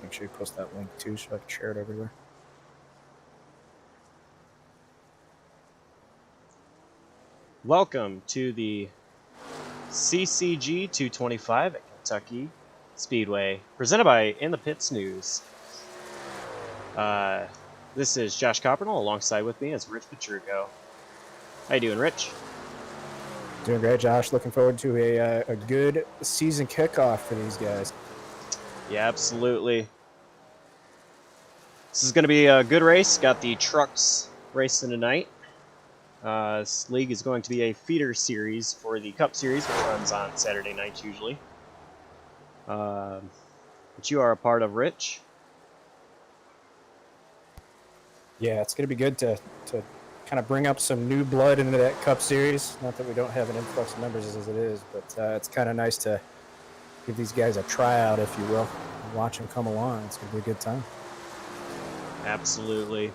Make sure you post that link too so I can share it everywhere. Welcome to the CCG 225 at Kentucky Speedway, presented by In the Pits News. This is Josh Coppernell. Alongside with me is Rich Petrugo. How you doing, Rich? Doing great, Josh. Looking forward to a good season kickoff for these guys. Yeah, absolutely. This is going to be a good race. Got the trucks racing tonight. This league is going to be a feeder series for the Cup Series, which runs on Saturday nights usually. Which you are a part of, Rich. Yeah, it's going to be good to kind of bring up some new blood into that Cup Series. Not that we don't have an influx of members as it is, but it's kind of nice to give these guys a tryout, if you will, and watch them come along. It's going to be a good time. Absolutely.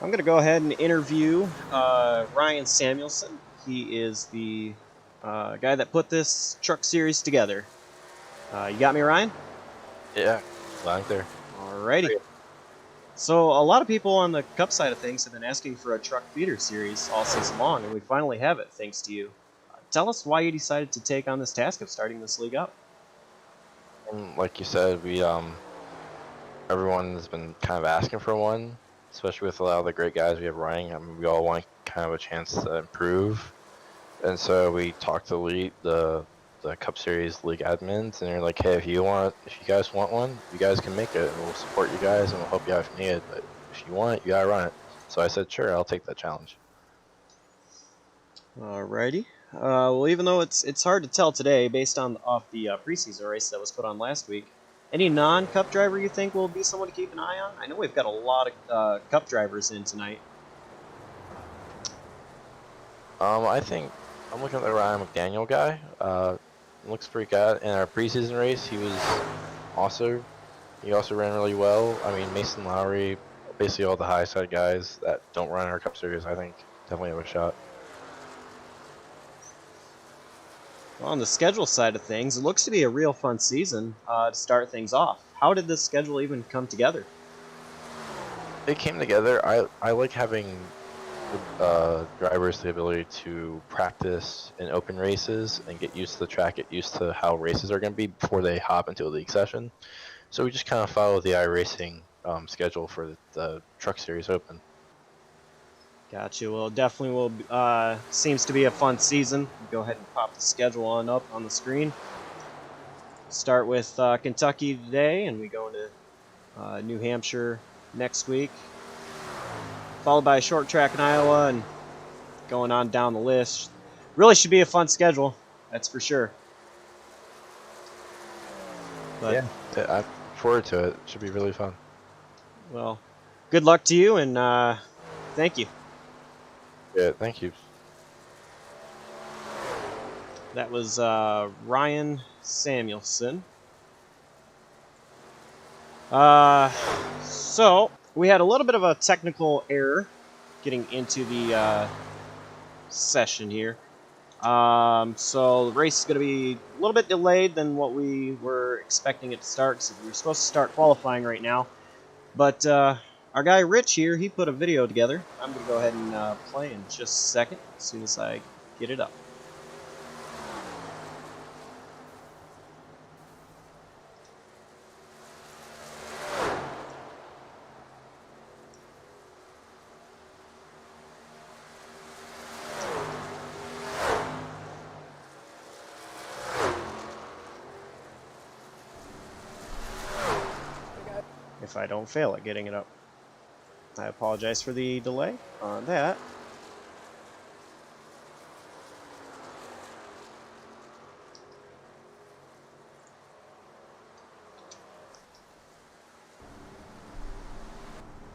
I'm going to go ahead and interview Ryan Samuelson. He is the guy that put this truck series together. You got me, Ryan? Yeah, loud there. Alrighty. So a lot of people on the Cup side of things have been asking for a truck feeder series all season long, and we finally have it thanks to you. Tell us why you decided to take on this task of starting this league up. Like you said, everyone has been kind of asking for one, especially with a lot of the great guys we have running. I mean, we all want kind of a chance to improve, and so we talked to the Cup Series league admins, and they're like, "Hey, if you guys want one, you guys can make it. We'll support you guys, and we'll help you out if needed. But if you want it, you gotta run it." So I said, "Sure, I'll take that challenge." Alrighty. Well, even though it's hard to tell today based off the preseason race that was put on last week, any non-Cup driver you think will be someone to keep an eye on? I know we've got a lot of Cup drivers in tonight. I think I'm looking at the Ryan McDaniel guy. Looks pretty good. In our preseason race, he also ran really well. I mean, Mason Lowry, basically all the high side guys that don't run our Cup Series, I think definitely have a shot. Well, on the schedule side of things, it looks to be a real fun season to start things off. How did this schedule even come together? It came together. I like having drivers the ability to practice in open races and get used to the track, get used to how races are going to be before they hop into a league session. So we just kind of follow the iRacing schedule for the Truck Series Open. Gotcha. Well, definitely will. Seems to be a fun season. Go ahead and pop the schedule on up on the screen. Start with Kentucky today, and we go into New Hampshire next week. Followed by a short track in Iowa, and going on down the list. Really should be a fun schedule, that's for sure. But, yeah, I look forward to it. It should be really fun. Well, good luck to you, and thank you. Yeah, thank you. That was Ryan Samuelson. So we had a little bit of a technical error getting into the session here. So the race is going to be a little bit delayed than what we were expecting it to start, because we were supposed to start qualifying right now. But our guy Rich here, he put a video together. I'm going to go ahead and play in just a second, as soon as I get it up. If I don't fail at getting it up. I apologize for the delay on that.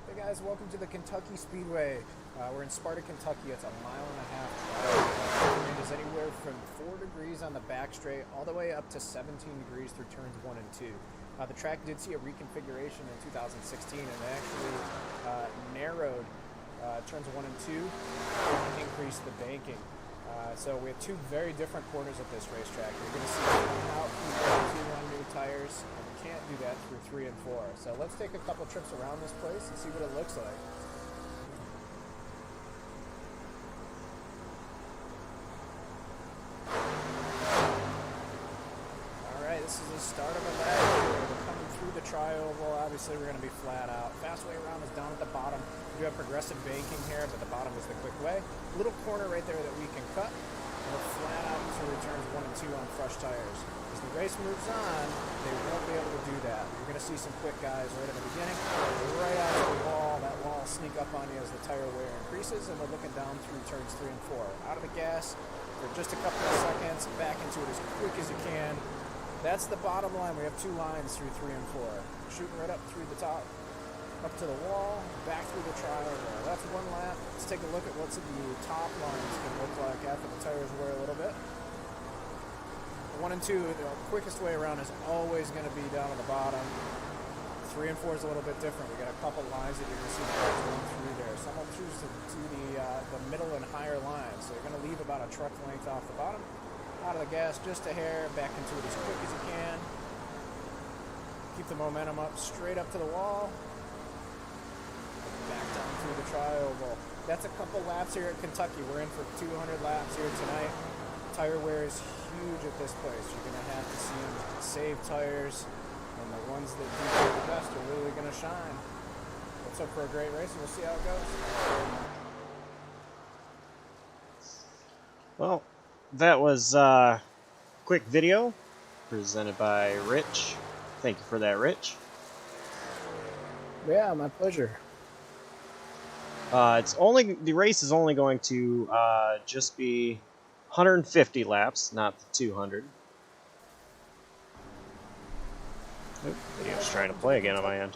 Hey guys, welcome to the Kentucky Speedway. We're in Sparta, Kentucky. It's a mile-and-a-half drive. It is anywhere from 4 degrees on the back straight all the way up to 17 degrees through turns 1 and 2. The track did see a reconfiguration in 2016 and it actually narrowed turns 1 and 2 and increased the banking. So we have two very different corners at this racetrack. You're going to see coming out from turn 2 on new tires, and we can't do that through 3 and 4. So let's take a couple trips around this place and see what it looks like. Alright, this is the start of a lap here. We're coming through the tri-oval. Obviously, we're going to be flat out. Fast way around is down at the bottom. We do have progressive banking here, but the bottom is the quick way. Little corner right there that we can cut. We're flat out to returns 1 and 2 on fresh tires. As the race moves on, they won't be able to do that. You're going to see some quick guys right at the beginning, right out of the wall. That wall will sneak up on you as the tire wear increases, and we're looking down through turns 3 and 4. Out of the gas for just a couple of seconds, back into it as quick as you can. That's the bottom line. We have 2 lines through 3 and 4. Shooting right up through the top, up to the wall, back through the tri-oval. That's 1 lap. Let's take a look at what's the top lines can look like after the tires wear a little bit. 1 and 2, the quickest way around is always going to be down at the bottom. 3 and 4 is a little bit different. We got a couple lines that you're going to see the guys going through there. Some will choose to do the middle and higher lines. So you're going to leave about a truck length off the bottom. Out of the gas, just a hair, back into it as quick as you can. Keep the momentum up, straight up to the wall. Back down through the tri-oval. That's a couple laps here at Kentucky. We're in for 200 laps here tonight. Tire wear is huge at this place. You're going to have to see them save tires, and the ones that do the best are really going to shine. Let's hope for a great race, and we'll see how it goes. Well, that was a quick video presented by Rich. Thank you for that, Rich. Yeah, my pleasure. The race is only going to just be 150 laps, not the 200. Oop, video's trying to play again on my end.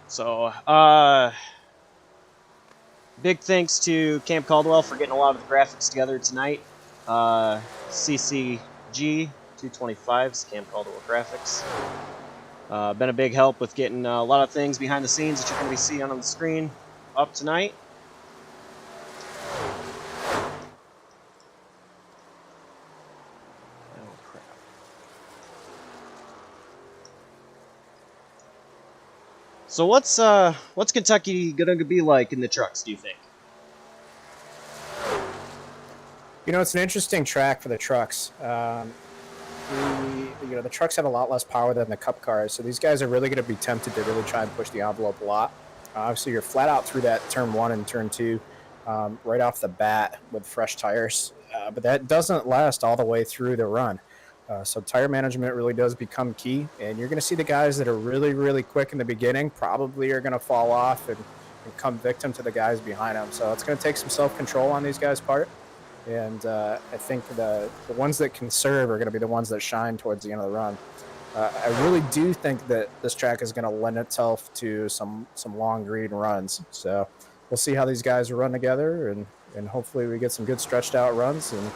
So, big thanks to Camp Caldwell for getting a lot of the graphics together tonight. CCG 225's Camp Caldwell graphics. Been a big help with getting a lot of things behind the scenes that you're going to be seeing on the screen up tonight. Oh, crap. So what's Kentucky going to be like in the trucks, do you think? You know, it's an interesting track for the trucks. The trucks have a lot less power than the Cup cars, so these guys are really going to be tempted to really try and push the envelope a lot. Obviously, you're flat out through that turn 1 and turn 2 right off the bat with fresh tires, but that doesn't last all the way through the run. So tire management really does become key, and you're going to see the guys that are really, really quick in the beginning probably are going to fall off and come victim to the guys behind them. So it's going to take some self-control on these guys' part. And I think the ones that can serve are going to be the ones that shine towards the end of the run. I really do think that this track is going to lend itself to some long green runs. So we'll see how these guys run together, and hopefully we get some good stretched out runs and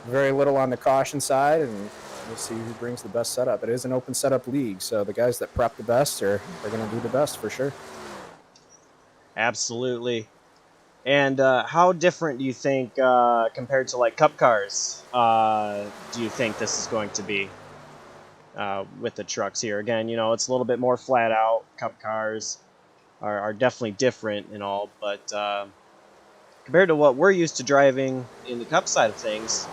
very little on the caution side, and we'll see who brings the best setup. It is an open setup league, so the guys that prep the best are going to do the best for sure. Absolutely. And how different do you think, compared to like Cup cars, do you think this is going to be with the trucks here? Again, you know, it's a little bit more flat out. Cup cars are definitely different and all, but compared to what we're used to driving in the Cup side of things,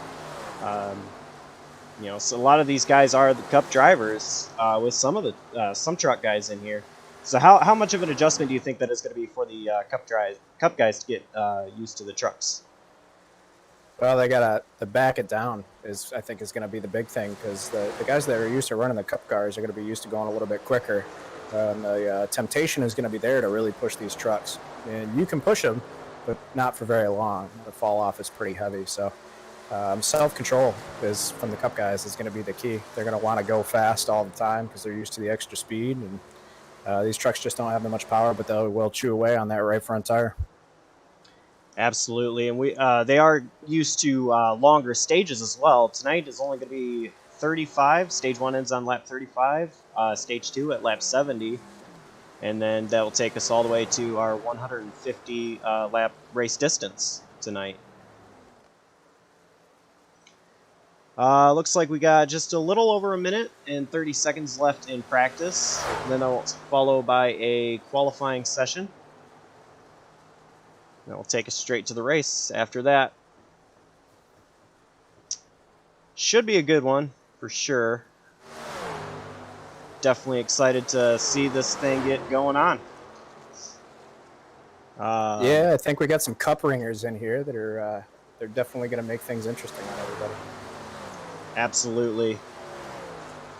you know, so a lot of these guys are the Cup drivers with some of the some truck guys in here. So how much of an adjustment do you think that is going to be for the Cup guys to get used to the trucks? Well, they got to back it down I think is going to be the big thing, because the guys that are used to running the Cup cars are going to be used to going a little bit quicker. And the temptation is going to be there to really push these trucks. And you can push them, but not for very long. The fall off is pretty heavy. So self-control from the Cup guys is going to be the key. They're going to want to go fast all the time because they're used to the extra speed. And these trucks just don't have that much power, but they will chew away on that right front tire. Absolutely, and they are used to longer stages as well. Tonight is only going to be 35. Stage 1 ends on lap 35. Stage 2 at lap 70. and then that will take us all the way to our 150 lap race distance tonight. Looks like we got just a little over a minute and 30 seconds left in practice. Then I'll follow by a qualifying session. That will take us straight to the race after that. Should be a good one, for sure. Definitely excited to see this thing get going on. Yeah, I think we got some cup ringers in here that are they're definitely going to make things interesting on everybody. Absolutely.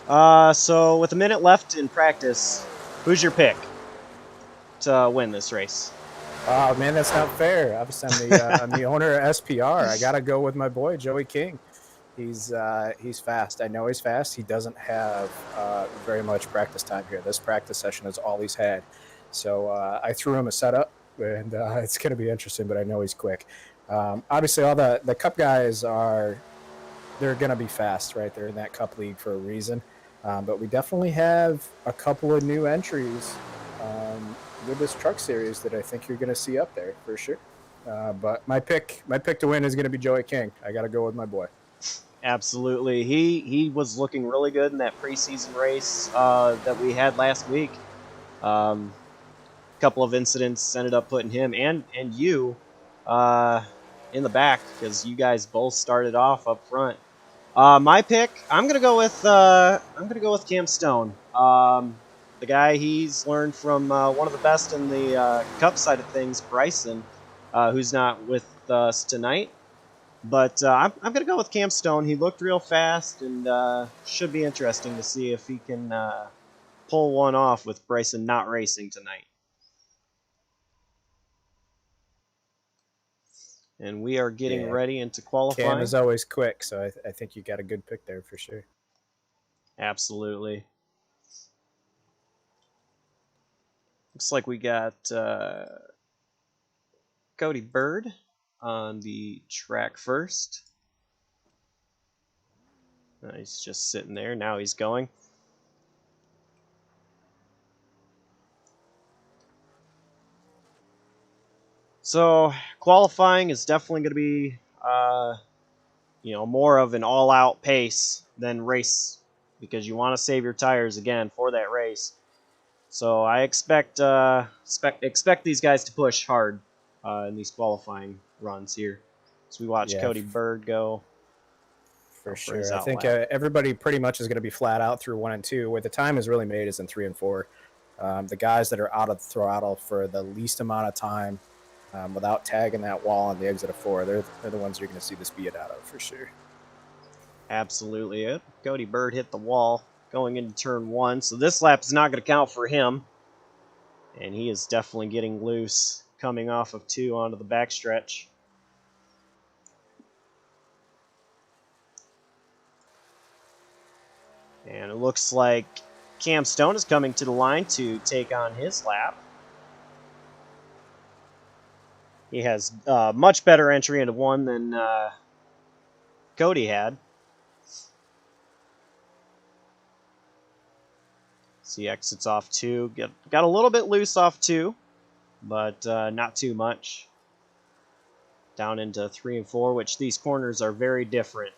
So with a minute left in practice, who's your pick to win this race? Oh man, that's not fair. Obviously, I'm the owner of SPR. I got to go with my boy Joey King. He's fast. I know he's fast. He doesn't have very much practice time here. This practice session is all he's had. So I threw him a setup, and it's going to be interesting. But I know he's quick. Obviously, all the Cup guys they're going to be fast, right? They're in that Cup league for a reason. But we definitely have a couple of new entries with this truck series that I think you're going to see up there for sure. But my pick to win is going to be Joey King. I got to go with my boy. Absolutely. He was looking really good in that preseason race that we had last week. A couple of incidents ended up putting him and you in the back because you guys both started off up front. My pick, I'm gonna go with Cam Stone. The guy, he's learned from one of the best in the Cup side of things, Bryson, who's not with us tonight. But I'm going to go with Cam Stone. He looked real fast, and should be interesting to see if he can pull one off with Bryson not racing tonight. And we are getting ready into qualifying. Cam is always quick, so I think you got a good pick there for sure. Absolutely. Looks like we got Cody Bird on the track first. He's just sitting there. Now he's going. So qualifying is definitely going to be, more of an all-out pace than race because you want to save your tires again for that race. So I expect these guys to push hard in these qualifying runs here. So we watch Cody Bird go. For sure. I think everybody pretty much is going to be flat out through 1 and 2. Where the time is really made is in 3 and 4. The guys that are out of the throttle for the least amount of time without tagging that wall on the exit of 4, they're the ones you're going to see the speed out of for sure. Absolutely. Cody Bird hit the wall going into turn 1. So this lap is not going to count for him. And he is definitely getting loose coming off of 2 onto the backstretch. And it looks like Cam Stone is coming to the line to take on his lap. He has much better entry into 1 than Cody had. So he exits off 2. Got a little bit loose off 2, but not too much. Down into 3 and 4, which these corners are very different.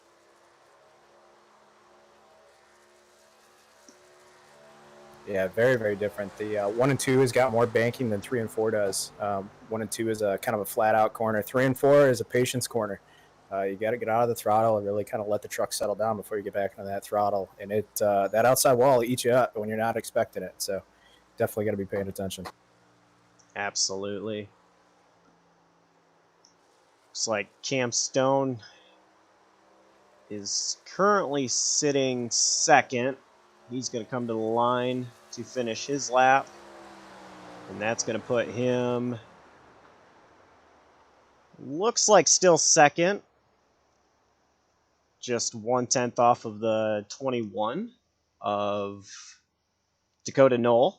Yeah, very, very different. The 1 and 2 has got more banking than 3 and 4 does. 1 and 2 is a kind of a flat-out corner. 3 and 4 is a patience corner. You got to get out of the throttle and really kind of let the truck settle down before you get back into that throttle. And that outside wall will eat you up when you're not expecting it. So definitely got to be paying attention. Absolutely. Looks like Cam Stone is currently sitting second. He's going to come to the line to finish his lap. And that's going to put him, looks like still second. Just 1/10 off of the 21 of Dakota Knoll.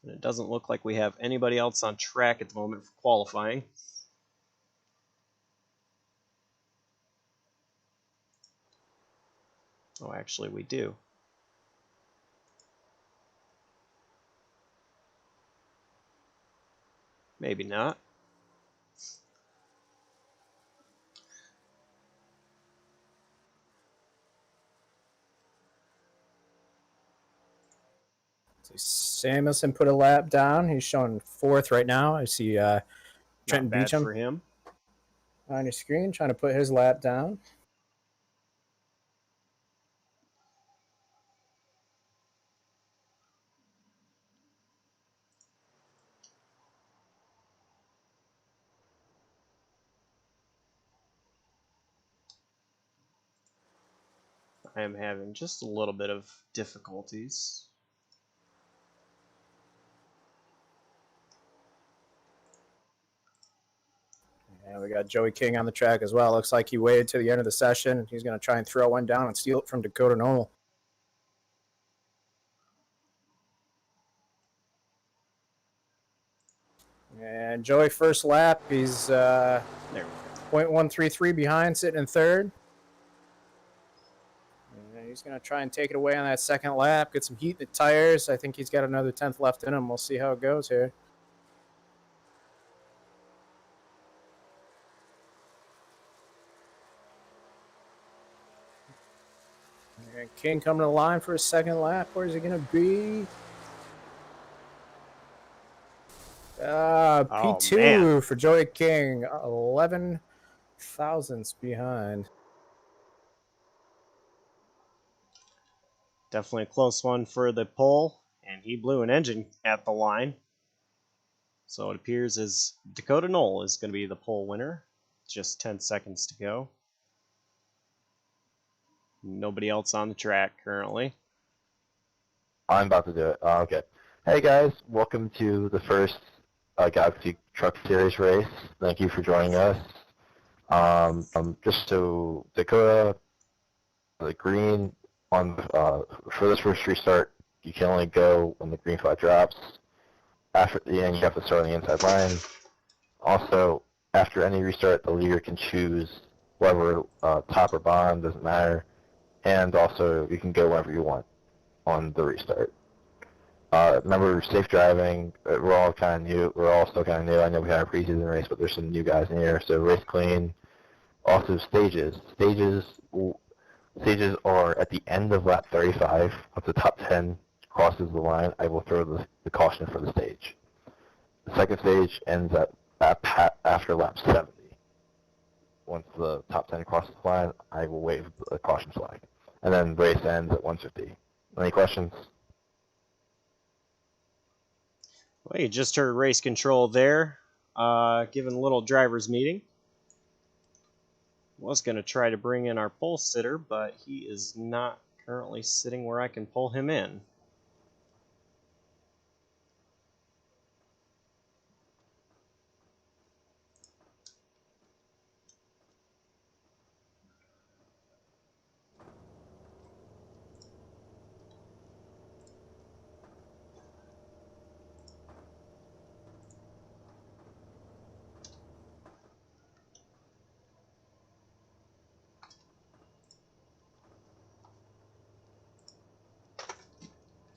And it doesn't look like we have anybody else on track at the moment for qualifying. Oh, actually we do. Maybe not. So Samuelson put a lap down. He's showing fourth right now. I see Trenton Not bad Beecham for him. on your screen trying to put his lap down. I am having just a little bit of difficulties. And we got Joey King on the track as well. Looks like he waited to the end of the session. He's going to try and throw one down and steal it from Dakota Knoll. And Joey, first lap, he's There we go. 0.133 behind, sitting in third. And he's going to try and take it away on that second lap, get some heat in the tires. I think he's got another 10th left in him. We'll see how it goes here. And King coming to the line for his second lap. Where's he going to be? P2 man. for Joey King, 11 thousandths behind. Definitely a close one for the pole, and he blew an engine at the line. So it appears as Dakota Knoll is going to be the pole winner. Just 10 seconds to go. Nobody else on the track currently. I'm about to do it. Okay. Hey guys, welcome to the first Galaxy Truck Series race. Thank you for joining us. Just so Dakota, the green on for this first restart, you can only go when the green flag drops. After the end, you have to start on the inside line. Also, after any restart, the leader can choose whether top or bottom, doesn't matter. And also, you can go whenever you want on the restart. Remember, safe driving. We're all kind of new. We're all still kind of new. I know we had a preseason race, but there's some new guys in here. So race clean. Also, stages. Stages are at the end of lap 35. If the top 10 crosses the line, I will throw the caution for the stage. The second stage ends after lap 70. Once the top 10 crosses the line, I will wave the caution flag. And then the race ends at 150. Any questions? Well, you just heard race control there, giving a little driver's meeting. Was going to try to bring in our pole sitter, but he is not currently sitting where I can pull him in.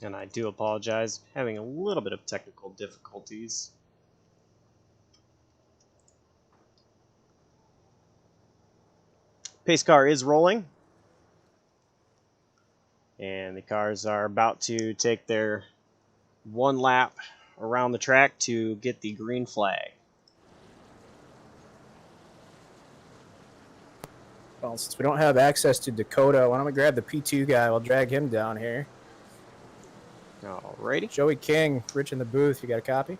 And I do apologize, having a little bit of technical difficulties. Pace car is rolling. And the cars are about to take their one lap around the track to get the green flag. Well, since we don't have access to Dakota, why don't we grab the P2 guy? We'll drag him down here. Alrighty. Joey King, Rich in the booth. You got a copy?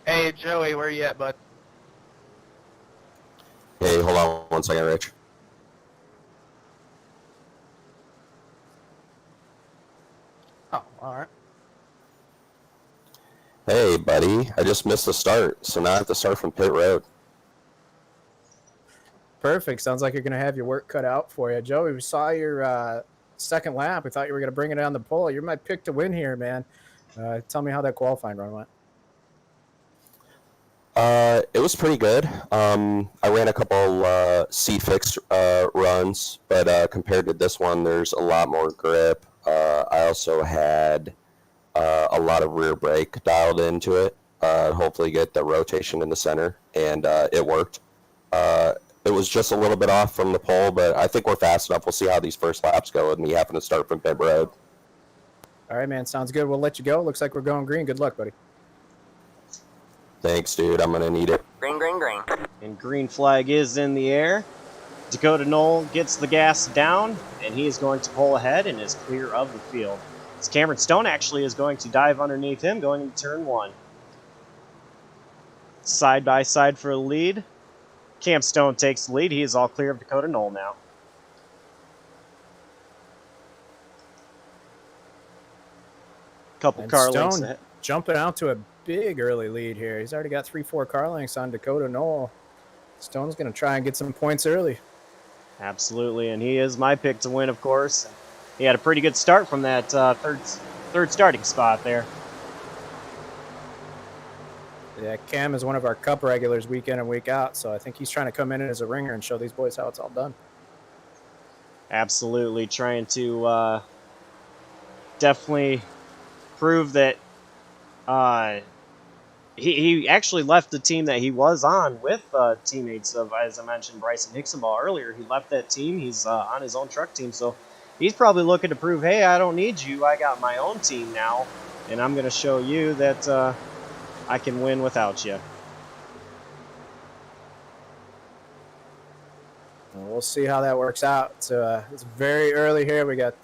Hey, Joey, where you at, bud? Hey, hold on one second, Rich. Oh, all right. Hey, buddy, I just missed the start, so now I have to start from pit road. Perfect. Sounds like you're going to have your work cut out for you. Joey, we saw your second lap. We thought you were going to bring it on the pole. You're my pick to win here, man. Tell me how that qualifying run went. It was pretty good. I ran a couple C-fix runs, but compared to this one, there's a lot more grip. I also had a lot of rear brake dialed into it. hopefully get the rotation in the center, and it worked. It was just a little bit off from the pole, but I think we're fast enough. We'll see how these first laps go with me having to start from pit road. All right, man. Sounds good. We'll let you go. Looks like we're going green. Good luck, buddy. Thanks, dude. I'm going to need it. Green, green, green. And green flag is in the air. Dakota Knoll gets the gas down, and he is going to pull ahead and is clear of the field. As Cameron Stone actually is going to dive underneath him, going into turn 1. Side by side for the lead. Cam Stone takes the lead. He is all clear of Dakota Knoll now. Couple And car Stone lengths ahead. jumping out to a big early lead here. He's already got 3-4 car lengths on Dakota Knoll. Stone's going to try and get some points early. Absolutely, and he is my pick to win, of course. He had a pretty good start from that third starting spot there. Yeah, Cam is one of our Cup regulars week in and week out, so I think he's trying to come in as a ringer and show these boys how it's all done. Absolutely, trying to definitely prove that he actually left the team that he was on with teammates of, as I mentioned, Bryson Hicksonball earlier. He left that team. He's on his own truck team, so he's probably looking to prove, hey, I don't need you. I got my own team now, and I'm going to show you that I can win without you. And we'll see how that works out. It's very early here. We got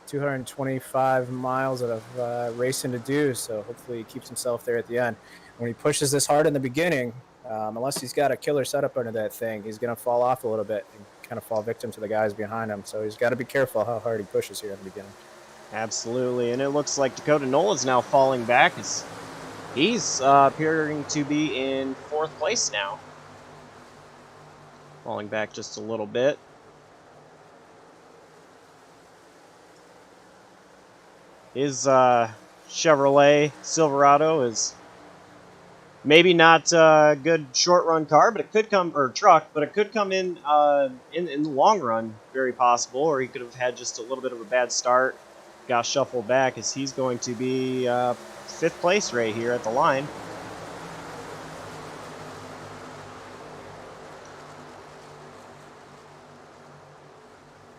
225 miles of racing to do, so hopefully he keeps himself there at the end. When he pushes this hard in the beginning, unless he's got a killer setup under that thing, he's going to fall off a little bit and kind of fall victim to the guys behind him. So he's got to be careful how hard he pushes here in the beginning. Absolutely, and it looks like Dakota Knoll is now falling back. He's appearing to be in 4th place now. Falling back just a little bit. His Chevrolet Silverado is maybe not a good short run car, but it could come, or truck, but it could come in the long run, very possible. Or he could have had just a little bit of a bad start, got shuffled back, as he's going to be 5th place right here at the line.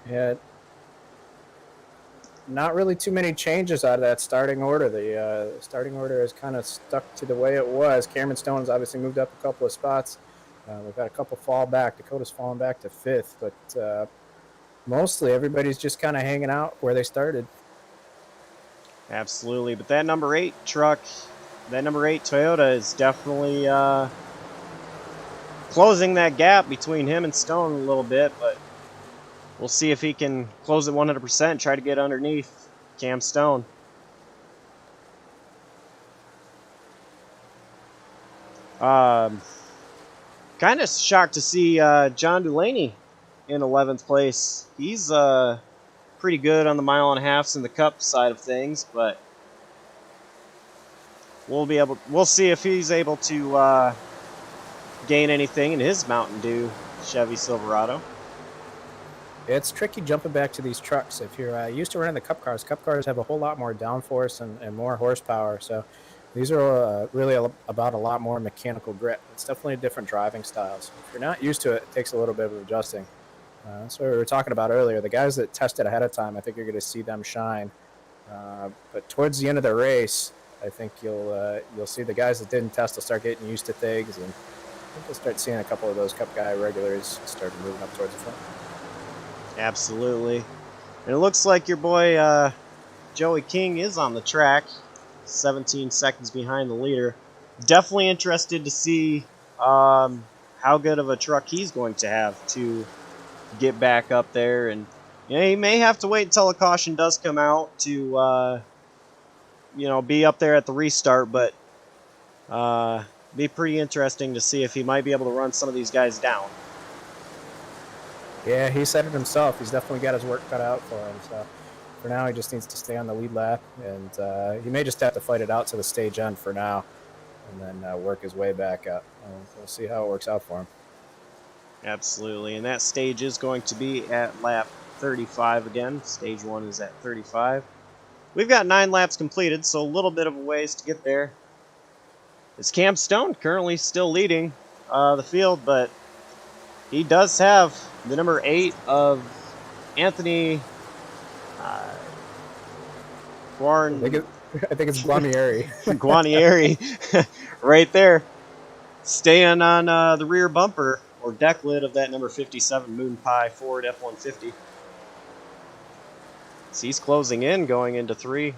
Yeah, not really too many changes out of that starting order. The starting order is kind of stuck to the way it was. Cameron Stone's obviously moved up a couple of spots. We've got a couple fall back. Dakota's fallen back to 5th, but mostly everybody's just kind of hanging out where they started. Absolutely, but that number 8 truck, that number 8 Toyota is definitely closing that gap between him and Stone a little bit, but we'll see if he can close it 100% and try to get underneath Cam Stone. Kind of shocked to see John Delaney in 11th place. He's pretty good on the mile and a halfs in the Cup side of things, but we'll see if he's able to gain anything in his Mountain Dew Chevy Silverado. It's tricky jumping back to these trucks. If you're used to running the Cup cars have a whole lot more downforce and more horsepower. So these are really about a lot more mechanical grip. It's definitely a different driving style. So if you're not used to it, it takes a little bit of adjusting. That's what we were talking about earlier. The guys that tested ahead of time, I think you're going to see them shine. But towards the end of the race, I think you'll see the guys that didn't test will start getting used to things, and I think we'll start seeing a couple of those Cup guy regulars start moving up towards the front. Absolutely. And it looks like your boy Joey King is on the track, 17 seconds behind the leader. Definitely interested to see how good of a truck he's going to have to get back up there. And he may have to wait until a caution does come out to be up there at the restart, but be pretty interesting to see if he might be able to run some of these guys down. Yeah, he said it himself. He's definitely got his work cut out for him. So for now, he just needs to stay on the lead lap, and he may just have to fight it out to the stage end for now, and then work his way back up. We'll see how it works out for him. Absolutely, and that stage is going to be at lap 35 again. Stage 1 is at 35. We've got 9 laps completed, so a little bit of a ways to get there. It's Cam Stone currently still leading the field, but he does have the number 8 of Anthony I think it's Guamieri. Guarnieri right there, staying on the rear bumper or deck lid of that number 57 Moon Pie Ford F-150. So he's closing in, going into 3.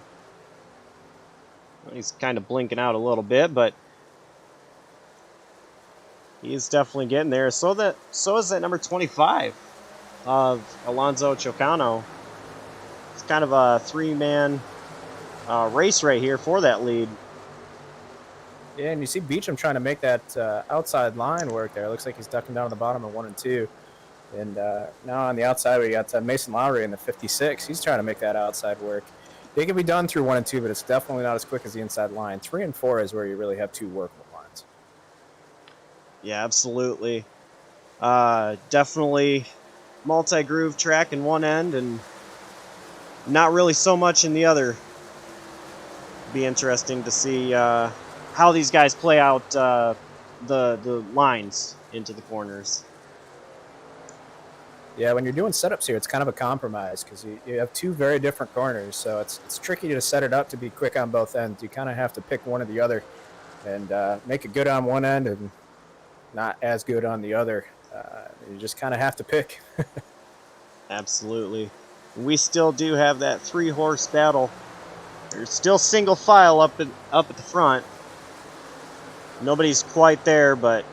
He's kind of blinking out a little bit, but he's definitely getting there. So is that number 25 of Alonzo Chocano. It's kind of a 3-man race right here for that lead. Yeah, and you see Beecham trying to make that outside line work there. It looks like he's ducking down on the bottom of 1 and 2. And now on the outside, we got Mason Lowry in the 56. He's trying to make that outside work. They can be done through 1 and 2, but it's definitely not as quick as the inside line. 3 and 4 is where you really have 2 workable lines. Yeah, absolutely. Definitely multi-groove track in one end and not really so much in the other. Be interesting to see how these guys play out the lines into the corners. Yeah, when you're doing setups here, it's kind of a compromise because you have 2 very different corners, so it's tricky to set it up to be quick on both ends. You kind of have to pick one or the other and make it good on one end and not as good on the other. You just kind of have to pick. Absolutely. We still do have that 3-horse battle. There's still single file up at the front. Nobody's quite there, but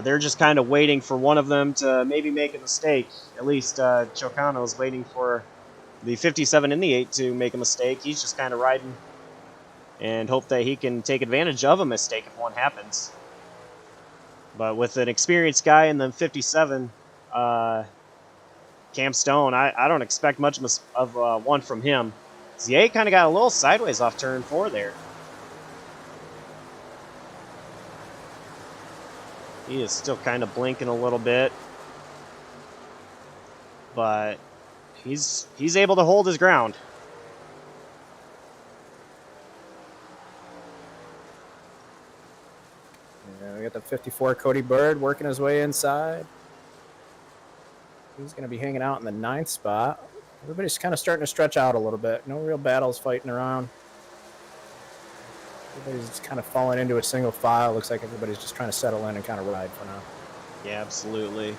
they're just kind of waiting for one of them to maybe make a mistake. At least Chocano's waiting for the 57 and the 8 to make a mistake. He's just kind of riding and hope that he can take advantage of a mistake if one happens. But with an experienced guy in the 57, Cam Stone, I don't expect much of one from him. The 8 kind of got a little sideways off turn 4 there. He is still kind of blinking a little bit, but he's able to hold his ground. Yeah, we got the 54 Cody Bird working his way inside. He's going to be hanging out in the 9th spot. Everybody's kind of starting to stretch out a little bit. No real battles fighting around. Everybody's kind of falling into a single file. Looks like everybody's just trying to settle in and kind of ride for now. Yeah, absolutely.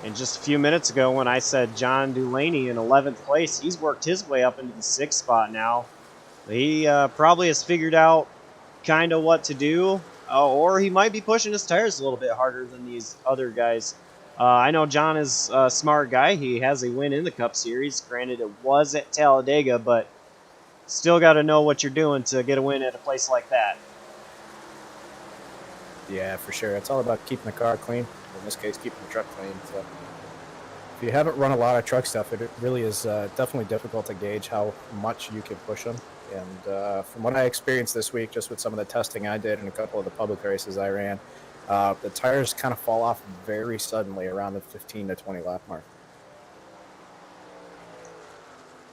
And just a few minutes ago when I said John Dulaney in 11th place, he's worked his way up into the 6th spot now. He probably has figured out kind of what to do, or he might be pushing his tires a little bit harder than these other guys. I know John is a smart guy. He has a win in the Cup Series. Granted, it was at Talladega, but still got to know what you're doing to get a win at a place like that. Yeah, for sure. It's all about keeping the car clean. In this case, keeping the truck clean. So if you haven't run a lot of truck stuff, it really is definitely difficult to gauge how much you can push them. And from what I experienced this week, just with some of the testing I did and a couple of the public races I ran, the tires kind of fall off very suddenly around the 15 to 20 lap mark.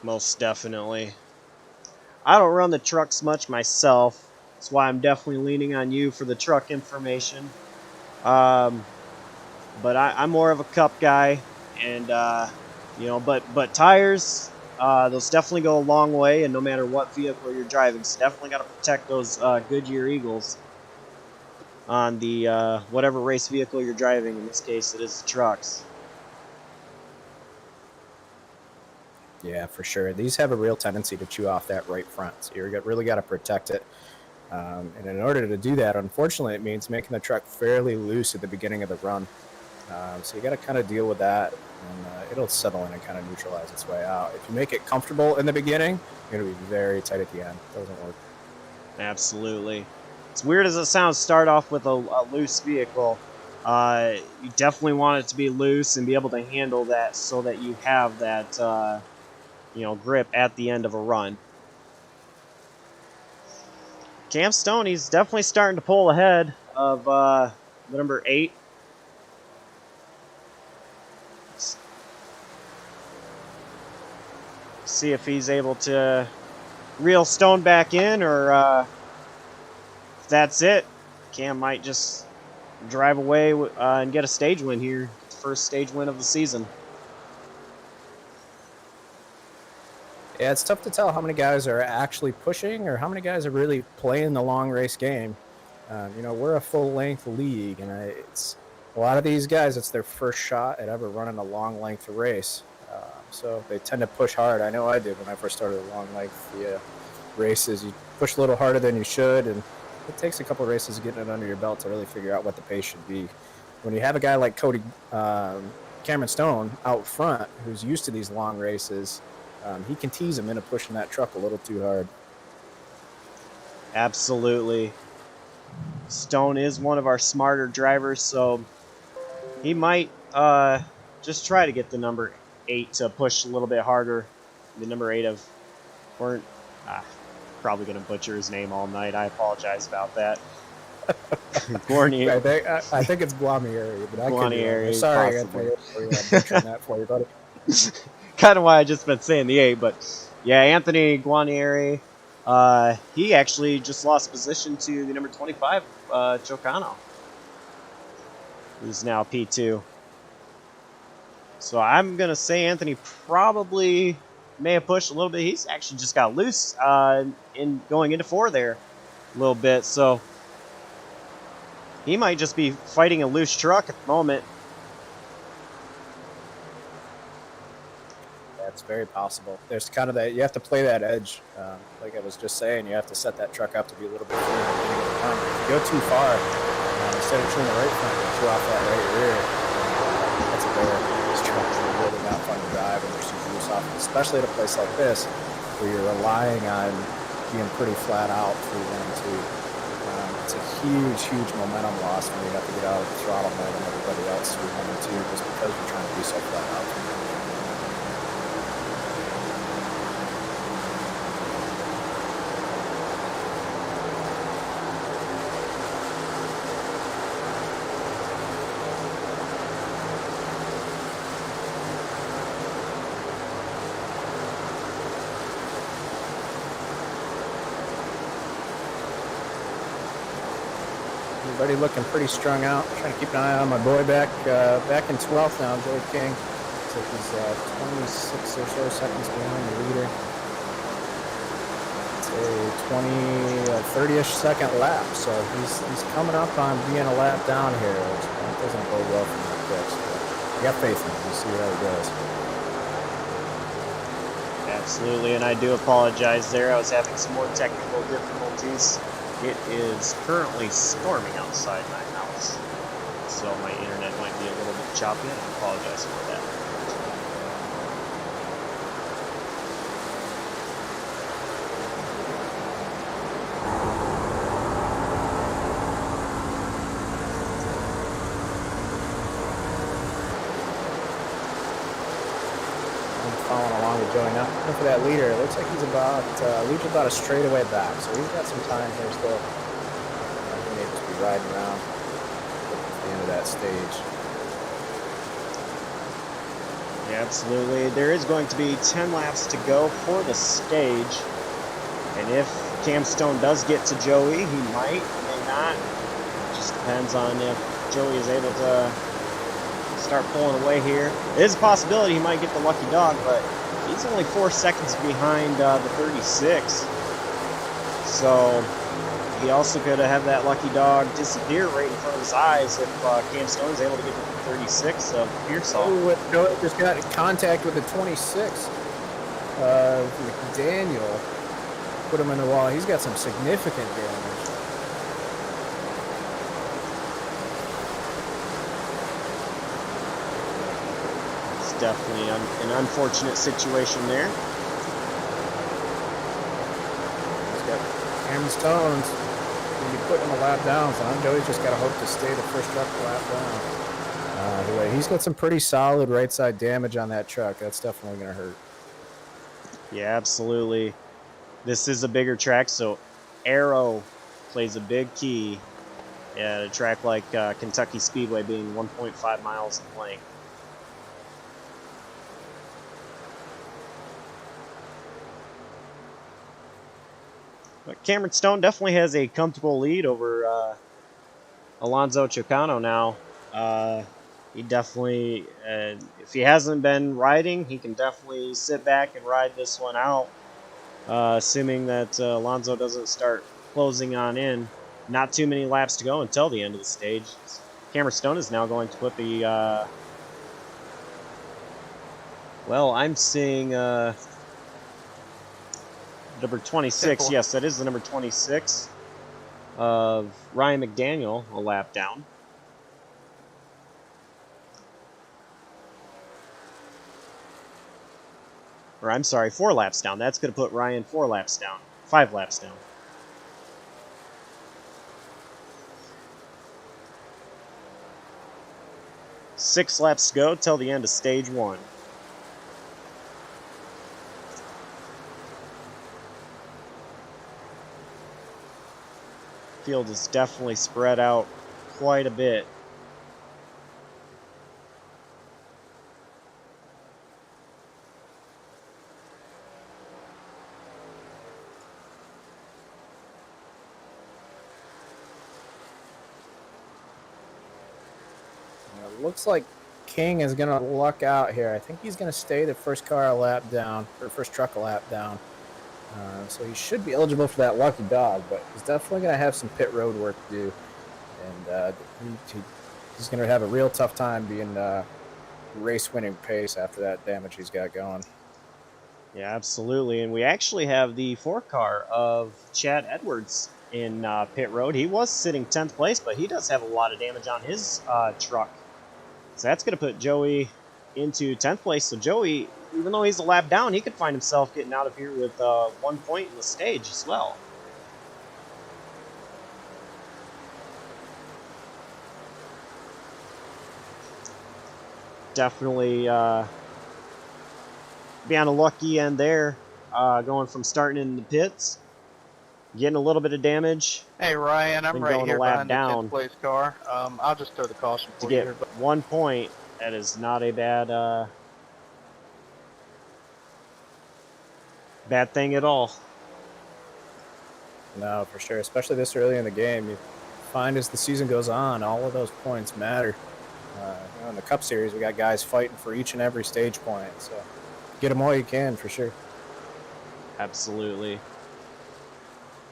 Most definitely. I don't run the trucks much myself. That's why I'm definitely leaning on you for the truck information. But I'm more of a Cup guy, and but tires, those definitely go a long way, and no matter what vehicle you're driving, so definitely got to protect those Goodyear Eagles on the whatever race vehicle you're driving. In this case, it is the trucks. Yeah, for sure. These have a real tendency to chew off that right front, so you really got to protect it. And in order to do that, unfortunately, it means making the truck fairly loose at the beginning of the run. So you got to kind of deal with that, and it'll settle in and kind of neutralize its way out. If you make it comfortable in the beginning, you're going to be very tight at the end. It doesn't work. Absolutely. As weird as it sounds, start off with a loose vehicle. You definitely want it to be loose and be able to handle that so that you have that grip at the end of a run. Cam Stone, he's definitely starting to pull ahead of the number 8. See if he's able to reel Stone back in or if that's it, Cam might just drive away and get a stage win here. First stage win of the season. Yeah, it's tough to tell how many guys are actually pushing or how many guys are really playing the long race game. You know, we're a full-length league, and it's a lot of these guys, it's their first shot at ever running a long-length race. So they tend to push hard. I know I did when I first started the long-length races. You push a little harder than you should, and it takes a couple of races getting it under your belt to really figure out what the pace should be. When you have a guy like Cameron Stone out front who's used to these long races, he can tease him into pushing that truck a little too hard. Absolutely. Stone is one of our smarter drivers, so he might just try to get the number 8 to push a little bit harder. The number 8 of... probably going to butcher his name all night. I apologize about that. Guarnier. I think it's Guarnier, but I could be wrong. Sorry, possibly. I'm butchering that for you, buddy. Kind of why I just been saying the 8, but yeah, Anthony Guarnieri, he actually just lost position to the number 25, Chocano, who's now P2. So I'm going to say Anthony probably may have pushed a little bit. He's actually just got loose in going into 4 there a little bit. So he might just be fighting a loose truck at the moment. That's very possible. There's kind of that, you have to play that edge. Like I was just saying, you have to set that truck up to be a little bit cleaner at the beginning of the turn. If you go too far, instead of turning the right front, you chew off that right rear. That's a bear. These trucks are really not fun to drive when they're super loose off, especially at a place like this where you're relying on being pretty flat out through 1 and 2. It's a huge momentum loss when you have to get out of the throttle more than everybody else through 1 and 2 just because you're trying to be so flat out. Everybody looking pretty strung out. Trying to keep an eye on my boy back in 12th now, Joey King. Looks like he's 26 or so seconds behind the leader. It's a 30-ish second lap, so he's coming up on being a lap down here. That doesn't bode well for my picks. I got faith in him. We'll see how he goes. Absolutely, and I do apologize there. I was having some more technical difficulties. It is currently storming outside my house, so my internet might be a little bit choppy, and I apologize for that. Following along with Joey now. Looking for that leader. It looks like he's about a straightaway back, so he's got some time here still. He may just be riding around at the end of that stage. Yeah, absolutely. There is going to be 10 laps to go for the stage, and if Cam Stone does get to Joey, he might, may not. It just depends on if Joey is able to start pulling away here. It is a possibility he might get the lucky dog, but he's only 4 seconds behind the 36. So he also could have that lucky dog disappear right in front of his eyes if Cam Stone is able to get to the 36 of Pearsall. Oh, Joey just got in contact with the 26. Daniel put him in the wall. He's got some significant damage. Definitely an unfortunate situation there. He's got Cameron Stones. He'll be putting him a lap down, so Joey's just got to hope to stay the first truck lap down. Anyway, he's got some pretty solid right side damage on that truck. That's definitely going to hurt. Yeah, absolutely. This is a bigger track, so aero plays a big key at a track like Kentucky Speedway being 1.5 miles in length. But Cameron Stone definitely has a comfortable lead over Alonso Chicano now. He definitely, if he hasn't been riding, he can definitely sit back and ride this one out, assuming that Alonso doesn't start closing on in. Not too many laps to go until the end of the stage. Cameron Stone is now going to put the, well, I'm seeing number 26. Yes, that is the number 26 of Ryan McDaniel, a lap down. Or I'm sorry, 4 laps down. That's going to put Ryan 4 laps down. 5 laps down. Six laps to go till the end of stage 1. Field is definitely spread out quite a bit. It looks like King is going to luck out here. I think he's going to stay the first car a lap down, or first truck a lap down. So he should be eligible for that lucky dog, but he's definitely going to have some pit road work to do. And he's going to have a real tough time being race-winning pace after that damage he's got going. Yeah, absolutely. And we actually have the 4 car of Chad Edwards in pit road. He was sitting 10th place, but he does have a lot of damage on his truck. So that's going to put Joey into 10th place. So Joey, even though he's a lap down, he could find himself getting out of here with 1 point in the stage as well. Definitely be on a lucky end there, going from starting in the pits, getting a little bit of damage. Hey Ryan, I'm right here behind the 10th place car. I'll just throw the caution for to get you. 1 point. That is not a bad thing at all. No, for sure. Especially this early in the game. You find as the season goes on, all of those points matter. In the Cup Series, we got guys fighting for each and every stage point. So get them all you can, for sure. Absolutely.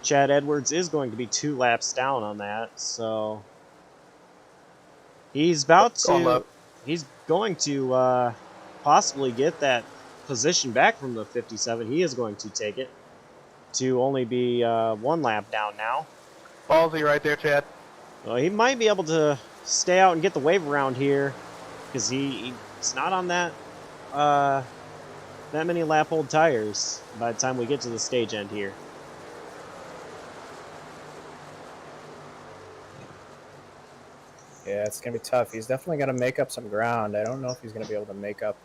Chad Edwards is going to be 2 laps down on that, so he's about to. He's going to possibly get that position back from the 57. He is going to take it to only be 1 lap down now. Ballsy right there, Chad. Well, he might be able to stay out and get the wave around here because he's not on that that many lap old tires by the time we get to the stage end here. Yeah, it's going to be tough. He's definitely going to make up some ground. I don't know if he's going to be able to make up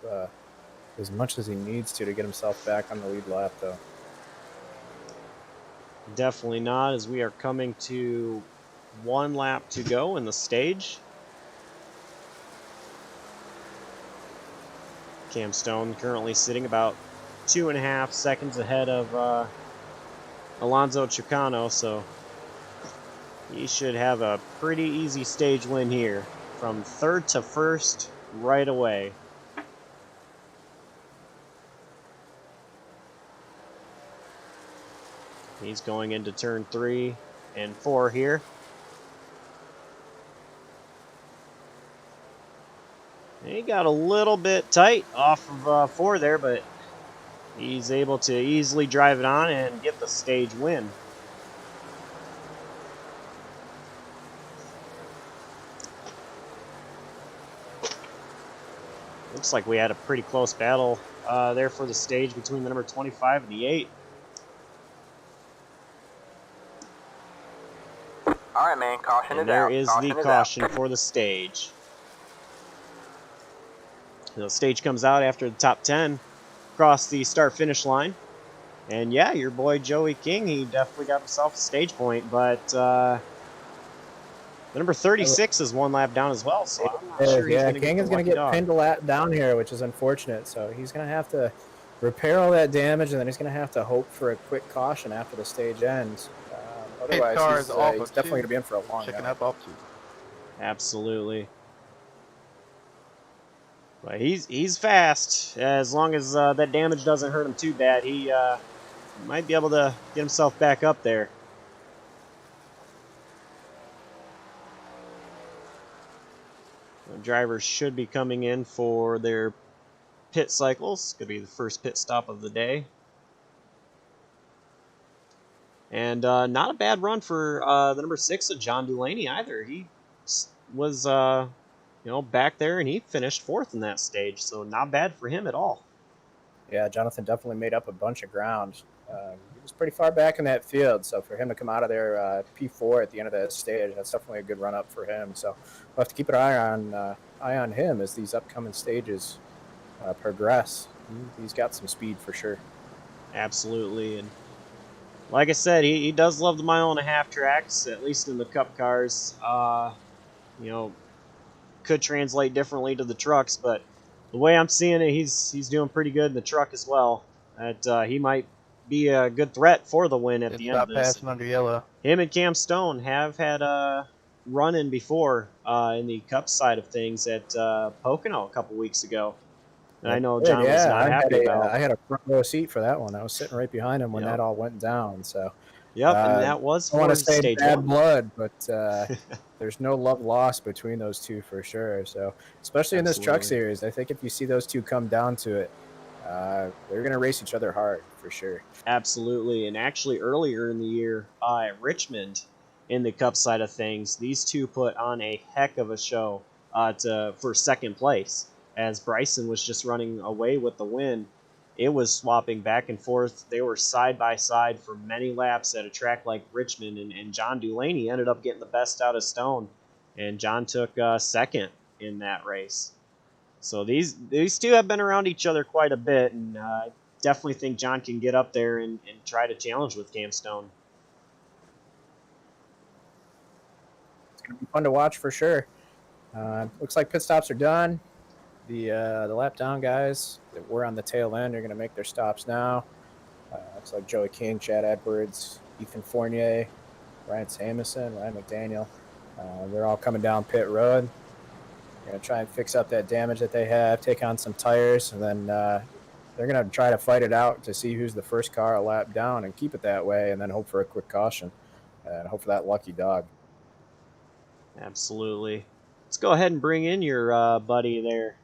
as much as he needs to get himself back on the lead lap, though. Definitely not, as we are coming to 1 lap to go in the stage. Cam Stone currently sitting about 2.5 seconds ahead of Alonso Chicano, so he should have a pretty easy stage win here from 3rd to 1st right away. He's going into turn 3 and 4 here. He got a little bit tight off of 4 there, but he's able to easily drive it on and get the stage win. Looks like we had a pretty close battle there for the stage between the number 25 and the 8. All right, man. Caution and is out. There is the caution for the stage. The stage comes out after the top 10 across the start-finish line. And yeah, your boy Joey King, he definitely got himself a stage point, but the number 36 is 1 lap down as well, so I'm not sure he's going to King is going to get dog. pinned a lap down here, which is unfortunate. So he's going to have to repair all that damage, and then he's going to have to hope for a quick caution after the stage ends. Otherwise, car is off he's of definitely going two. to be in for a long Checking night. up off 2. Absolutely. But he's fast. As long as that damage doesn't hurt him too bad, he might be able to get himself back up there. The drivers should be coming in for their pit cycles. Could be the first pit stop of the day. And not a bad run for the number 6 of John Dulaney either. He was back there, and he finished 4th in that stage, so not bad for him at all. Yeah, Jonathan definitely made up a bunch of ground. He was pretty far back in that field, so for him to come out of there P4 at the end of that stage, that's definitely a good run up for him. So we'll have to keep an eye on him as these upcoming stages progress. He's got some speed for sure. Absolutely, and like I said, he does love the 1.5 mile tracks, at least in the Cup cars. Could translate differently to the trucks, but the way I'm seeing it, he's doing pretty good in the truck as well. That he might be a good threat for the win at the end of this. Passing under yellow. Him and Cam Stone have had a run-in before in the Cup side of things at Pocono a couple weeks ago. And I know John was not happy about. I had a front row seat for that one. I was sitting right behind him when that all went down. So. Yep, and that was I want to for say stage bad 1. blood, but there's no love lost between those two for sure. So, especially in this truck series, I think if you see those two come down to it, they're going to race each other hard for sure. Absolutely, and actually earlier in the year at Richmond, in the Cup side of things, these two put on a heck of a show for second place. As Bryson was just running away with the win, it was swapping back and forth. They were side by side for many laps at a track like Richmond, and John Dulaney ended up getting the best out of Stone, and John took second in that race. So these two have been around each other quite a bit, and I definitely think John can get up there and try to challenge with Cam Stone. It's going to be fun to watch for sure. Looks like pit stops are done. The lap down guys that were on the tail end are going to make their stops now. Looks like Joey King, Chad Edwards, Ethan Fournier, Ryan Samuelson, Ryan McDaniel. They're all coming down pit road. They're going to try and fix up that damage that they have, take on some tires, and then they're going to try to fight it out to see who's the first car a lap down and keep it that way, and then hope for a quick caution and hope for that lucky dog. Absolutely. Let's go ahead and bring in your buddy there.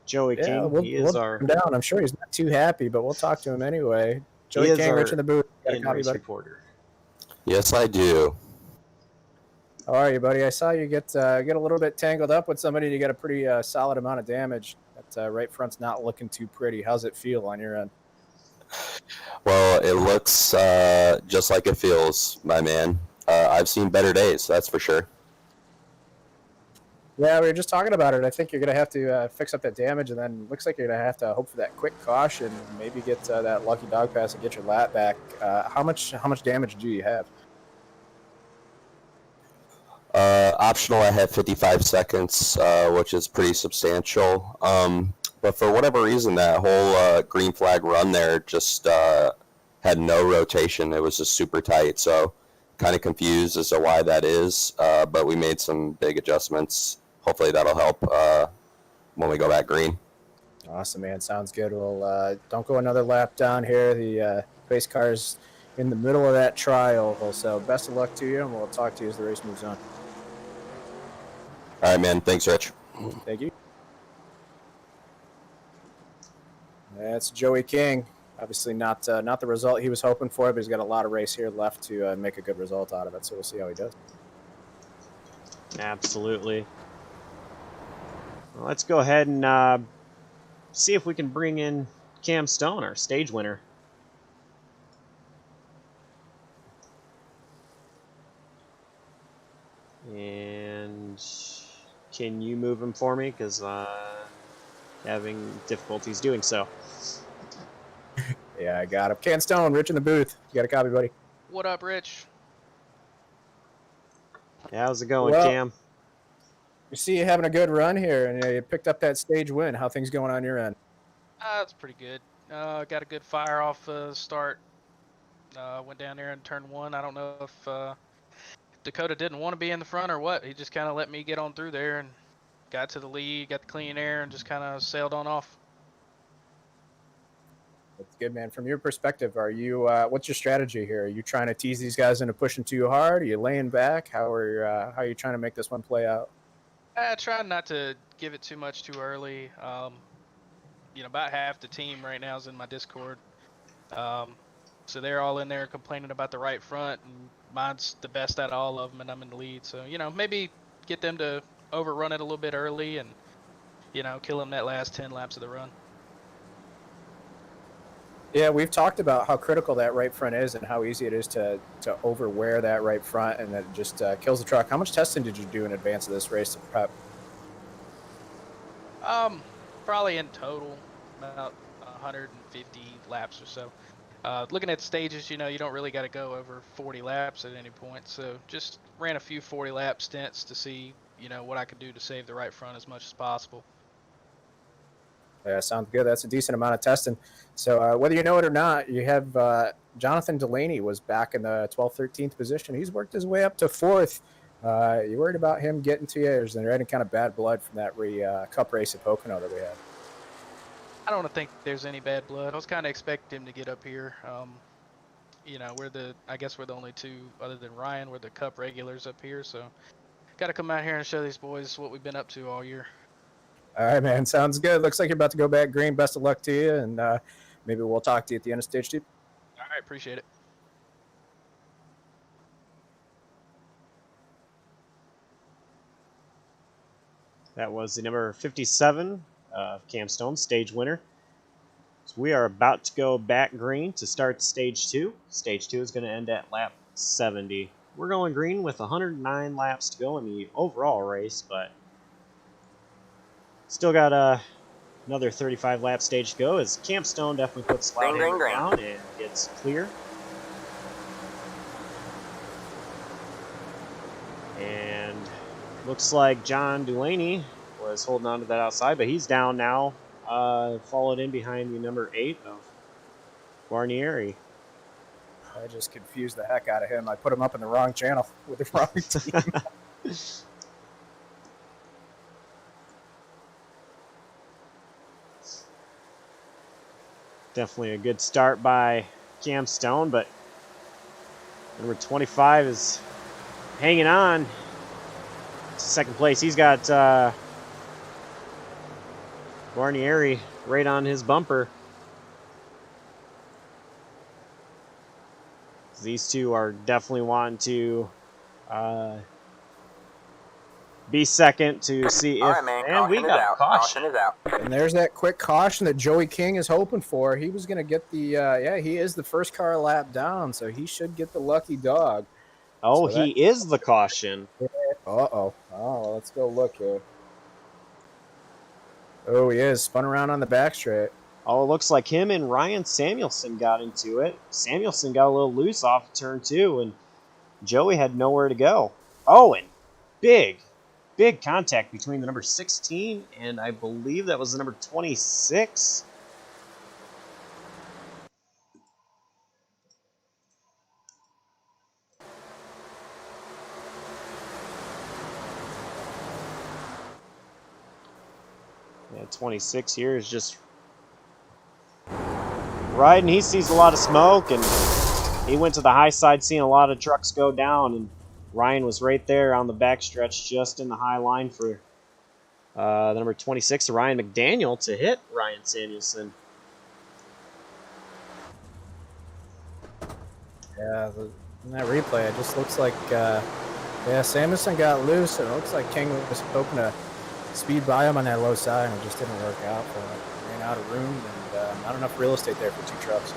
Joey King, we'll our down. I'm sure he's not too happy, but we'll talk to him anyway. Joey King, Rich in the booth. In-race reporter. Yes, I do. How are you, buddy? I saw you get a little bit tangled up with somebody. You got a pretty solid amount of damage. That right front's not looking too pretty. How's it feel on your end? Well, it looks just like it feels, my man. I've seen better days, that's for sure. Yeah, we were just talking about it. I think you're going to have to fix up that damage, and then looks like you're going to have to hope for that quick caution, maybe get that lucky dog pass and get your lap back. How much damage do you have? Optional, I have 55 seconds, which is pretty substantial. But for whatever reason, that whole green flag run there just had no rotation. It was just super tight. So kind of confused as to why that is. But we made some big adjustments. Hopefully that'll help when we go back green. Awesome, man. Sounds good. Well, don't go another lap down here. The race car's in the middle of that trial. So best of luck to you, and we'll talk to you as the race moves on. All right, man. Thanks, Rich. Thank you. That's Joey King. Obviously not the result he was hoping for, but he's got a lot of race here left to make a good result out of it. So we'll see how he does. Absolutely. Well, let's go ahead and see if we can bring in Cam Stone, our stage winner. And can you move him for me? Because having difficulties doing so. Yeah, I got him. Cam Stone, Rich in the booth. You got a copy, buddy? What up, Rich? How's it going, Well, Cam? You see you having a good run here, and you picked up that stage win. How things going on your end? It's pretty good. Got a good fire off start. Went down there in turn 1. I don't know if Dakota didn't want to be in the front or what. He just kind of let me get on through there and got to the lead, got the clean air, and just kind of sailed on off. That's good, man. From your perspective, are you? What's your strategy here? Are you trying to tease these guys into pushing too hard? Are you laying back? How are you trying to make this one play out? I try not to give it too much too early. About half the team right now is in my Discord. So they're all in there complaining about the right front, and mine's the best out of all of them, and I'm in the lead. So, maybe get them to overrun it a little bit early and, kill them that last 10 laps of the run. Yeah, we've talked about how critical that right front is and how easy it is to overwear that right front, and that just kills the truck. How much testing did you do in advance of this race to prep? Probably in total about 150 laps or so. Looking at stages, you don't really got to go over 40 laps at any point. So just ran a few 40-lap stints to see, what I could do to save the right front as much as possible. Yeah, sounds good. That's a decent amount of testing. So whether you know it or not, you have Jonathan Delaney was back in the 12th, 13th position. He's worked his way up to 4th. You worried about him getting to you? Or is there any kind of bad blood from that cup race at Pocono that we had? I don't think there's any bad blood. I was kind of expecting him to get up here. I guess we're the only two, other than Ryan, we're the cup regulars up here. So got to come out here and show these boys what we've been up to all year. All right, man. Sounds good. Looks like you're about to go back green. Best of luck to you, and maybe we'll talk to you at the end of stage 2. All right, appreciate it. That was the number 57 of Cam Stone, stage winner. So we are about to go back green to start stage 2. Stage 2 is going to end at lap 70. We're going green with 109 laps to go in the overall race, but still got another 35 lap stage to go as Cam Stone definitely puts the slide down and gets clear. And looks like John Delaney was holding on to that outside, but he's down now, followed in behind the number 8 of Guarnieri. I just confused the heck out of him. I put him up in the wrong channel with the wrong team. Definitely a good start by Cam Stone, but number 25 is hanging on to second place. He's got Guarnieri right on his bumper. These two are definitely wanting to be second to see if... Right, man. And we got caution. Is out. And there's that quick caution that Joey King is hoping for. He was going to get the... he is the first car lap down, so he should get the lucky dog. Oh, so he is the caution. Uh-oh. Oh, let's go look here. Oh, he is. Spun around on the back straight. Oh, it looks like him and Ryan Samuelson got into it. Samuelson got a little loose off of turn 2, and Joey had nowhere to go. Oh, and big contact between the number 16 and I believe that was the number 26. Yeah, 26 here is just riding. He sees a lot of smoke, and he went to the high side seeing a lot of trucks go down, and Ryan was right there on the backstretch just in the high line for the number 26, Ryan McDaniel, to hit Ryan Samuelson. Yeah, in that replay, it just looks like, Samuelson got loose, and it looks like King was hoping to speed by him on that low side, and it just didn't work out for him. Ran out of room, and not enough real estate there for 2 trucks.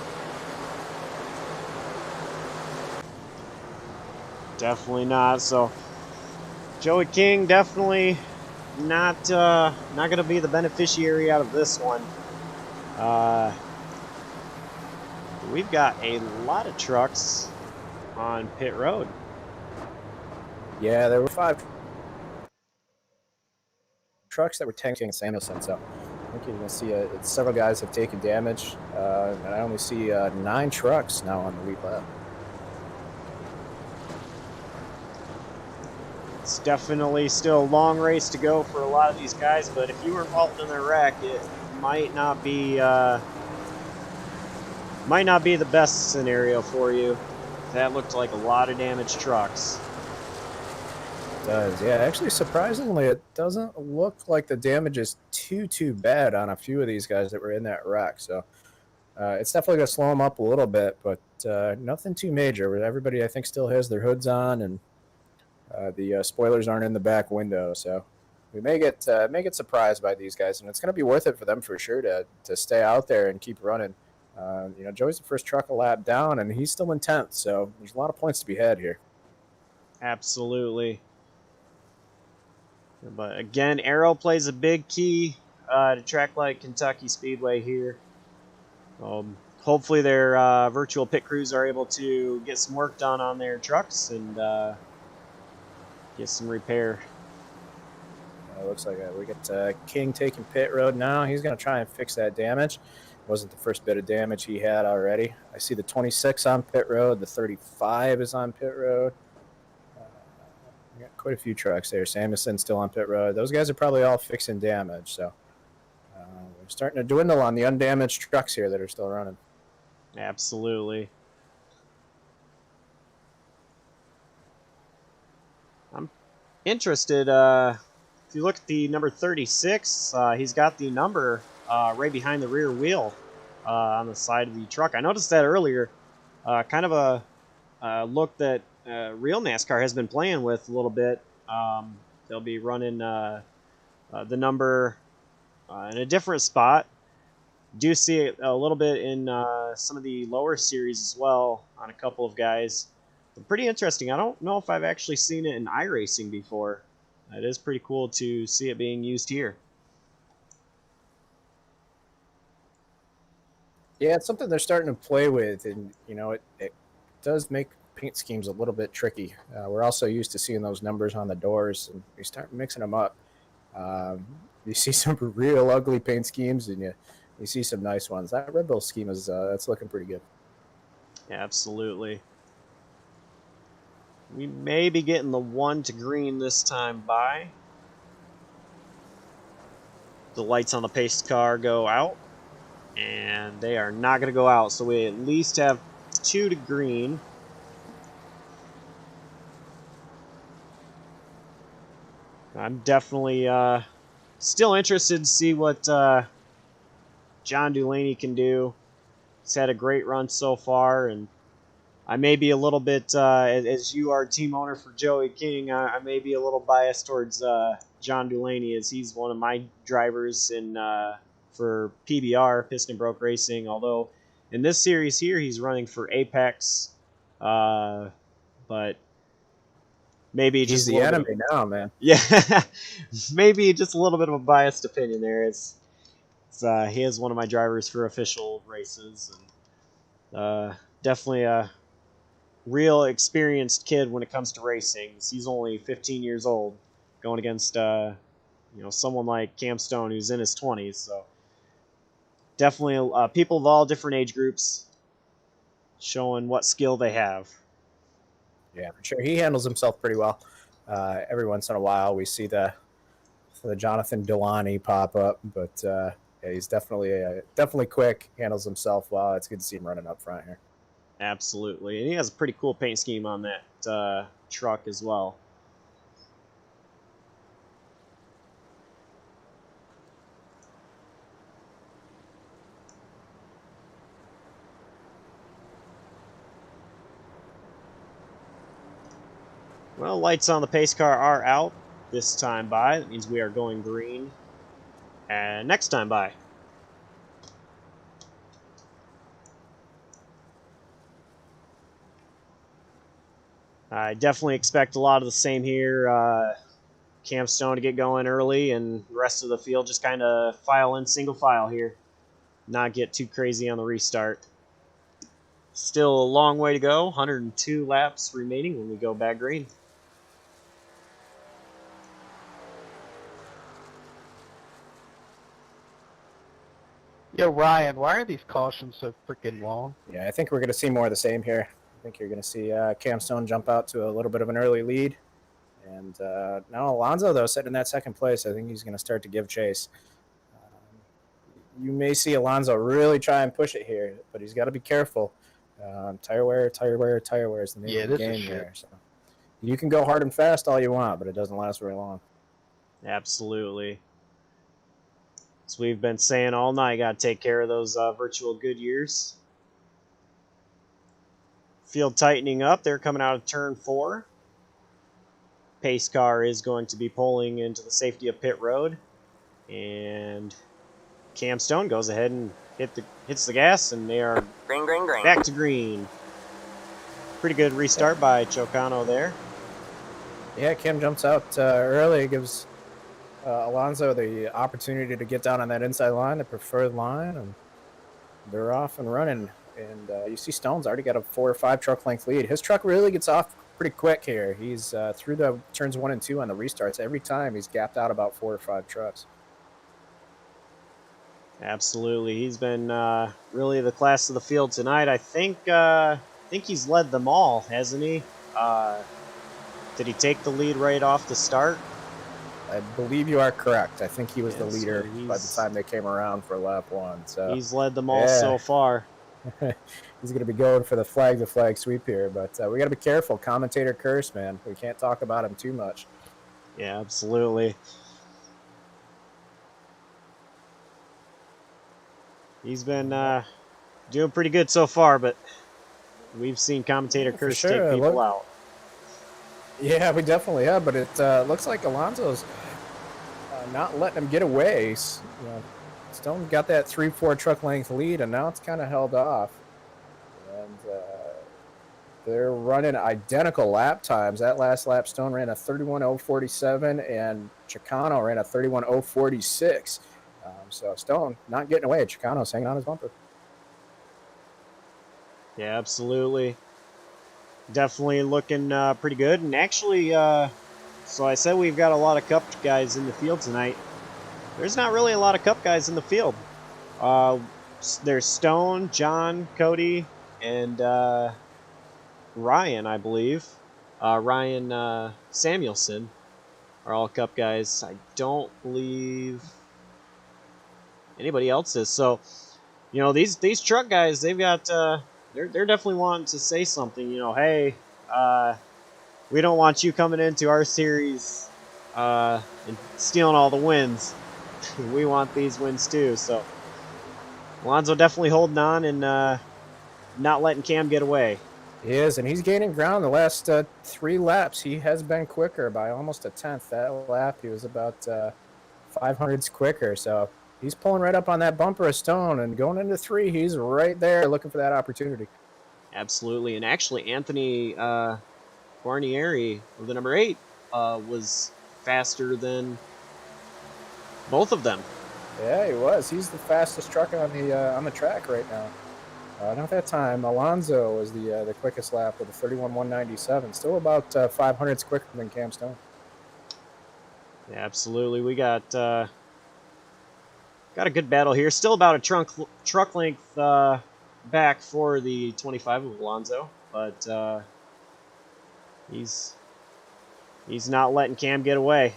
Definitely not. So Joey King definitely not going to be the beneficiary out of this one. We've got a lot of trucks on pit road. Yeah, there were 5 trucks that were tanking Samuelson, so think you're going to see several guys have taken damage, and I only see 9 trucks now on the lead lap. It's definitely still a long race to go for a lot of these guys, but if you were involved in a wreck, it might not be the best scenario for you. That looked like a lot of damaged trucks. It does, yeah. Actually, surprisingly, it doesn't look like the damage is too bad on a few of these guys that were in that wreck. So it's definitely going to slow them up a little bit, but nothing too major. Everybody, I think, still has their hoods on, and the spoilers aren't in the back window. So we may get surprised by these guys, and it's going to be worth it for them for sure to stay out there and keep running. Joey's the first truck a lap down, and he's still in 10th, so there's a lot of points to be had here. Absolutely. But again, aero plays a big key to track like Kentucky Speedway here. Hopefully their virtual pit crews are able to get some work done on their trucks and get some repair. It looks like we get King taking pit road now. He's going to try and fix that damage. Wasn't the first bit of damage he had already. I see the 26 on pit road. The 35 is on pit road. We got quite a few trucks there. Samuelson's still on pit road. Those guys are probably all fixing damage. So we're starting to dwindle on the undamaged trucks here that are still running. Absolutely. I'm interested. If you look at the number 36, he's got the number right behind the rear wheel on the side of the truck. I noticed that earlier. Kind of a look that real NASCAR has been playing with a little bit. They'll be running the number in a different spot. Do see it a little bit in some of the lower series as well on a couple of guys. But pretty interesting. I don't know if I've actually seen it in iRacing before. It is pretty cool to see it being used here. Yeah, it's something they're starting to play with, and it does make paint schemes a little bit tricky. We're also used to seeing those numbers on the doors, and we start mixing them up. You see some real ugly paint schemes, and you see some nice ones. That Red Bull scheme is that's looking pretty good. Yeah, absolutely. We may be getting the 1 to green this time by. The lights on the pace car go out, and they are not going to go out, so we at least have 2 to green. I'm definitely still interested to see what John Delaney can do. He's had a great run so far, and I may be a little bit, as you are team owner for Joey King, I may be a little biased towards John Delaney, as he's one of my drivers for PBR, Piston Broke Racing, although in this series here he's running for Apex, but maybe He's just the enemy now, man. Yeah, maybe just a little bit of a biased opinion there. He is one of my drivers for official races, and definitely a real experienced kid when it comes to racing. He's only 15 years old, going against someone like Cam Stone who's in his 20s. So definitely people of all different age groups showing what skill they have. Yeah, for sure. He handles himself pretty well. Every once in a while, we see the Jonathan Delaney pop up, but yeah, he's definitely quick. Handles himself well. It's good to see him running up front here. Absolutely, and he has a pretty cool paint scheme on that truck as well. Well, lights on the pace car are out this time by. That means we are going green. And next time by. I definitely expect a lot of the same here. Cam Stone to get going early, and the rest of the field just kind of file in single file here. Not get too crazy on the restart. Still a long way to go. 102 laps remaining when we go back green. Yo, Ryan, why are these cautions so freaking long? Yeah, I think we're going to see more of the same here. I think you're going to see Cam Stone jump out to a little bit of an early lead. And now Alonso, though, sitting in that second place, I think he's going to start to give chase. You may see Alonso really try and push it here, but he's got to be careful. Tire wear is the name of the game here. So you can go hard and fast all you want, but it doesn't last very long. Absolutely. As we've been saying all night, got to take care of those virtual good years. Field tightening up. They're coming out of turn 4. Pace car is going to be pulling into the safety of pit road. And Cam Stone goes ahead and hits the gas, and they are Green. back to green. Pretty good restart by Chocano there. Yeah, Cam jumps out early, gives Alonso the opportunity to get down on that inside line, the preferred line, and they're off and running. And you see Stone's already got a 4 or 5 truck length lead. His truck really gets off pretty quick here. He's through the turns 1 and 2 on the restarts. Every time he's gapped out about 4 or 5 trucks. Absolutely, he's been really the class of the field tonight. I think he's led them all, hasn't he? Did he take the lead right off the start? I believe you are correct. I think he was the leader by the time they came around for lap 1. So he's led them all so far. He's going to be going for the flag sweep here, but we got to be careful. Commentator curse, man. We can't talk about him too much. Yeah, absolutely. He's been doing pretty good so far, but we've seen commentator curse take people out. Yeah, we definitely have, but it looks like Alonso's not letting him get away. Stone got that 3-4 truck length lead, and now it's kind of held off. And they're running identical lap times. That last lap, Stone ran a 31:047, and Chicano ran a 31:046. So Stone not getting away. Chicano's hanging on his bumper. Yeah, absolutely. Definitely looking pretty good. And actually, so I said we've got a lot of Cup guys in the field tonight. There's not really a lot of Cup guys in the field. There's Stone, John, Cody, and Ryan, I believe. Ryan Samuelson are all Cup guys. I don't believe anybody else is. So, you know, these truck guys, they've got they're definitely wanting to say something. You know, hey, we don't want you coming into our series and stealing all the wins. We want these wins too. So Alonso definitely holding on and not letting Cam get away. He is, and he's gaining ground the last 3 laps. He has been quicker by almost a tenth. That lap, he was about 500ths quicker. So he's pulling right up on that bumper of Stone, and going into 3, he's right there looking for that opportunity. Absolutely, and actually Anthony Guarnieri, the number 8, was faster than both of them. Yeah, he was. He's the fastest truck on the track right now. Not at that time. Alonso was the quickest lap with a 31:197. Still about 500ths quicker than Cam Stone. Yeah, absolutely. We got a good battle here. Still about a truck length back for the 25 of Alonso, but he's not letting Cam get away.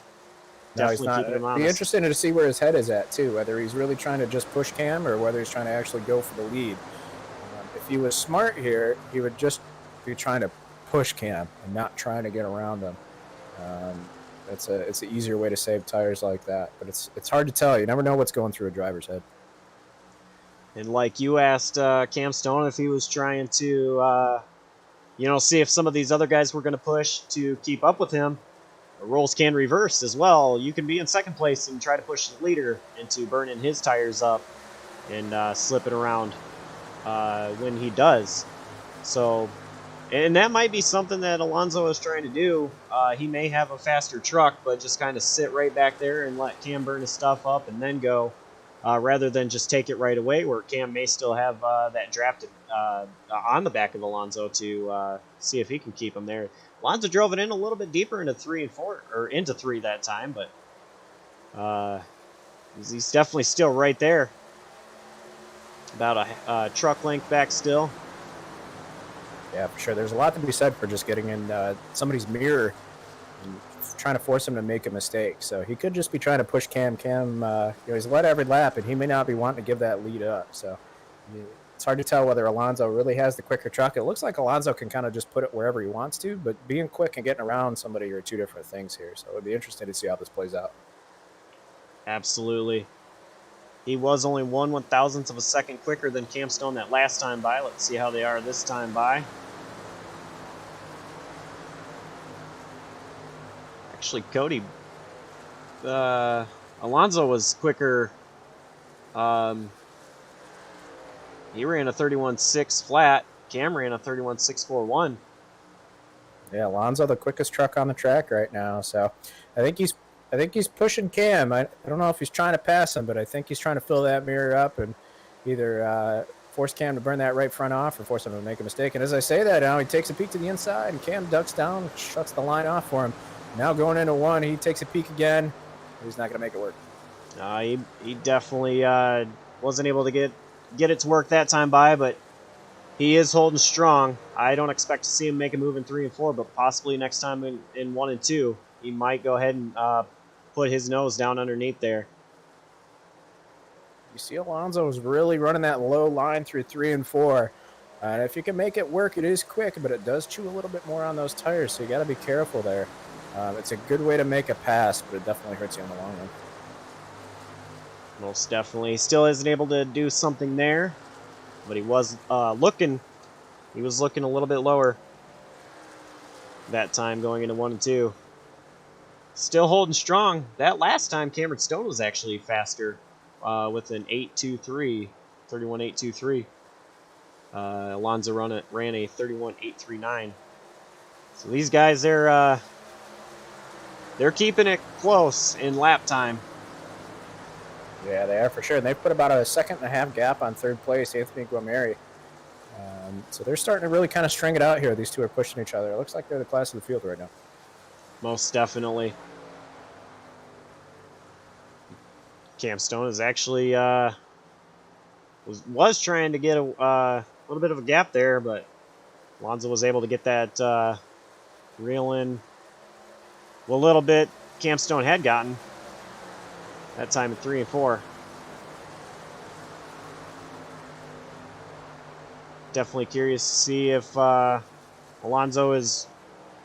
No, Definitely he's not. keeping him honest. It'd be interesting to see where his head is at too. Whether he's really trying to just push Cam or whether he's trying to actually go for the lead. If he was smart here, he would just be trying to push Cam and not trying to get around him. It's an easier way to save tires like that, but it's hard to tell. You never know what's going through a driver's head. And like you asked Cam Stone if he was trying to, see if some of these other guys were going to push to keep up with him. The roles can reverse as well. You can be in second place and try to push the leader into burning his tires up and slipping around when he does. So, and that might be something that Alonso is trying to do. He may have a faster truck, but just kind of sit right back there and let Cam burn his stuff up and then go, rather than just take it right away, where Cam may still have that drafted on the back of Alonso to see if he can keep him there. Alonso drove it in a little bit deeper into 3 and 4, or into 3 that time, but he's definitely still right there. About a truck length back still. Yeah, for sure. There's a lot to be said for just getting in somebody's mirror and trying to force him to make a mistake. So he could just be trying to push Cam. He's led every lap, and he may not be wanting to give that lead up. So it's hard to tell whether Alonso really has the quicker truck. It looks like Alonso can kind of just put it wherever he wants to, but being quick and getting around somebody are two different things here. So it would be interesting to see how this plays out. Absolutely. He was only 1/1000th of a second quicker than Cam Stone that last time by. Let's see how they are this time by. Actually, Cody, Alonso was quicker. He ran a 31.6 flat. Cam ran a 31.641. Yeah, Alonso the quickest truck on the track right now. So I think he's pushing Cam. I don't know if he's trying to pass him, but I think he's trying to fill that mirror up and either force Cam to burn that right front off or force him to make a mistake. And as I say that, now he takes a peek to the inside, and Cam ducks down, shuts the line off for him. Now going into one, he takes a peek again. He's not going to make it work. He definitely wasn't able to get it to work that time by, but he is holding strong. I don't expect to see him make a move in 3 and 4, but possibly next time in 1 and 2, he might go ahead and put his nose down underneath there. You see Alonso is really running that low line through 3 and 4. And if you can make it work, it is quick, but it does chew a little bit more on those tires, so you got to be careful there. It's a good way to make a pass, but it definitely hurts you in the long run. Most definitely. He still isn't able to do something there, but he was looking. He was looking a little bit lower that time going into 1 and 2. Still holding strong. That last time, Cameron Stone was actually faster with an 31.823. Alonso ran a 31.839. So these guys, they're keeping it close in lap time. Yeah, they are for sure. And they've put about a 1.5 second gap on third place, Anthony Guameri. So they're starting to really kind of string it out here. These two are pushing each other. It looks like they're the class of the field right now. Most definitely. Cam Stone is actually was trying to get a little bit of a gap there, but Alonso was able to get that reel in a little bit. Cam Stone had gotten that time in 3 and 4. Definitely curious to see if Alonso is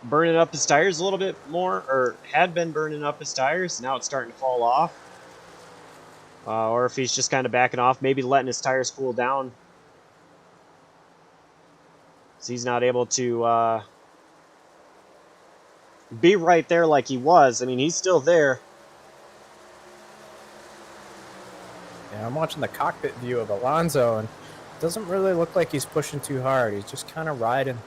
burning up his tires a little bit more, or had been burning up his tires. Now it's starting to fall off. Or if he's just kind of backing off, maybe letting his tires cool down. So he's not able to be right there like he was. I mean, he's still there. Yeah, I'm watching the cockpit view of Alonso, and it doesn't really look like he's pushing too hard. He's just kind of riding.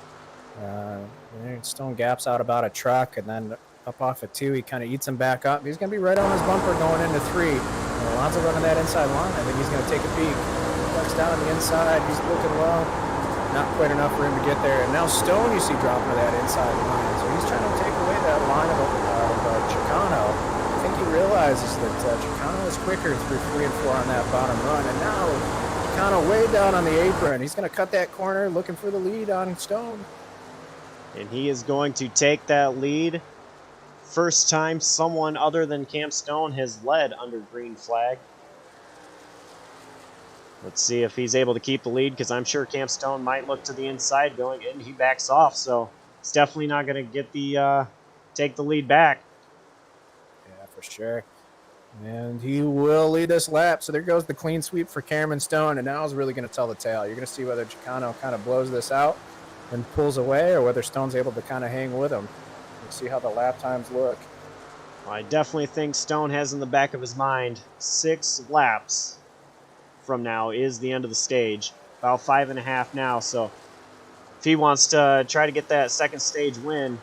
Stone gaps out about a truck, and then up off of 2, he kind of eats him back up. He's going to be right on his bumper going into 3. And Alonso running that inside line. I think he's going to take a peek. Ducks down the inside. He's looking low. Not quite enough for him to get there. And now Stone, you see, dropping to that inside line. So he's trying to take away that line of Chicano. I think he realizes that Chicano is quicker through 3 and 4 on that bottom run. And now Chicano way down on the apron. He's going to cut that corner, looking for the lead on Stone. And he is going to take that lead. First time someone other than Cam Stone has led under green flag. Let's see if he's able to keep the lead, because I'm sure Cam Stone might look to the inside going in. He backs off, so it's definitely not going to get the take the lead back. Yeah, for sure. And he will lead this lap. So there goes the clean sweep for Cameron Stone, and now is really going to tell the tale. You're going to see whether Chicano kind of blows this out and pulls away, or whether Stone's able to kind of hang with him. We'll see how the lap times look. I definitely think Stone has in the back of his mind 6 laps from now is the end of the stage. About 5.5 now, so if he wants to try to get that second stage win,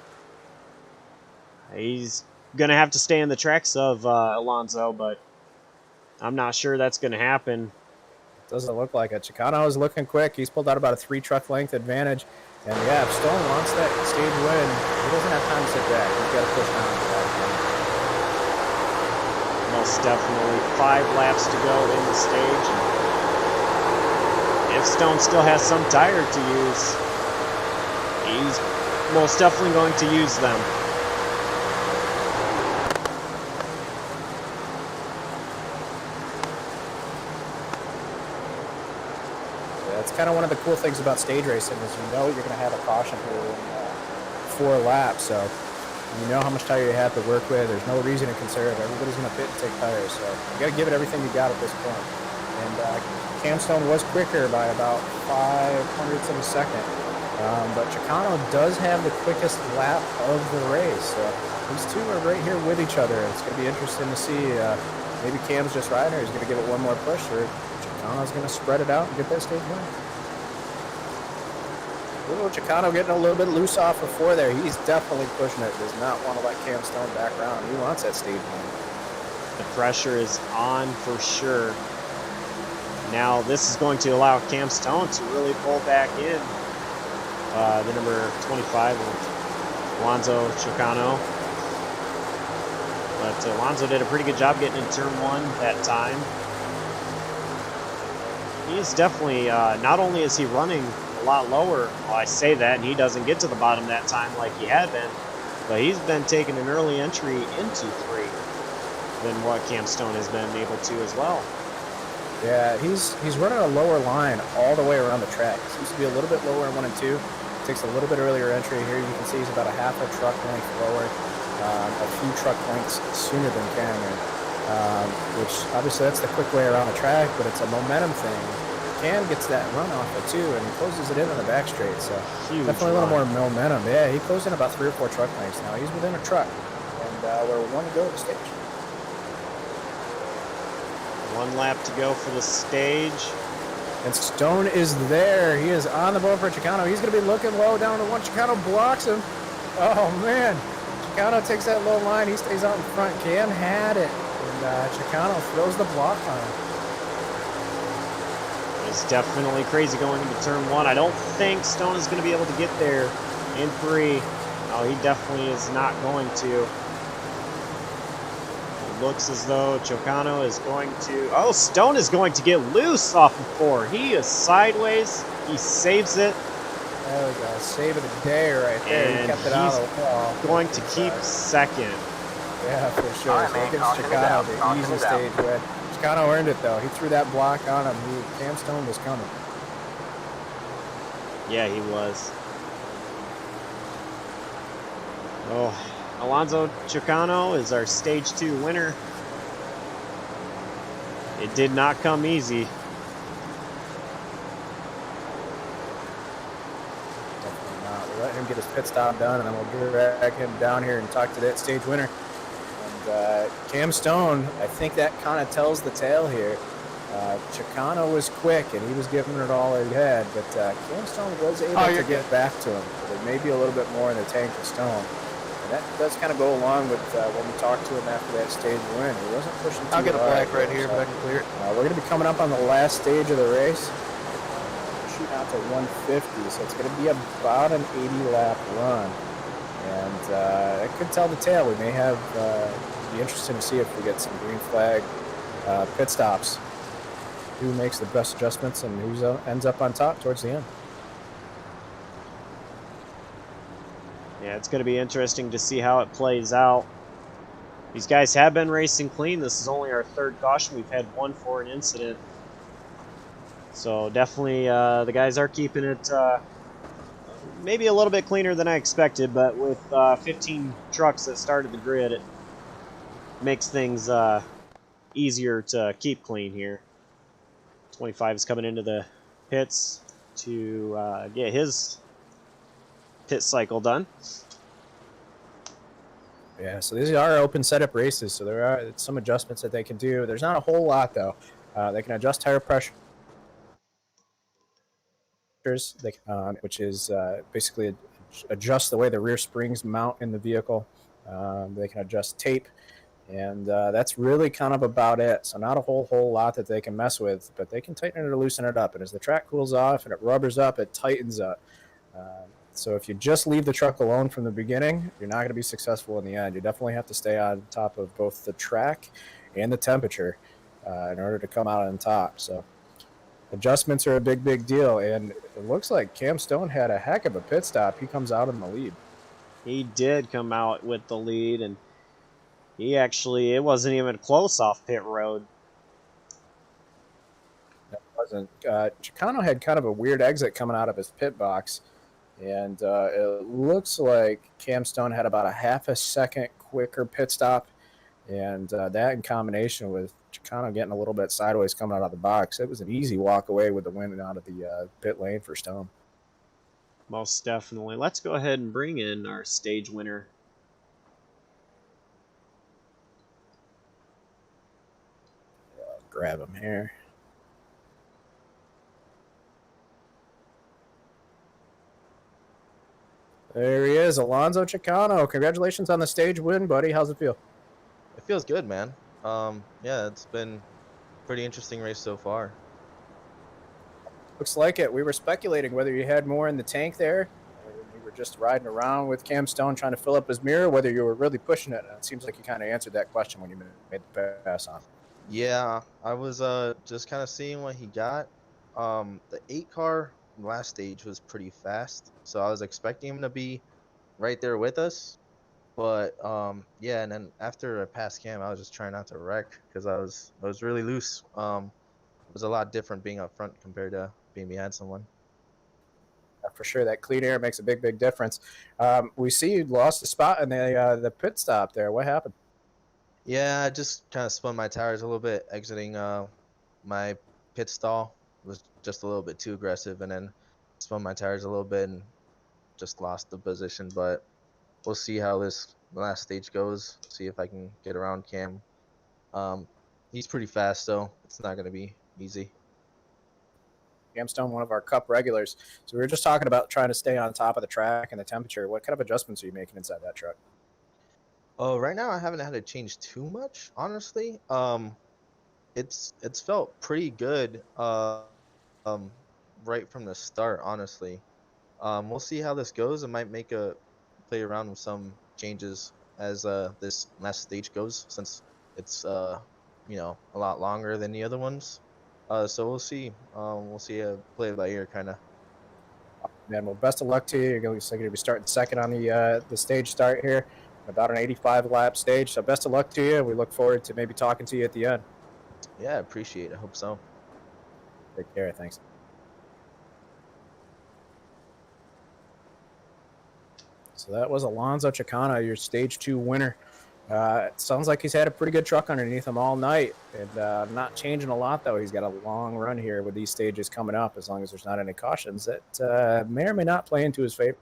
he's going to have to stay in the tracks of Alonso, but I'm not sure that's going to happen. Doesn't look like it. Chicano is looking quick. He's pulled out about a 3 truck length advantage. And yeah, if Stone wants that stage win, he doesn't have time to sit back. He's got to push down. Most definitely. 5 laps to go in the stage. if Stone still has some tire to use, he's most definitely going to use them. That's kind of one of the cool things about stage racing is you know you're going to have a caution here in 4 laps, so you know how much tire you have to work with. There's no reason to conserve. Everybody's going to pit and take tires, so you got to give it everything you got at this point. And Cam Stone was quicker by about 0.05 of a second, but Chicano does have the quickest lap of the race. So these two are right here with each other. It's going to be interesting to see. Maybe Cam's just riding, or he's going to give it one more push, or Chicano's going to spread it out and get that stage win. Little Chicano getting a little bit loose off of 4 there. He's definitely pushing it. Does not want to let Cam Stone back around. He wants that stage win. The pressure is on for sure. Now this is going to allow Cam Stone to really pull back in. The number 25, Alonzo Chicano. But Alonzo did a pretty good job getting in turn 1 that time. He's definitely, not only is he running a lot lower, well, I say that, and he doesn't get to the bottom that time like he had been, but he's been taking an early entry into 3 than what Cam Stone has been able to as well. Yeah, he's running a lower line all the way around the track. He seems to be a little bit lower in 1 and 2. Takes a little bit earlier entry here. You can see he's about a half a truck length lower, a few truck lengths sooner than Canyon, which obviously that's the quick way around the track, but it's a momentum thing. Cam gets that run off it too, and he closes it in on the back straight, so Huge definitely a little run. more momentum. Yeah, he closed in about 3 or 4 truck lengths now. He's within a truck, and we're 1 to go at the stage. 1 lap to go for the stage. And Stone is there. He is on the board for Chicano. He's going to be looking low down to 1. Chicano blocks him. Oh, man. Chicano takes that low line. He stays out in front. Cam had it. And Chicano throws the block on him. It's definitely crazy going into turn 1. I don't think Stone is going to be able to get there in 3. No, he definitely is not going to. Looks as though Chicano is going to... Oh, Stone is going to get loose off of 4. He is sideways. He saves it. There we go. Save of the day right there. And he kept it out of the wall. Going to keep second. Yeah, for sure. All right, So man, he gives caution it Chicano out, the caution easy it out. stage win. Chicano earned it, though. He threw that block on him. Cam Stone was coming. Yeah, he was. Oh, Alonzo Chicano is our stage 2 winner. It did not come easy. Definitely not. We'll let him get his pit stop done, and then we'll drag him down here and talk to that stage winner. And Cam Stone, I think that kind of tells the tale here. Chicano was quick, and he was giving it all he had, but Cam Stone was able to get back to him. There may be a little bit more in the tank of Stone. And that does kind of go along with when we talked to him after that stage win. He wasn't pushing too hard. I'll get a black right here, but I can clear it. We're going to be coming up on the last stage of the race. Shooting out to 150, so it's going to be about an 80-lap run. And it could tell the tale. We may have, be interesting to see if we get some green flag pit stops. Who makes the best adjustments and who ends up on top towards the end. Yeah, it's going to be interesting to see how it plays out. These guys have been racing clean. This is only our 3rd caution. We've had 1 for an incident. So definitely the guys are keeping it maybe a little bit cleaner than I expected, but with 15 trucks that started the grid, it makes things easier to keep clean here. 25 is coming into the pits to get his pit cycle done. Yeah, so these are open setup races, so there are some adjustments that they can do. There's not a whole lot, though. They can adjust tire pressure, which is basically adjust the way the rear springs mount in the vehicle. They can adjust tape, and that's really kind of about it. So not a whole lot that they can mess with, but they can tighten it or loosen it up. And as the track cools off and it rubbers up, it tightens up. So if you just leave the truck alone from the beginning, you're not going to be successful in the end. You definitely have to stay on top of both the track and the temperature in order to come out on top. So adjustments are a big deal, and it looks like Cam Stone had a heck of a pit stop. He comes out in the lead. He did come out with the lead, and it wasn't even close off pit road. It wasn't. Chicano had kind of a weird exit coming out of his pit box, and it looks like Cam Stone had about a half a second quicker pit stop, and that in combination with Chicano getting a little bit sideways coming out of the box, it was an easy walk away with the win out of the pit lane for Stone. Most definitely. Let's go ahead and bring in our stage winner. Grab him here. There he is, Alonzo Chicano. Congratulations on the stage win, buddy. How's it feel? It feels good, man. Yeah, it's been a pretty interesting race so far. Looks like it. We were speculating whether you had more in the tank there, or you were just riding around with Cam Stone trying to fill up his mirror, whether you were really pushing it. And it seems like you kind of answered that question when you made the pass on. Yeah, I was just kind of seeing what he got. The 8 car last stage was pretty fast, so I was expecting him to be right there with us. But yeah, and then after I passed Cam, I was just trying not to wreck because I was really loose. It was a lot different being up front compared to being behind someone. For sure, that clean air makes a big difference. We see you lost a spot in the pit stop there. What happened? Yeah, I just kind of spun my tires a little bit, exiting my pit stall. Was just a little bit too aggressive, and then spun my tires a little bit and just lost the position. But we'll see how this last stage goes. See if I can get around Cam. He's pretty fast, so it's not going to be easy. Cam Stone, one of our Cup regulars. So we were just talking about trying to stay on top of the track and the temperature. What kind of adjustments are you making inside that truck? Oh, right now I haven't had to change too much, honestly. It's felt pretty good. Right from the start, honestly. We'll see how this goes. I might play around with some changes as this last stage goes, since it's a lot longer than the other ones. So we'll see. We'll see. Play it by ear, kind of. Man, well, best of luck to you. You're going to be starting second on the stage start here, about an 85 lap stage. So best of luck to you. We look forward to maybe talking to you at the end. Yeah, I appreciate it. I hope so. Take care. Thanks. So that was Alonzo Chicano, your stage 2 winner. It sounds like he's had a pretty good truck underneath him all night, and not changing a lot, though. He's got a long run here with these stages coming up, as long as there's not any cautions that may or may not play into his favor.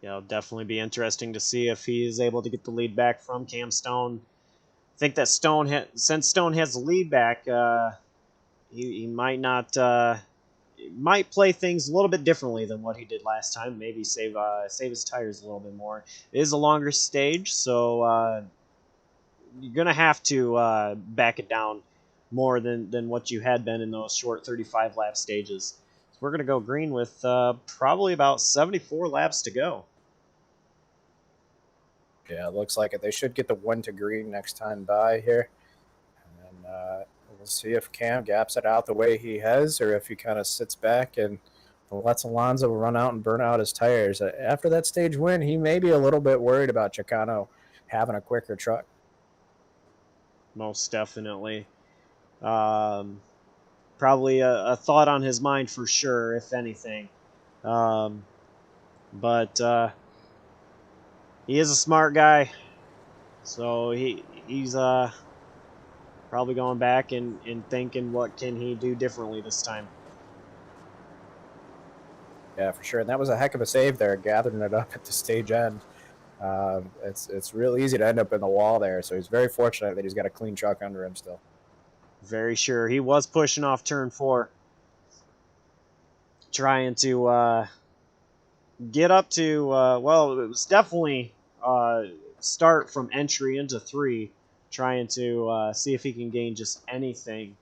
Yeah, it'll definitely be interesting to see if he is able to get the lead back from Cam Stone. I think that since Stone has the lead back, he might not might play things a little bit differently than what he did last time. Maybe save his tires a little bit more. It is a longer stage, so you're gonna have to back it down more than what you had been in those short 35 lap stages. So we're gonna go green with probably about 74 laps to go. Yeah, it looks like it. They should get the 1 to green next time by here. And we'll see if Cam gaps it out the way he has, or if he kind of sits back and lets Alonzo run out and burn out his tires. After that stage win, he may be a little bit worried about Chicano having a quicker truck. Most definitely. Probably a thought on his mind for sure, if anything. But he is a smart guy, so he's probably going back and thinking what can he do differently this time. Yeah, for sure. And that was a heck of a save there, gathering it up at the stage end. It's real easy to end up in the wall there, so he's very fortunate that he's got a clean truck under him still. Very sure. He was pushing off turn 4, trying to get up to, well, it was definitely start from entry into 3, trying to see if he can gain just anything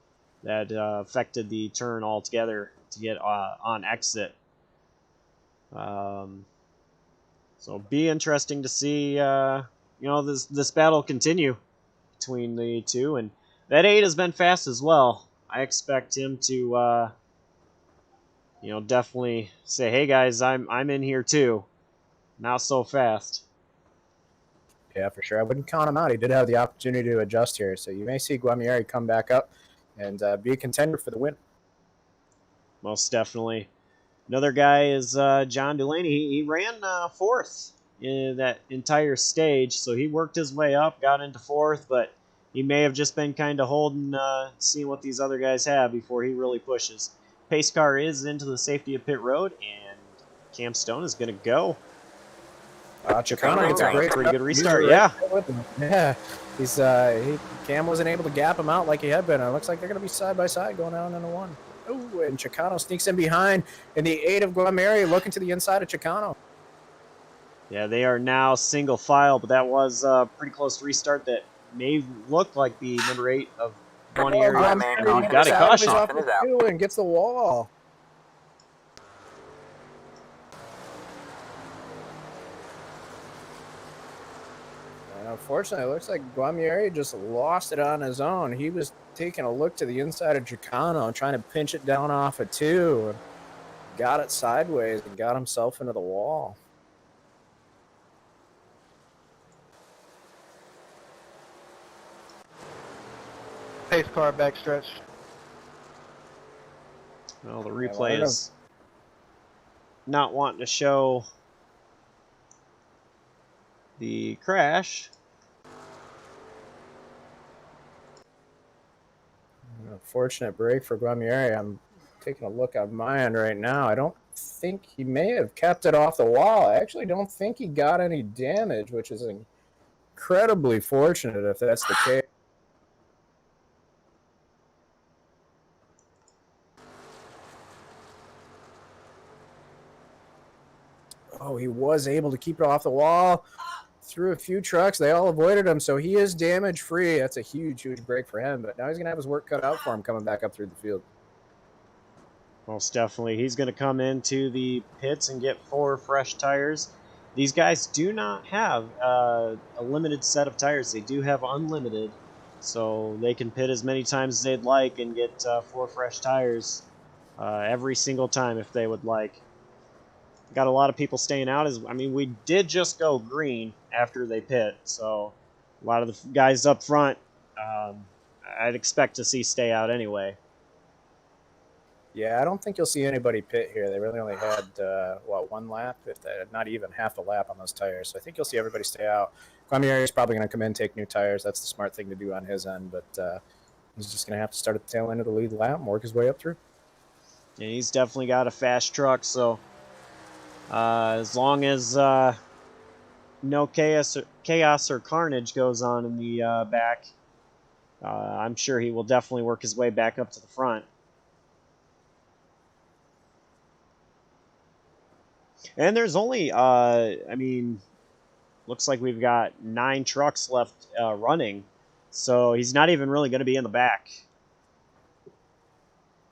that affected the turn altogether to get on exit. So be interesting to see, this battle continue between the two, and That 8 has been fast as well. I expect him to, definitely say, "Hey guys, I'm in here too." Not so fast. Yeah, for sure. I wouldn't count him out. He did have the opportunity to adjust here, so you may see Guamieri come back up and be a contender for the win. Most definitely. Another guy is John Delaney. He ran fourth in that entire stage, so he worked his way up, got into fourth, but he may have just been kind of holding, seeing what these other guys have before he really pushes. Pace car is into the safety of pit road, and Cam Stone is going to go. Chicano gets a pretty good restart, yeah. Yeah, Cam wasn't able to gap him out like he had been. It looks like they're going to be side by side going out into one. Oh, and Chicano sneaks in behind in the 8 of Guamieri, looking to the inside of Chicano. Yeah, they are now single file, but that was a pretty close restart that may look like the number 8 of Guamieri. Got a caution. And gets the wall. And unfortunately, it looks like Guamieri just lost it on his own. He was taking a look to the inside of Chicano, trying to pinch it down off of 2. Got it sideways and got himself into the wall. Pace car backstretch. Well, the replay is not wanting to show the crash. Unfortunate break for Guamieri. I'm taking a look at my end right now. I don't think he may have kept it off the wall. I actually don't think he got any damage, which is incredibly fortunate if that's the case. Oh, he was able to keep it off the wall. Through a few trucks. They all avoided him, so he is damage-free. That's a huge, huge break for him, but now he's going to have his work cut out for him coming back up through the field. Most definitely. He's going to come into the pits and get 4 fresh tires. These guys do not have a limited set of tires. They do have unlimited, so they can pit as many times as they'd like and get 4 fresh tires every single time if they would like. Got a lot of people staying out. We did just go green after they pit, so a lot of the guys up front I'd expect to see stay out anyway. Yeah, I don't think you'll see anybody pit here. They really only had, one lap? Not even half a lap on those tires. So I think you'll see everybody stay out. Guamieri is probably going to come in and take new tires. That's the smart thing to do on his end, but he's just going to have to start at the tail end of the lead lap and work his way up through. Yeah, he's definitely got a fast truck, so as long as no chaos or carnage goes on in the back, I'm sure he will definitely work his way back up to the front. And there's only, looks like we've got 9 trucks left running, so he's not even really going to be in the back.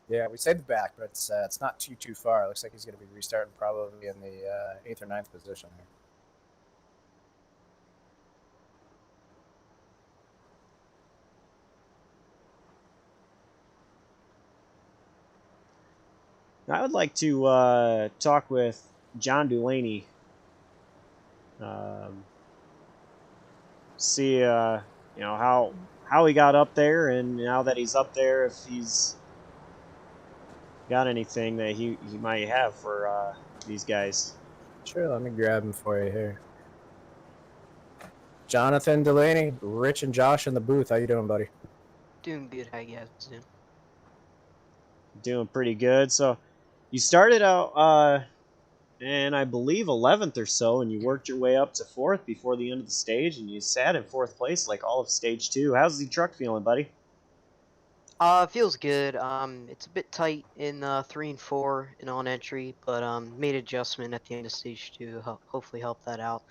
Yeah, we say the back, but it's not too far. It looks like he's going to be restarting probably in the 8th or 9th position here. I would like to talk with John Delaney. See, how he got up there, and now that he's up there, if he's got anything that he might have for these guys. Sure, let me grab him for you here. Jonathan Delaney, Rich and Josh in the booth. How you doing, buddy? Doing good. How you guys doing? Doing pretty good. So you started out and I believe 11th or so, and you worked your way up to 4th before the end of the stage, and you sat in 4th place like all of stage 2. How's the truck feeling, buddy? Feels good. It's a bit tight in 3 and 4 and on entry, but made adjustment at the end of stage 2 to hopefully help that out.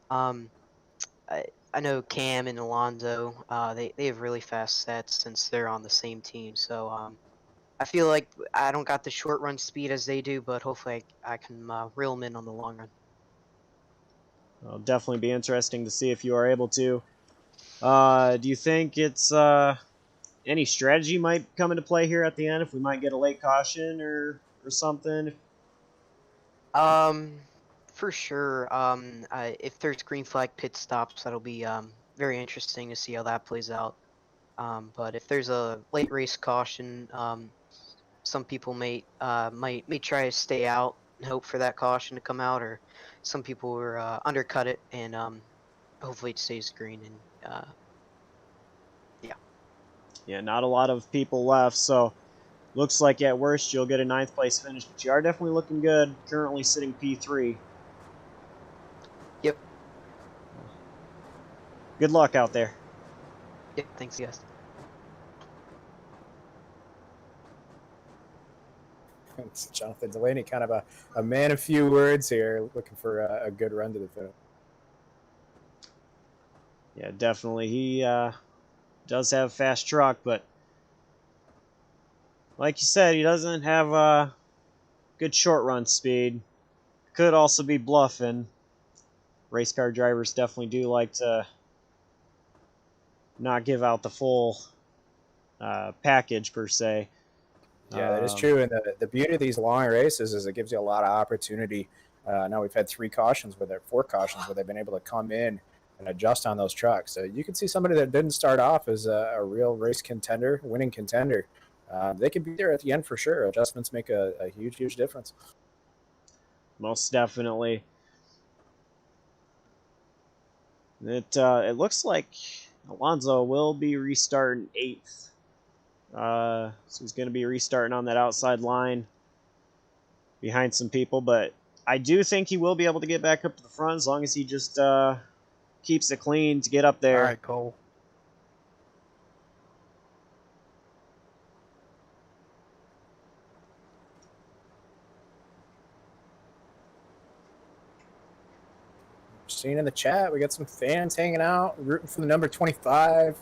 I know Cam and Alonso, they have really fast sets since they're on the same team, so I feel like I don't got the short run speed as they do, but hopefully I can reel them in on the long run. It'll definitely be interesting to see if you are able to. Do you think it's any strategy might come into play here at the end if we might get a late caution or something? For sure. If there's green flag pit stops, that'll be very interesting to see how that plays out. But if there's a late race caution, some people may try to stay out and hope for that caution to come out, or some people will undercut it and hopefully it stays green. And yeah. Yeah, not a lot of people left, so looks like at worst you'll get a 9th place finish, but you are definitely looking good. Currently sitting P3. Yep. Good luck out there. Yep. Thanks, guys. It's Jonathan Delaney, kind of a man of few words here, looking for a good run to the finish. Yeah, definitely. He does have a fast truck, but like you said, he doesn't have good short run speed. Could also be bluffing. Race car drivers definitely do like to not give out the full package per se. Yeah, that is true. And the beauty of these long races is it gives you a lot of opportunity. Now we've had 4 cautions where they've been able to come in and adjust on those trucks. So you can see somebody that didn't start off as a real race contender, winning contender. They could be there at the end for sure. Adjustments make a huge, huge difference. Most definitely. It looks like Alonso will be restarting 8th. So he's going to be restarting on that outside line behind some people, but I do think he will be able to get back up to the front as long as he just keeps it clean to get up there. All right, Cole. Seeing in the chat, we got some fans hanging out, rooting for the number 25,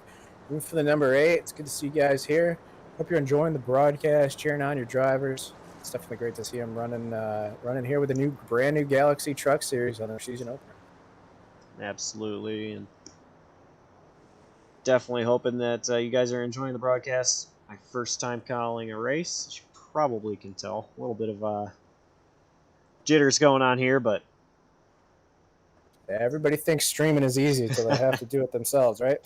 rooting for the number 8. It's good to see you guys here. Hope you're enjoying the broadcast, cheering on your drivers. It's definitely great to see them running here with a brand new Galaxy Truck Series on their season opener. Absolutely, and definitely hoping that you guys are enjoying the broadcast. My first time calling a race, as you probably can tell. A little bit of jitters going on here, but everybody thinks streaming is easy until they have to do it themselves, right?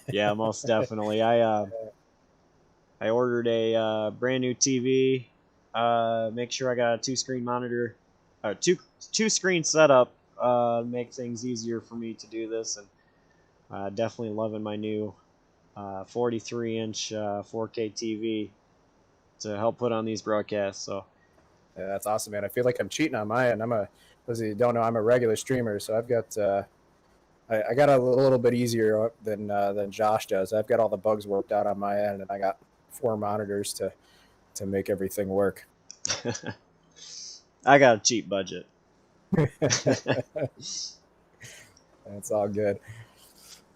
Yeah, most definitely. I ordered a brand new TV. Make sure I got a 2-screen monitor, two screen setup. Make things easier for me to do this, and definitely loving my new 43-inch 4K TV to help put on these broadcasts. So yeah, that's awesome, man. I feel like I'm cheating on my end. Those of you who don't know, I'm a regular streamer, so I've got I got a little bit easier than Josh does. I've got all the bugs worked out on my end, and I got 4 monitors to make everything work. I got a cheap budget. That's all good.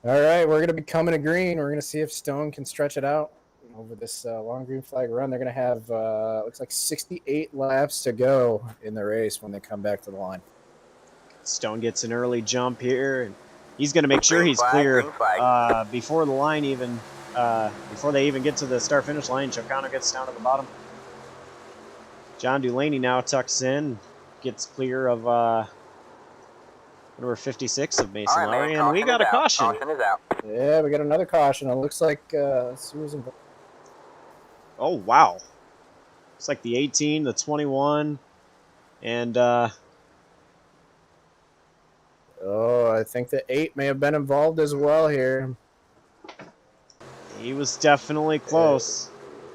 All right, we're going to be coming to green. We're going to see if Stone can stretch it out over this long green flag run. They're going to have, looks like 68 laps to go in the race when they come back to the line. Stone gets an early jump here, and he's going to make sure he's clear before the line even, before they even get to the start-finish line. Chicano gets down to the bottom. John Delaney now tucks in, gets clear of number 56 of Mason Lowry, and we got a caution. Caution is out. Yeah, we got another caution. It looks like Susan. Oh, wow. Looks like the 18, the 21, and I think the 8 may have been involved as well here. He was definitely close.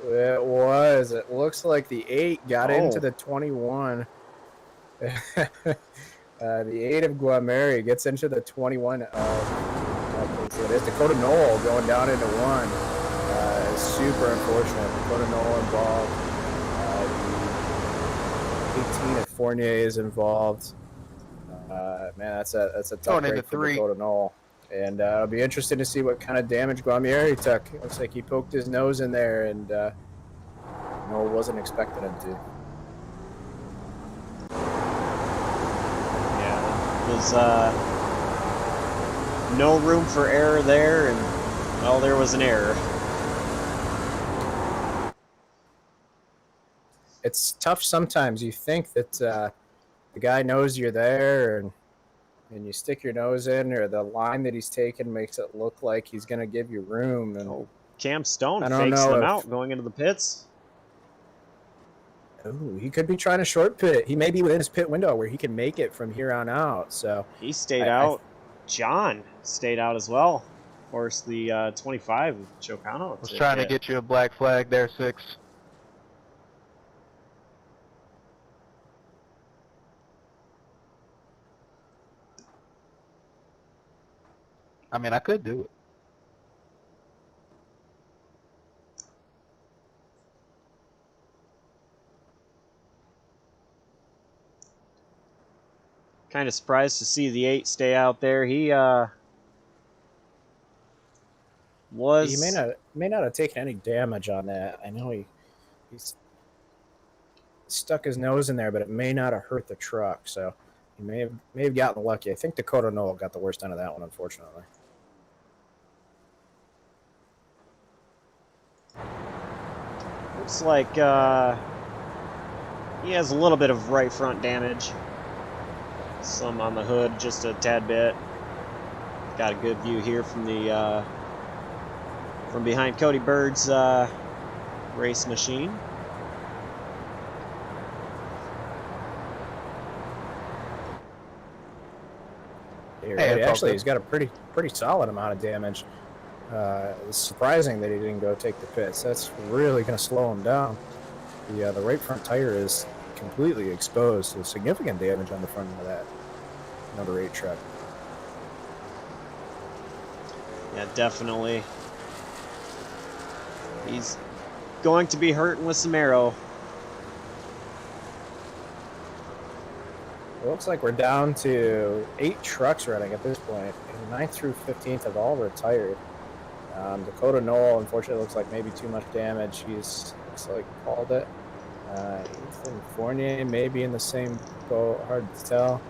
It was. It looks like the 8 got into the 21. The 8 of Guameri gets into the 21. So it is Dakota Knoll going down into 1. Super unfortunate. Dakota Knoll involved. The 18 of Fournier is involved. Man, that's a tough break for Dakota Knoll. And it'll be interesting to see what kind of damage Guamieri took. It looks like he poked his nose in there, and Knoll wasn't expecting him to. Yeah, there's no room for error there, and, well, there was an error. it's tough sometimes. You think that the guy knows you're there, and you stick your nose in, or the line that he's taken makes it look like he's going to give you room. And Oh, Cam Stone I don't fakes know them if, out going into the pits. Ooh, he could be trying to short pit. He may be within his pit window where he can make it from here on out. So He stayed out. John stayed out as well. Of course, the 25 of Chocano. Was trying to get you a black flag there, 6. I mean, I could do it. Kind of surprised to see the 8 stay out there. He was. he may not have taken any damage on that. I know he's stuck his nose in there, but it may not have hurt the truck. So he may have gotten lucky. I think Dakota Knoll got the worst end of that one, unfortunately. Looks like he has a little bit of right front damage. Some on the hood, just a tad bit. Got a good view here from the from behind Cody Bird's race machine. Actually, he's got a pretty solid amount of damage. It's surprising that he didn't go take the pits. That's really going to slow him down. The right front tire is completely exposed, so significant damage on the front of that number 8 truck. Yeah, definitely. He's going to be hurting with some aero. It looks like we're down to 8 trucks running at this point, and 9th through 15th have all retired. Dakota Knoll, unfortunately, looks like maybe too much damage. He's looks like called it. Ethan Fournier may be in the same boat. Hard to tell.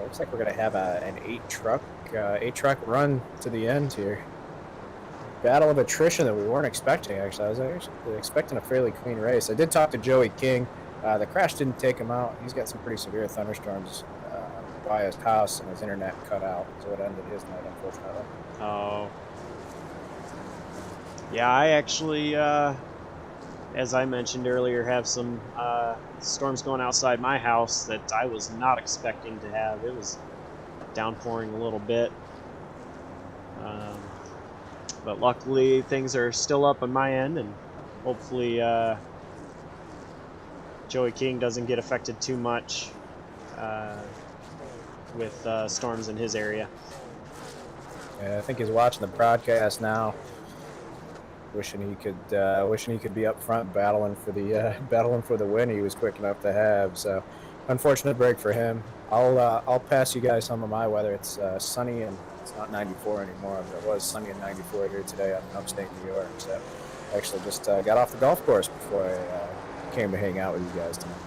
Looks like we're going to have an 8 truck run to the end here. Battle of attrition that we weren't expecting, actually. I was actually expecting a fairly clean race. I did talk to Joey King. The crash didn't take him out. He's got some pretty severe thunderstorms by his house, and his internet cut out, so it ended his night, unfortunately. Oh. Yeah, I actually, as I mentioned earlier, have some storms going outside my house that I was not expecting to have. It was downpouring a little bit. But luckily, things are still up on my end, and hopefully Joey King doesn't get affected too much with storms in his area. Yeah, I think he's watching the broadcast now. Wishing he could be up front battling for the win he was quick enough to have. So, unfortunate break for him. I'll pass you guys some of my weather. It's sunny, and it's not 94 anymore, but it was sunny and 94 here today up in upstate New York. So, I actually just got off the golf course before I came to hang out with you guys tonight.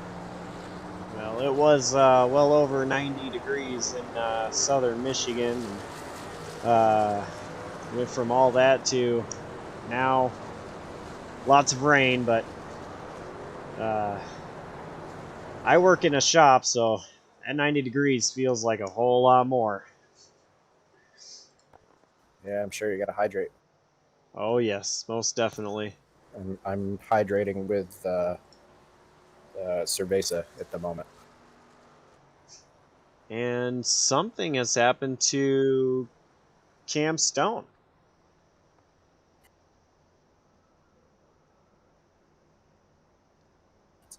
Well, it was well over 90 degrees in southern Michigan. Went from all that to now lots of rain, but I work in a shop, so at 90 degrees feels like a whole lot more. Yeah, I'm sure you got to hydrate. Oh yes, most definitely. I'm hydrating with Cerveza at the moment. And something has happened to Cam Stone.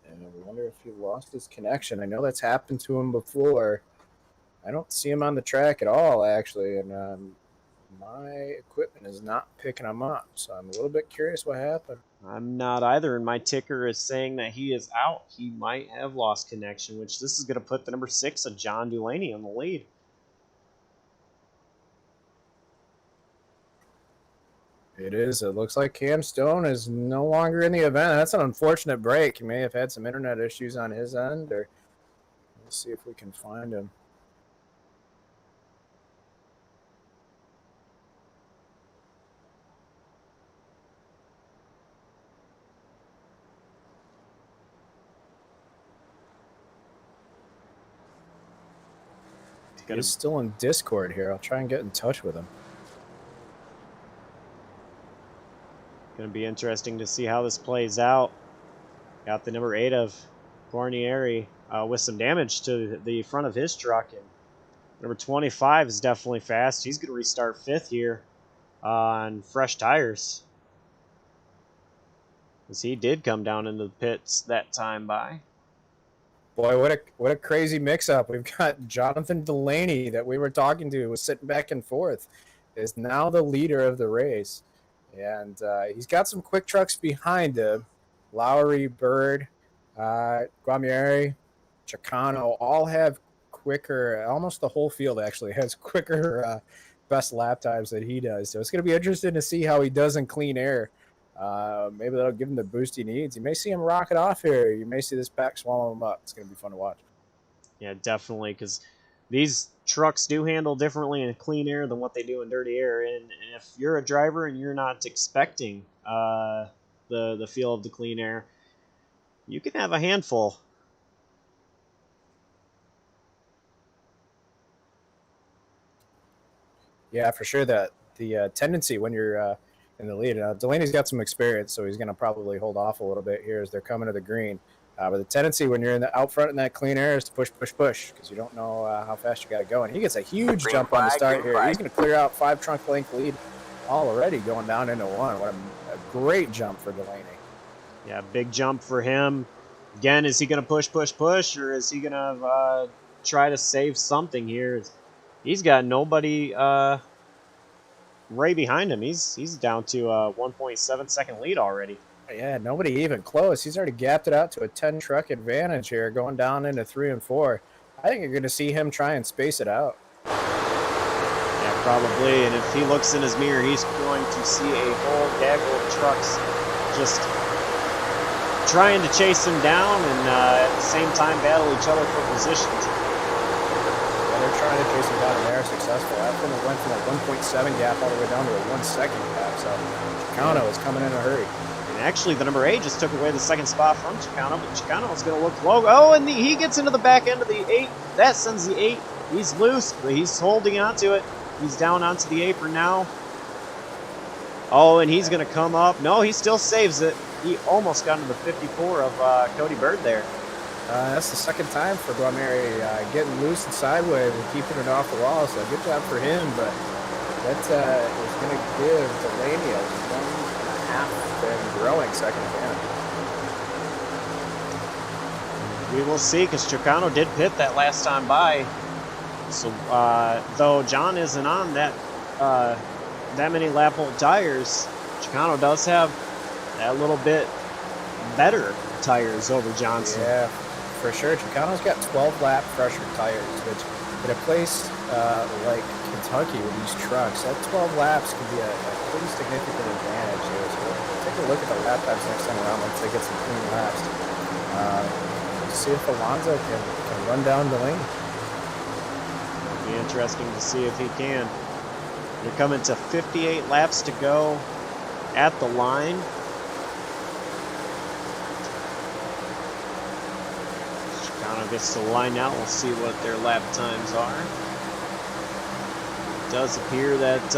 And I wonder if he lost his connection. I know that's happened to him before. I don't see him on the track at all, actually, and my equipment is not picking him up. So I'm a little bit curious what happened. I'm not either, and my ticker is saying that he is out. He might have lost connection, which this is going to put the number 6 of John Dulaney on the lead. It is. It looks like Cam Stone is no longer in the event. That's an unfortunate break. He may have had some internet issues on his end, or let's see if we can find him. He's still in Discord here. I'll try and get in touch with him. Going to be interesting to see how this plays out. Got the number 8 of Guarnieri with some damage to the front of his truck. And number 25 is definitely fast. He's going to restart 5th here on fresh tires, as he did come down into the pits that time by. Boy, what a crazy mix-up. We've got Jonathan Delaney that we were talking to, was sitting back and forth, is now the leader of the race. And he's got some quick trucks behind him. Lowry, Bird, Guarnieri, Chicano all have quicker, almost the whole field actually has quicker best lap times than he does. So it's going to be interesting to see how he does in clean air. Maybe that'll give him the boost he needs. You may see him rocket off here. You may see this pack swallow him up. It's going to be fun to watch. Yeah, definitely, because these trucks do handle differently in clean air than what they do in dirty air. And if you're a driver and you're not expecting the feel of the clean air, you can have a handful. Yeah, for sure. That the tendency when you're in the lead. Delaney's got some experience, so he's going to probably hold off a little bit here as they're coming to the green. But the tendency when you're in the out front in that clean air is to push, because you don't know how fast you got to go. And he gets a huge jump on the start here. He's going to clear out 5 trunk length lead already going down into 1. What a great jump for Delaney. Yeah, big jump for him. Again, is he going to push, or is he going to try to save something here? He's got nobody right behind him. He's down to a 1.7 second lead already. Yeah, nobody even close. He's already gapped it out to a 10 truck advantage here, going down into 3 and 4. I think you're going to see him try and space it out. Yeah, probably. And if he looks in his mirror, he's going to see a whole gaggle of trucks just trying to chase him down and at the same time battle each other for positions. Yeah, they're trying to chase him down, and they're successful. That one went from a 1.7 gap all the way down to a 1 second gap. So Chicano is coming in a hurry. And actually, the number 8 just took away the second spot from Chicano, but Chicano is going to look low. Oh, and he gets into the back end of the 8. That sends the 8. He's loose, but he's holding onto it. He's down onto the apron now. Oh, and he's going to come up. No, he still saves it. He almost got into the 54 of Cody Bird there. That's the second time for Guarnieri getting loose and sideways and keeping it off the wall, so good job for him. But that is going to give Delaney a 1.5 and growing second advantage. We will see, because Chicano did pit that last time by. So though John isn't on that many lap old tires, Chicano does have that little bit better tires over Johnson. Yeah, for sure. Chicano's got 12 lap pressure tires, which in a place like Kentucky with these trucks, that 12 laps can be a pretty significant advantage here. So we'll take a look at the lap times next time around once they get some clean laps. See if Alonso can run down the lane. It'll be interesting to see if he can. They're coming to 58 laps to go at the line. Chicano gets to the line now. We'll see what their lap times are. It does appear that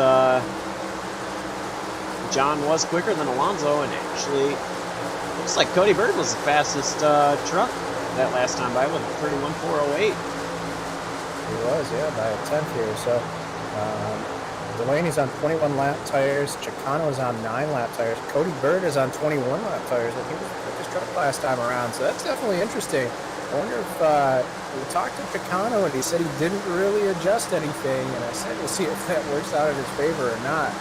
John was quicker than Alonso, and actually looks like Cody Bird was the fastest truck that last time by with a 31.408. He was, yeah, by a 10th here. So Delaney's on 21 lap tires. Chicano is on 9 lap tires. Cody Bird is on 21 lap tires. I think he was his truck last time around. So that's definitely interesting. I wonder if we talked to Chicano and he said he didn't really adjust anything. And I said we'll see if that works out in his favor or not.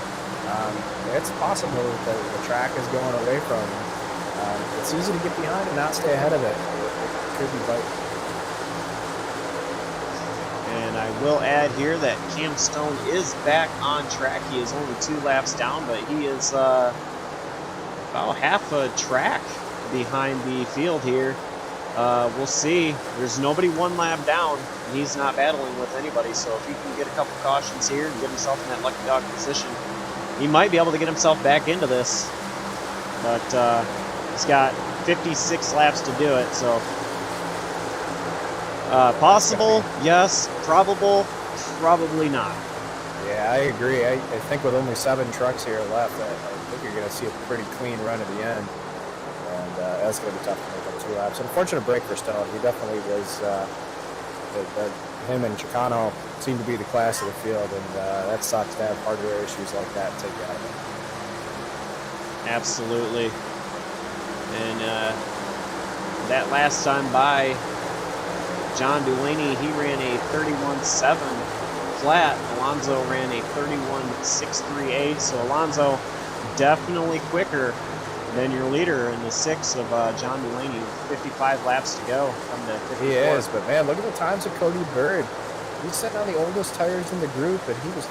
It's possible that the track is going away from him. It's easy to get behind and not stay ahead of it. It could be biting. And I will add here that Cam Stone is back on track. He is only 2 laps down, but he is about half a track behind the field here. We'll see. There's nobody 1 lap down. He's not battling with anybody, so if he can get a couple cautions here and get himself in that lucky dog position, he might be able to get himself back into this. But he's got 56 laps to do it, so Possible, yes. Probable, probably not. Yeah, I agree. I think with only 7 trucks here left, I think you're going to see a pretty clean run at the end. And that's going to be tough to make up 2 laps. Unfortunate break for Stone. He definitely was, him and Chicano seem to be the class of the field, and that sucks to have hardware issues like that take you out of it. Absolutely. And that last time by, John Delaney, he ran a 31.7 flat. Alonso ran a 31.63.8. So Alonso definitely quicker than your leader in the 6 of John Delaney. 55 laps to go from the 54. He is, but man, look at the times of Cody Bird. He's sitting on the oldest tires in the group, and he was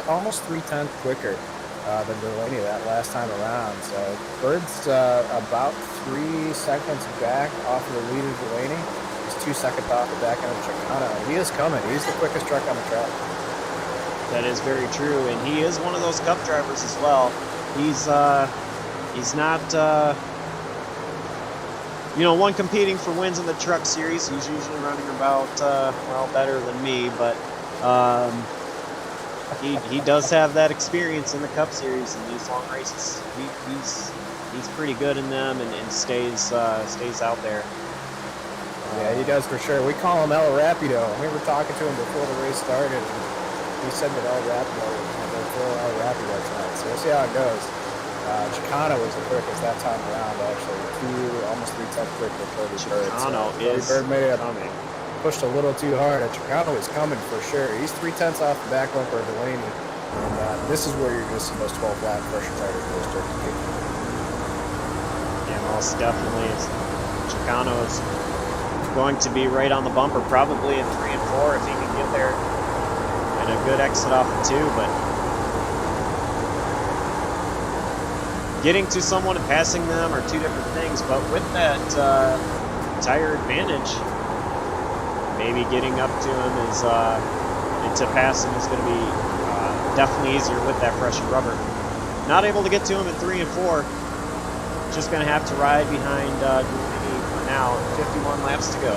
almost 3/10 quicker than Delaney that last time around. So Bird's about 3 seconds back off of the leader Delaney. He's 2 seconds off the back end of Chicano. He is coming. He's the quickest truck on the track. That is very true, and he is one of those Cup drivers as well. He's not, one competing for wins in the Truck Series. He's usually running about, better than me, but he does have that experience in the Cup Series and these long races. He's pretty good in them and stays out there. Yeah, he does for sure. We call him El Rapido. We were talking to him before the race started, and he said that El Rapido was going to go El Rapido tonight. So we'll see how it goes. Chicano was the quickest that time around, actually. Almost 3/10 quick with Cody Bird. Chicano is Bird made it coming. Pushed a little too hard. Chicano is coming for sure. He's 3/10 off the back bumper of Delaney. And this is where you're going to see those 12 lap pressure tires really start to kick in. Yeah, most definitely. Chicano is going to be right on the bumper, probably in 3 and 4 if he can get there. And a good exit off of 2, but getting to someone and passing them are 2 different things. But with that tire advantage, maybe getting up to him is and to pass him is going to be definitely easier with that fresher rubber. Not able to get to him in 3 and 4. Just going to have to ride behind Delaney for now. 51 laps to go.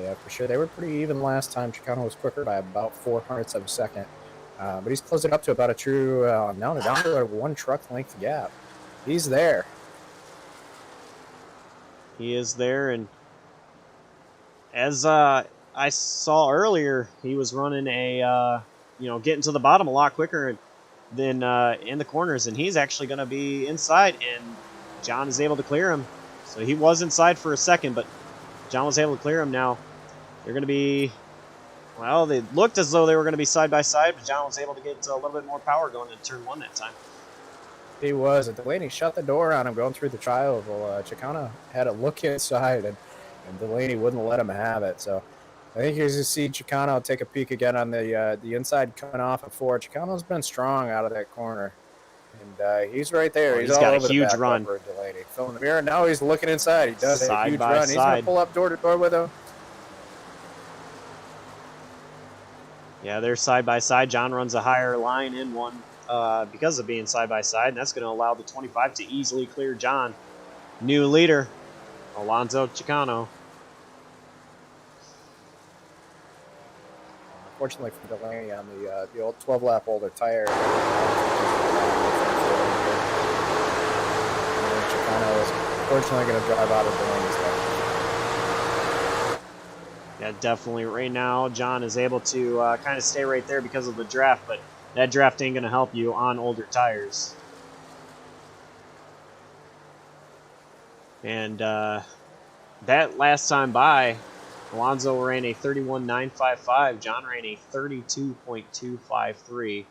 Yeah, for sure. They were pretty even last time. Chicano was quicker by about 400ths of a second. But he's closed it up to about a true, now they're down to a 1 truck length gap. He's there. He is there, and as I saw earlier, he was running getting to the bottom a lot quicker than in the corners, and he's actually going to be inside, and John is able to clear him. So he was inside for a second, but John was able to clear him. Now they're going to be, well, they looked as though they were going to be side by side, but John was able to get a little bit more power going into turn 1 that time. He was. And Delaney shut the door on him going through the tri-oval. Chicano had a look inside, and Delaney wouldn't let him have it. So I think you're going to see Chicano take a peek again on the inside coming off of 4. Chicano's been strong out of that corner. And he's right there. He's all got over a huge the back run. bumper of Delaney. Filling the mirror. Now he's looking inside. He does have a huge run. He's going to pull up door to door with him. Yeah, they're side by side. John runs a higher line in one because of being side by side, and that's going to allow the 25 to easily clear John. New leader, Alonso Chicano. Unfortunately for Delaney on the old 12-lap older tire. Chicano is unfortunately going to drive out of Delaney's lap. Yeah, definitely. Right now, John is able to kind of stay right there because of the draft, but that draft ain't going to help you on older tires. And that last time by, Alonso ran a 31.955. John ran a 32.253.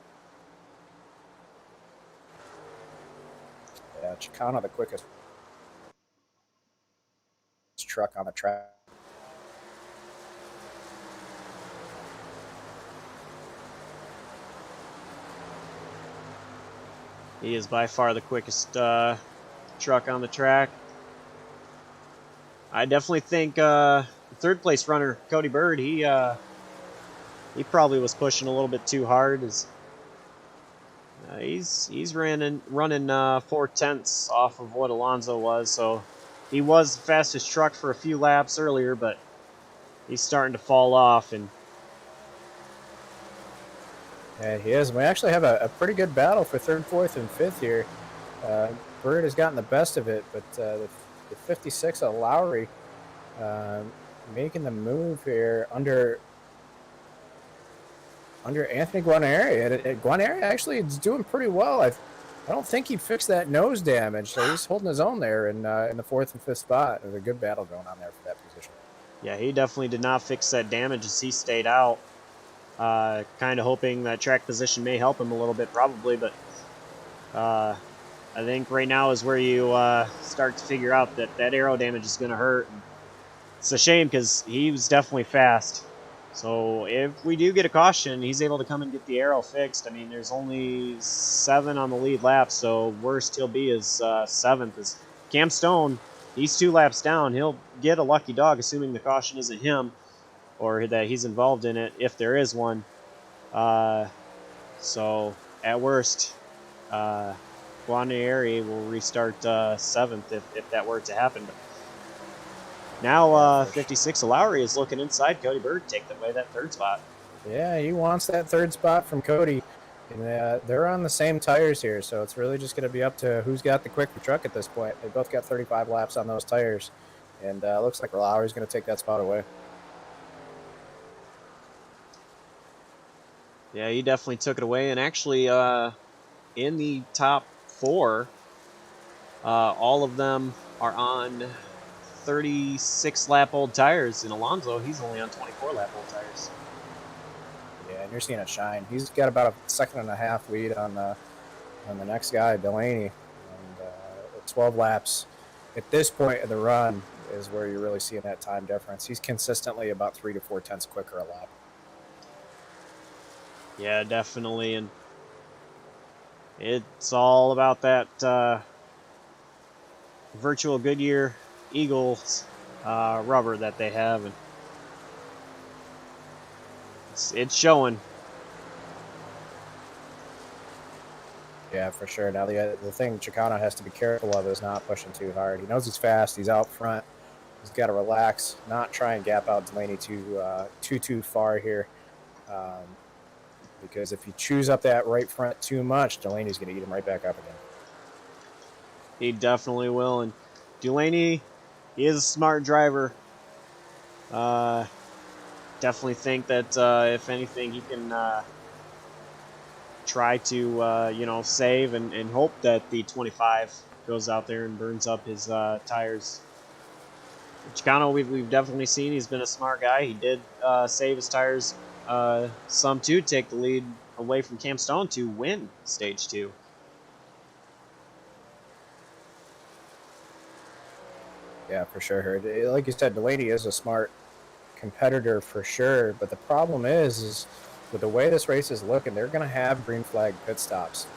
Yeah, Chicano the quickest truck on the track. He is by far the quickest truck on the track. I definitely think third place runner Cody Bird, he probably was pushing a little bit too hard. He's running 4/10 off of what Alonso was, so he was the fastest truck for a few laps earlier, but he's starting to fall off. And yeah, he is. We actually have a pretty good battle for third, fourth, and fifth here. Bird has gotten the best of it, but the 56 of Lowry making the move here under Anthony Guarnieri. And Guarnieri actually is doing pretty well. I don't think he fixed that nose damage, so he's holding his own there in the fourth and fifth spot. There's a good battle going on there for that position. yeah, he definitely did not fix that damage as he stayed out. Kind of hoping that track position may help him a little bit, probably, but I think right now is where you start to figure out that aero damage is going to hurt. It's a shame because he was definitely fast. So if we do get a caution, he's able to come and get the aero fixed. I mean, there's only 7 on the lead lap, so worst he'll be is 7th. As Cam Stone, he's 2 laps down. He'll get a lucky dog, assuming the caution isn't him or that he's involved in it, if there is one. So at worst, Guarnieri will restart 7th if that were to happen. But now 56 Lowry is looking inside Cody Bird, take away that 3rd spot. Yeah, he wants that 3rd spot from Cody. And they're on the same tires here, so it's really just going to be up to who's got the quicker truck at this point. They both got 35 laps on those tires, and it looks like Lowry's going to take that spot away. Yeah, he definitely took it away, and actually in the top 4, all of them are on 36-lap-old tires. And Alonso, he's only on 24-lap-old tires. Yeah, and you're seeing it shine. He's got about a 1.5 lead on the next guy, Delaney. And 12 laps at this point of the run is where you're really seeing that time difference. He's consistently about 3 to 4 tenths quicker a lap. Yeah, definitely, and it's all about that virtual Goodyear Eagles rubber that they have, and it's showing. Yeah, for sure. Now the thing Chicano has to be careful of is not pushing too hard. He knows he's fast. He's out front. He's got to relax, not try and gap out Delaney too far here. Because if you choose up that right front too much, Delaney's going to eat him right back up again. He definitely will. And Delaney, he is a smart driver. Definitely think that if anything, he can try to save and hope that the 25 goes out there and burns up his tires. Chicano, we've definitely seen he's been a smart guy. He did save his tires. Some to take the lead away from Cam Stone to win stage 2. Yeah, for sure. Like you said, Delaney is a smart competitor for sure, but the problem is with the way this race is looking, they're going to have green flag pit stops.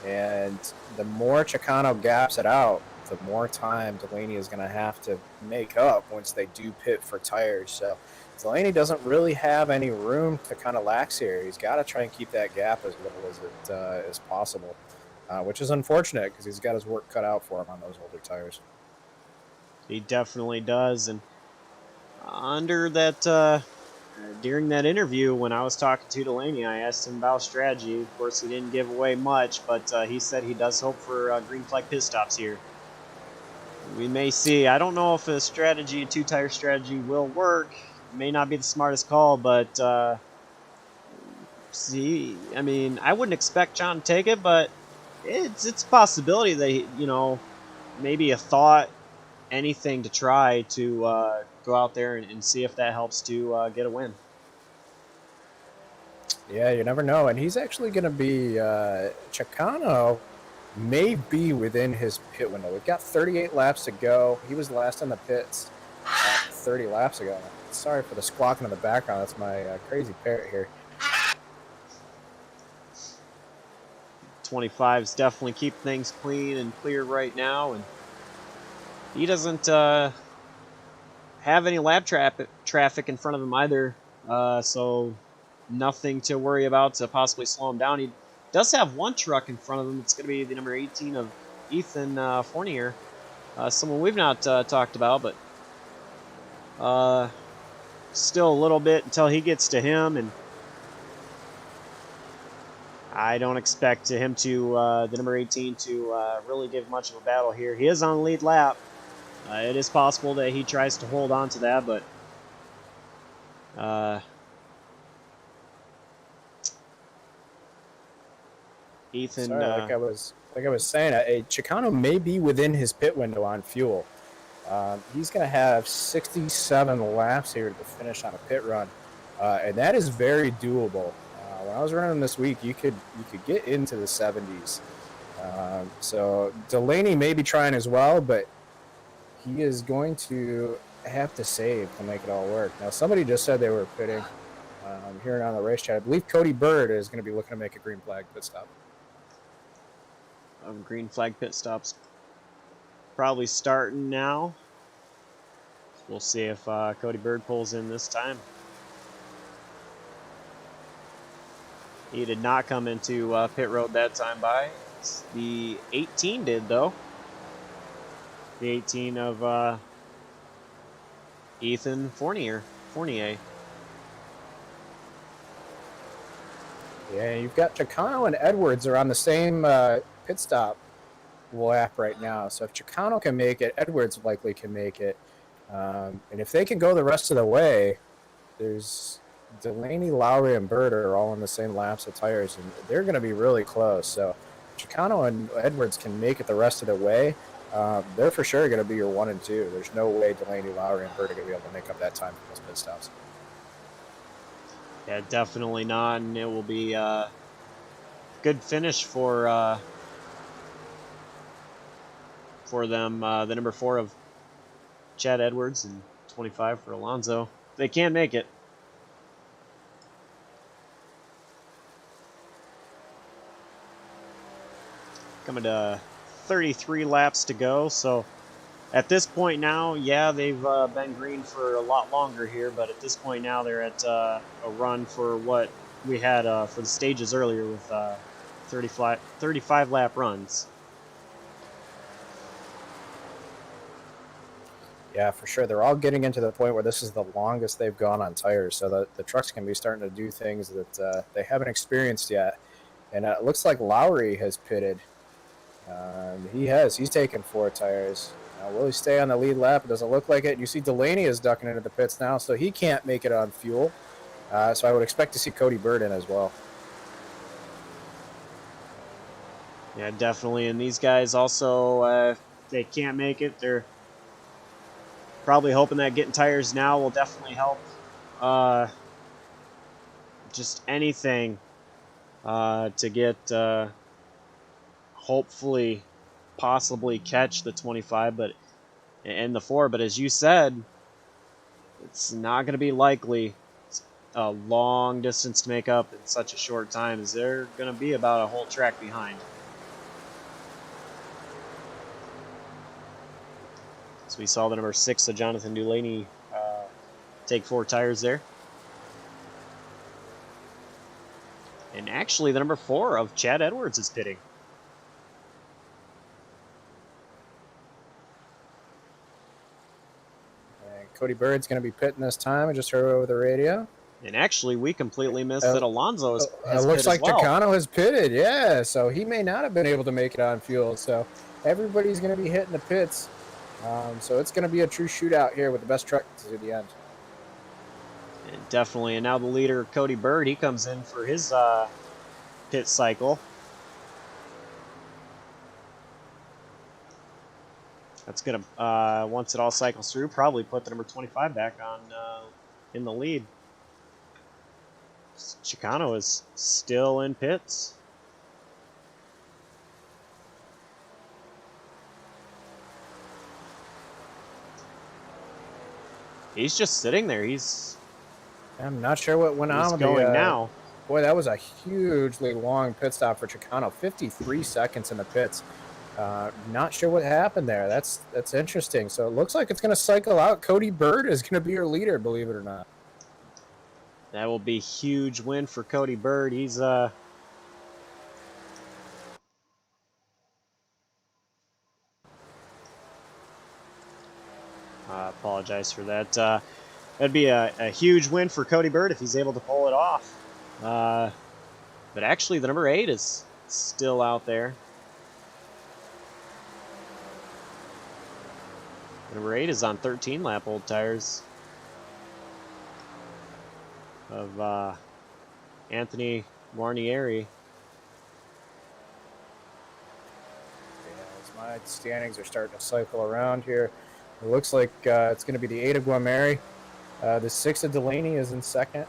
And the more Chicano gaps it out, the more time Delaney is going to have to make up once they do pit for tires. So Delaney doesn't really have any room to kind of lax here. He's got to try and keep that gap as little as possible, which is unfortunate because he's got his work cut out for him on those older tires. He definitely does. And under that, during that interview when I was talking to Delaney, I asked him about strategy. Of course, he didn't give away much, but he said he does hope for green flag pit stops here. We may see. I don't know if a strategy, a 2-tire strategy, will work. It may not be the smartest call, but I mean, I wouldn't expect John to take it, but it's a possibility that maybe a thought, anything to try to go out there and see if that helps to get a win. Yeah, you never know. And he's actually going to be Chicano may be within his pit window. We've got 38 laps to go. He was last in the pits 30 laps ago. Sorry for the squawking in the background. That's my crazy parrot here. 25s definitely keep things clean and clear right now, and he doesn't have any lap traffic in front of him either, so nothing to worry about to possibly slow him down. He does have one truck in front of him. It's going to be the number 18 of Ethan Fournier. someone we've not talked about, but still a little bit until he gets to him, and I don't expect him to, the number 18, to really give much of a battle here. He is on the lead lap. It is possible that he tries to hold on to that, but Ethan. Sorry, like I was saying, Chicano may be within his pit window on fuel. He's going to have 67 laps here to finish on a pit run, and that is very doable. When I was running this week, you could get into the 70s. So Delaney may be trying as well, but he is going to have to save to make it all work. Now, somebody just said they were pitting. Hearing on the race chat, I believe Cody Bird is going to be looking to make a green flag pit stop. Green flag pit stops probably starting now. We'll see if Cody Bird pulls in this time. He did not come into pit road that time by. The 18 did, though. The 18 of Ethan Fournier. Yeah, you've got Chicano and Edwards are on the same pit stop lap right now. So if Chicano can make it, Edwards likely can make it. And if they can go the rest of the way, there's Delaney, Lowry, and Bird are all in the same laps of tires, and they're going to be really close. So Chicano and Edwards can make it the rest of the way. They're for sure going to be your 1 and 2. There's no way Delaney, Lowry, and Bird are going to be able to make up that time for those pit stops. Yeah, definitely not, and it will be a good finish for them. The number 4 of Chad Edwards and 25 for Alonso. They can make it. Coming to 33 laps to go, so at this point now, yeah, they've been green for a lot longer here, but at this point now they're at a run for what we had for the stages earlier with 35 lap runs. Yeah, for sure. They're all getting into the point where this is the longest they've gone on tires, so the trucks can be starting to do things that they haven't experienced yet. And it looks like Lowry has pitted. He's taken 4 tires. Will he stay on the lead lap? It doesn't look like it. You see Delaney is ducking into the pits now, so he can't make it on fuel. So I would expect to see Cody Bird in as well. Yeah, definitely. And these guys also, they can't make it. They're probably hoping that getting tires now will definitely help. Just anything to get, hopefully, possibly catch the 25 and the 4. But as you said, it's not going to be likely. It's a long distance to make up in such a short time, as they're going to be about a whole track behind. So we saw the number 6 of Jonathan Delaney take 4 tires there. And actually the number 4 of Chad Edwards is pitting. Cody Bird's going to be pitting this time. I just heard over the radio. And actually, we completely missed that Alonso has it looks like well. Chicano has pitted, yeah. So he may not have been able to make it on fuel. So everybody's going to be hitting the pits. So it's going to be a true shootout here with the best truck to the end. And definitely. And now the leader, Cody Bird, he comes in for his pit cycle. That's going to, once it all cycles through, probably put the number 25 back on in the lead. Chicano is still in pits. He's just sitting there. I'm not sure what went on with going now. Boy, that was a hugely long pit stop for Chicano. 53 seconds in the pits. Not sure what happened there. That's interesting. So it looks like it's going to cycle out. Cody Bird is going to be your leader, believe it or not. That will be a huge win for Cody Bird. He's apologize for that. That'd be a huge win for Cody Bird if he's able to pull it off. But actually, the number 8 is still out there. Number 8 is on 13-lap old tires of Anthony Guarnieri. As my standings are starting to cycle around here, it looks like it's going to be the 8 of Guarnieri. The 6 of Delaney is in second.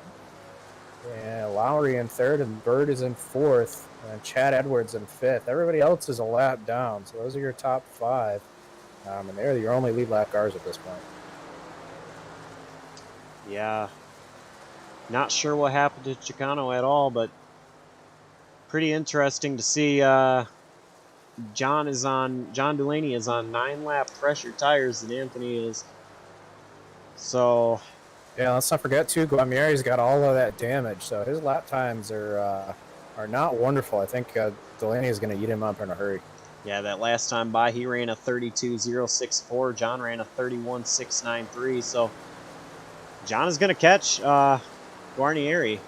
And Lowry in third, and Bird is in fourth, and Chad Edwards in fifth. Everybody else is a lap down, so those are your top 5. And they're your only lead lap cars at this point. Yeah. Not sure what happened to Chicano at all, but pretty interesting to see. John Delaney is on 9-lap pressure tires, and Anthony is. So. Yeah, let's not forget too. Guarnieri's got all of that damage, so his lap times are not wonderful. I think Delaney is going to eat him up in a hurry. Yeah, that last time by, he ran a 32.064. John ran a 31.693. So John is going to catch Guarnieri.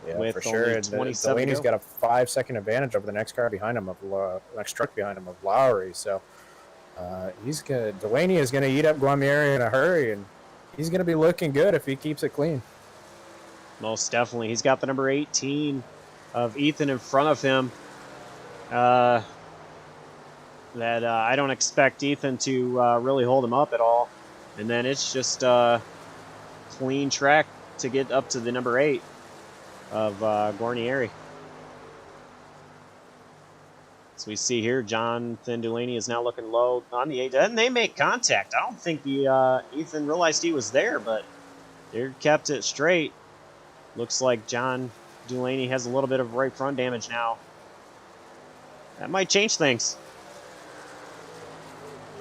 Yeah, with for sure. Delaney's got a 5-second advantage over the next car behind him, next truck behind him of Lowry. So Delaney is going to eat up Guarnieri in a hurry, and he's going to be looking good if he keeps it clean. Most definitely. He's got the number 18 of Ethan in front of him. I don't expect Ethan to really hold him up at all. And then it's just a clean track to get up to the number 8 of Guarnieri. So we see here, Jonathan Delaney is now looking low on the 8. And they make contact. I don't think Ethan realized he was there, but they kept it straight. Looks like John Delaney has a little bit of right front damage now. That might change things.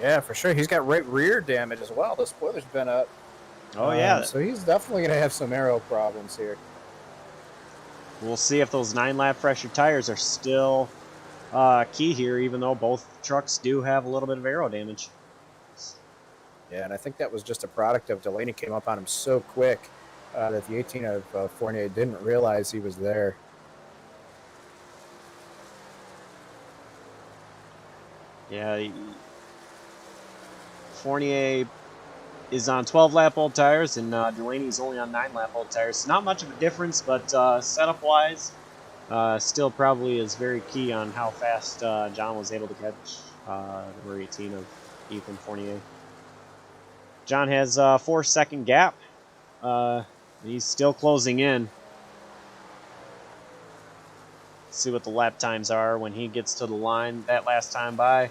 Yeah, for sure. He's got right rear damage as well. The spoiler's been up. Oh, yeah. So he's definitely going to have some aero problems here. We'll see if those 9-lap pressure tires are still key here, even though both trucks do have a little bit of aero damage. Yeah, and I think that was just a product of Delaney came up on him so quick that the 18 of Fournier didn't realize he was there. Yeah, Fournier is on 12-lap old tires, and Delaney's only on 9-lap old tires. Not much of a difference, but setup-wise, still probably is very key on how fast John was able to catch number 18 of Ethan Fournier. John has a 4-second gap. He's still closing in. See what the lap times are when he gets to the line. That last time by,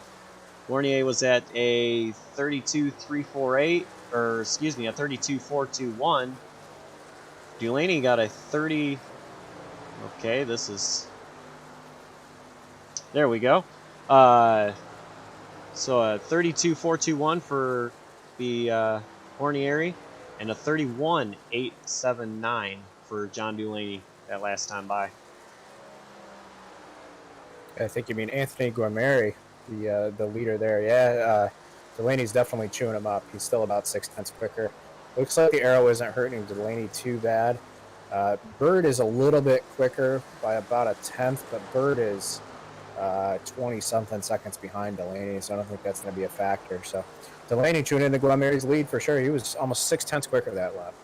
Fournier was at a 32.348, or excuse me, a 32.421. Delaney got a 30. Okay, this is. There we go. So a 32.421 for the Fournier, and a 31.879 for John Delaney that last time by. I think you mean Anthony Guarnieri, the leader there. Yeah, Delaney's definitely chewing him up. He's still about 6/10 quicker. Looks like the aero isn't hurting Delaney too bad. Bird is a little bit quicker by about a 1/10, but Bird is 20-something seconds behind Delaney, so I don't think that's going to be a factor. So Delaney chewing into Guarnieri's lead for sure. He was almost 6/10 quicker that lap.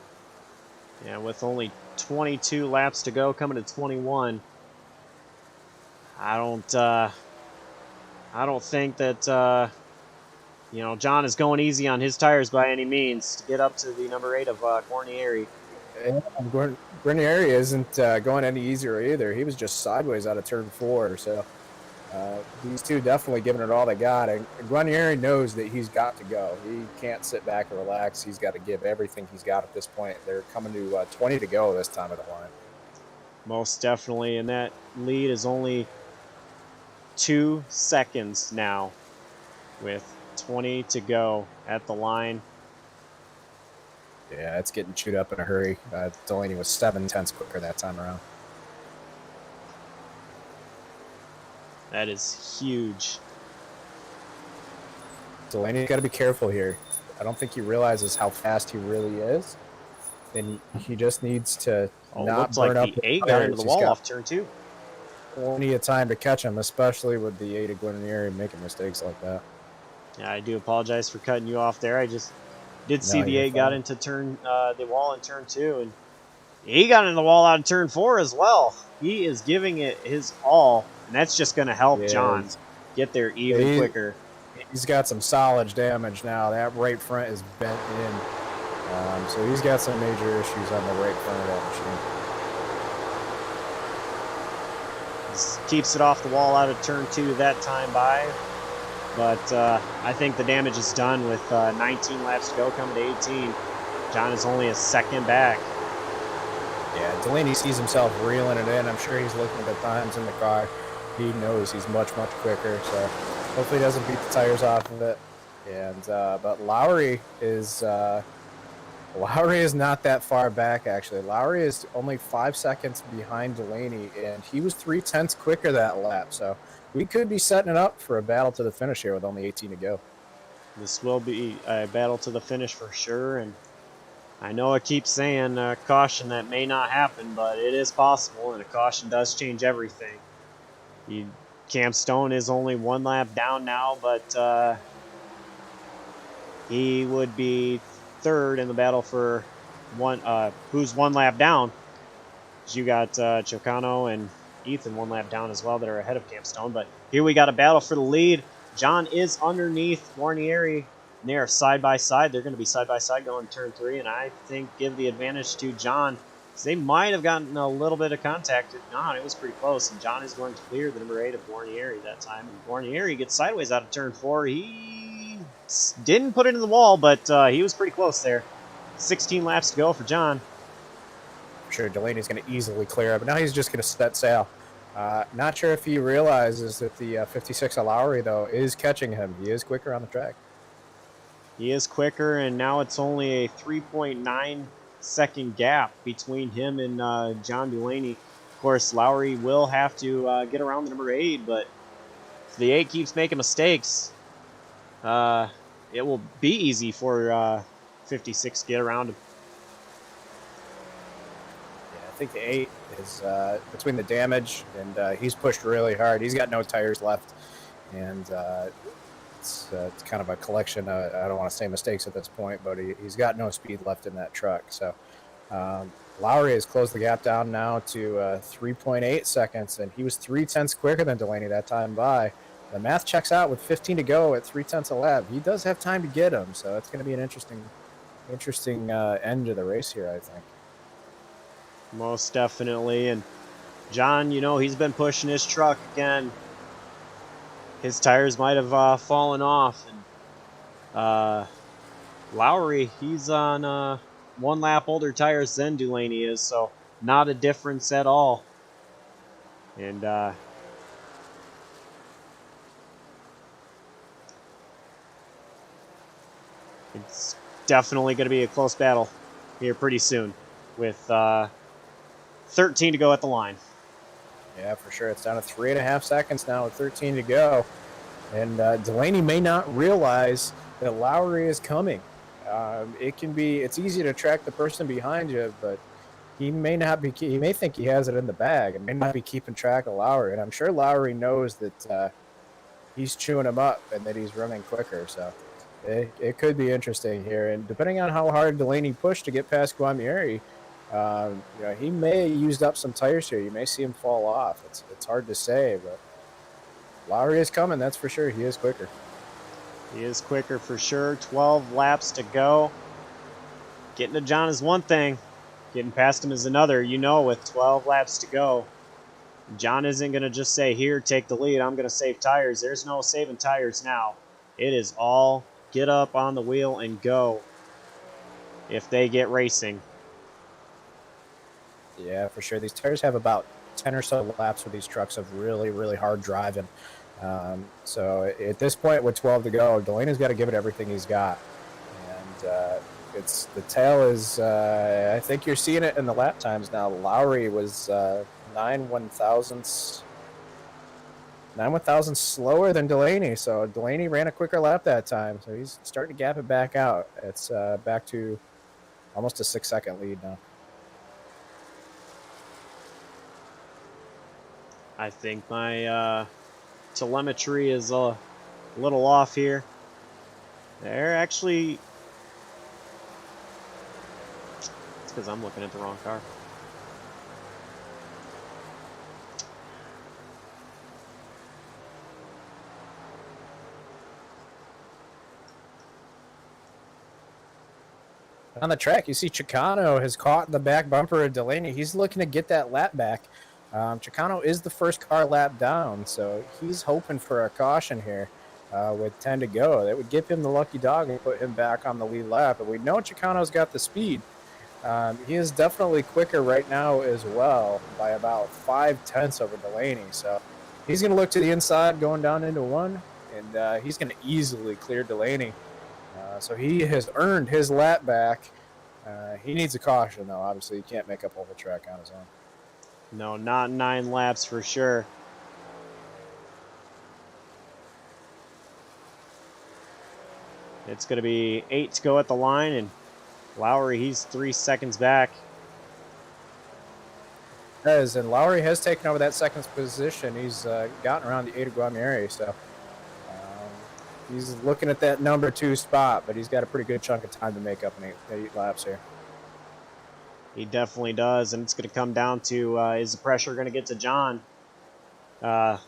Yeah, with only 22 laps to go, coming to 21. I don't think that John is going easy on his tires by any means to get up to the number 8 of Guarnieri. Guarnieri isn't going any easier either. He was just sideways out of turn 4, so these two definitely giving it all they got. And Guarnieri knows that he's got to go. He can't sit back and relax. He's got to give everything he's got at this point. They're coming to 20 to go this time of the line. Most definitely, and that lead is only 2 seconds now with 20 to go at the line. Yeah, it's getting chewed up in a hurry. Delaney was 7/10 quicker that time around. That is huge. Delaney's got to be careful here. I don't think he realizes how fast he really is. And he just needs to not looks burn like up the his 8 got tires. into the He's wall got off turn 2. plenty of time to catch him, especially with the 8 of Guarnieri making mistakes like that. Yeah, I do apologize for cutting you off there. I just did see No, the you're 8 got fine. into the wall in turn 2, and he got into the wall out of turn 4 as well. He is giving it his all, and that's just going to help John get there even quicker. He's got some solid damage now. That right front is bent in. So he's got some major issues on the right front of that machine. Keeps it off the wall out of turn 2 that time by. But I think the damage is done with 19 laps to go coming to 18. John is only a second back. Yeah, Delaney sees himself reeling it in. I'm sure he's looking at the times in the car. He knows he's much, much quicker. So hopefully he doesn't beat the tires off of it. And but Lowry is not that far back, actually. Lowry is only 5 seconds behind Delaney, and he was 0.3 quicker that lap. So we could be setting it up for a battle to the finish here with only 18 to go. This will be a battle to the finish for sure, and I know I keep saying caution that may not happen, but it is possible, and a caution does change everything. Cam Stone is only 1 lap down now, but he would be third in the battle for who's 1 lap down. You got Chocano and Ethan 1 lap down as well that are ahead of Cam Stone, but here we got a battle for the lead. John is underneath Guarnieri. They are side by side. They're going to be side by side going turn 3, and I think give the advantage to John. They might have gotten a little bit of contact. If not, it was pretty close, and John is going to clear the number 8 of Guarnieri that time. And Guarnieri gets sideways out of turn 4. He didn't put it in the wall, but he was pretty close there. 16 laps to go for John. I'm sure Delaney's going to easily clear it, but now he's just going to set sail. Not sure if he realizes that the 56 of Lowry, though, is catching him. He is quicker on the track. He is quicker, and now it's only a 3.9 second gap between him and John Delaney. Of course, Lowry will have to get around the number 8, but if the 8 keeps making mistakes, it will be easy for 56 to get around him. Yeah, I think the 8 is between the damage, and he's pushed really hard. He's got no tires left, and it's kind of a collection of, I don't want to say mistakes at this point, but he's got no speed left in that truck. So Lowry has closed the gap down now to 3.8 seconds, and he was 0.3 quicker than Delaney that time by. The math checks out with 15 to go at 0.3 a lap. He does have time to get him, so it's going to be an interesting end to the race here, I think. Most definitely. And John, you know, he's been pushing his truck again. His tires might have fallen off. And Lowry, he's on 1 lap older tires than Delaney is, so not a difference at all. And it's definitely going to be a close battle here pretty soon with 13 to go at the line. Yeah, for sure. It's down to 3.5 seconds now with 13 to go. And Delaney may not realize that Lowry is coming. It's easy to track the person behind you, but he may think he has it in the bag and may not be keeping track of Lowry. And I'm sure Lowry knows that he's chewing him up and that he's running quicker. So it could be interesting here. And depending on how hard Delaney pushed to get past Guarnieri, he may have used up some tires here. You may see him fall off. It's hard to say, but Lowry is coming, that's for sure. He is quicker. He is quicker for sure. 12 laps to go. Getting to John is one thing. Getting past him is another. You know, with 12 laps to go, John isn't going to just say, here, take the lead. I'm going to save tires. There's no saving tires now. It is all get up on the wheel and go if they get racing. Yeah, for sure. These tires have about 10 or so laps with these trucks of really, really hard driving. So at this point with 12 to go, Delaney's got to give it everything he's got. And the tail is, I think you're seeing it in the lap times now. Lowry was 9/1000ths 9/1000 slower than Delaney, so Delaney ran a quicker lap that time, so he's starting to gap it back out. It's back to almost a 6-second lead now. I think my telemetry is a little off here. They're actually... It's because I'm looking at the wrong car. On the track, you see Chicano has caught the back bumper of Delaney. He's looking to get that lap back. Chicano is the first car lap down, so he's hoping for a caution here with 10 to go. That would give him the lucky dog and put him back on the lead lap. But we know Chicano's got the speed. He is definitely quicker right now as well by about 5/10 over Delaney. So he's going to look to the inside going down into one, and he's going to easily clear Delaney. So he has earned his lap back. He needs a caution, though. Obviously, he can't make up all the track on his own. No, not 9 laps for sure. It's going to be 8 to go at the line, and Lowry, he's 3 seconds back. And Lowry has taken over that second position. He's gotten around the Ada Guamieri, so he's looking at that number 2 spot, but he's got a pretty good chunk of time to make up in 8 laps here. He definitely does, and it's going to come down to is the pressure going to get to John? Oh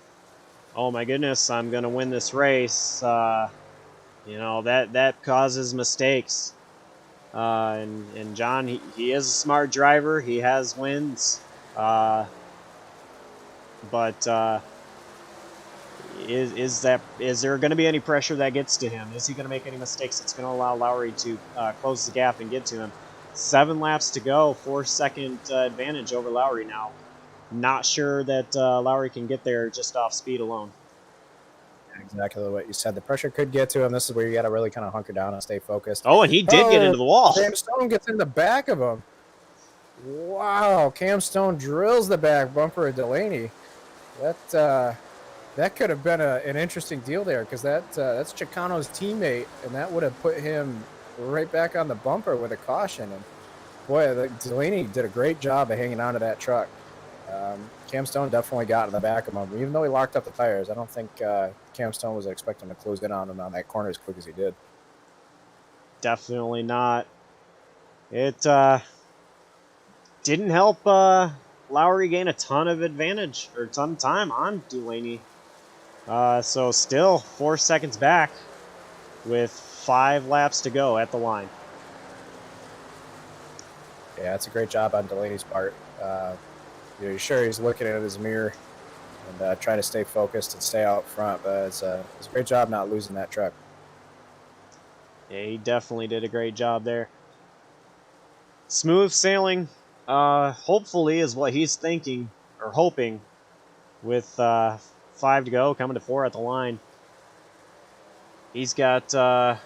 my goodness, I'm going to win this race. You know, that causes mistakes. And John, he is a smart driver. He has wins. But is there going to be any pressure that gets to him? Is he going to make any mistakes that's going to allow Lowry to close the gap and get to him? 7 laps to go, 4-second advantage over Lowry now. Not sure that Lowry can get there just off speed alone. Exactly what you said. The pressure could get to him. This is where you got to really kind of hunker down and stay focused. Oh, and he did get into the wall. Cam Stone gets in the back of him. Wow, Cam Stone drills the back bumper of Delaney. That could have been an interesting deal there, because that's Chicano's teammate, and that would have put him right back on the bumper with a caution. And boy, Delaney did a great job of hanging on to that truck. Cam Stone definitely got in the back of him, even though he locked up the tires. I don't think Cam Stone was expecting to close in on him on that corner as quick as he did. Definitely not. It didn't help Lowry gain a ton of advantage, or a ton of time on Delaney. So still 4 seconds back with 5 laps to go at the line. Yeah, it's a great job on Delaney's part. You're sure he's looking at his mirror and trying to stay focused and stay out front, but it's a great job not losing that truck. Yeah, he definitely did a great job there. Smooth sailing, hopefully, is what he's thinking, or hoping, with 5 to go, coming to 4 at the line. He's got a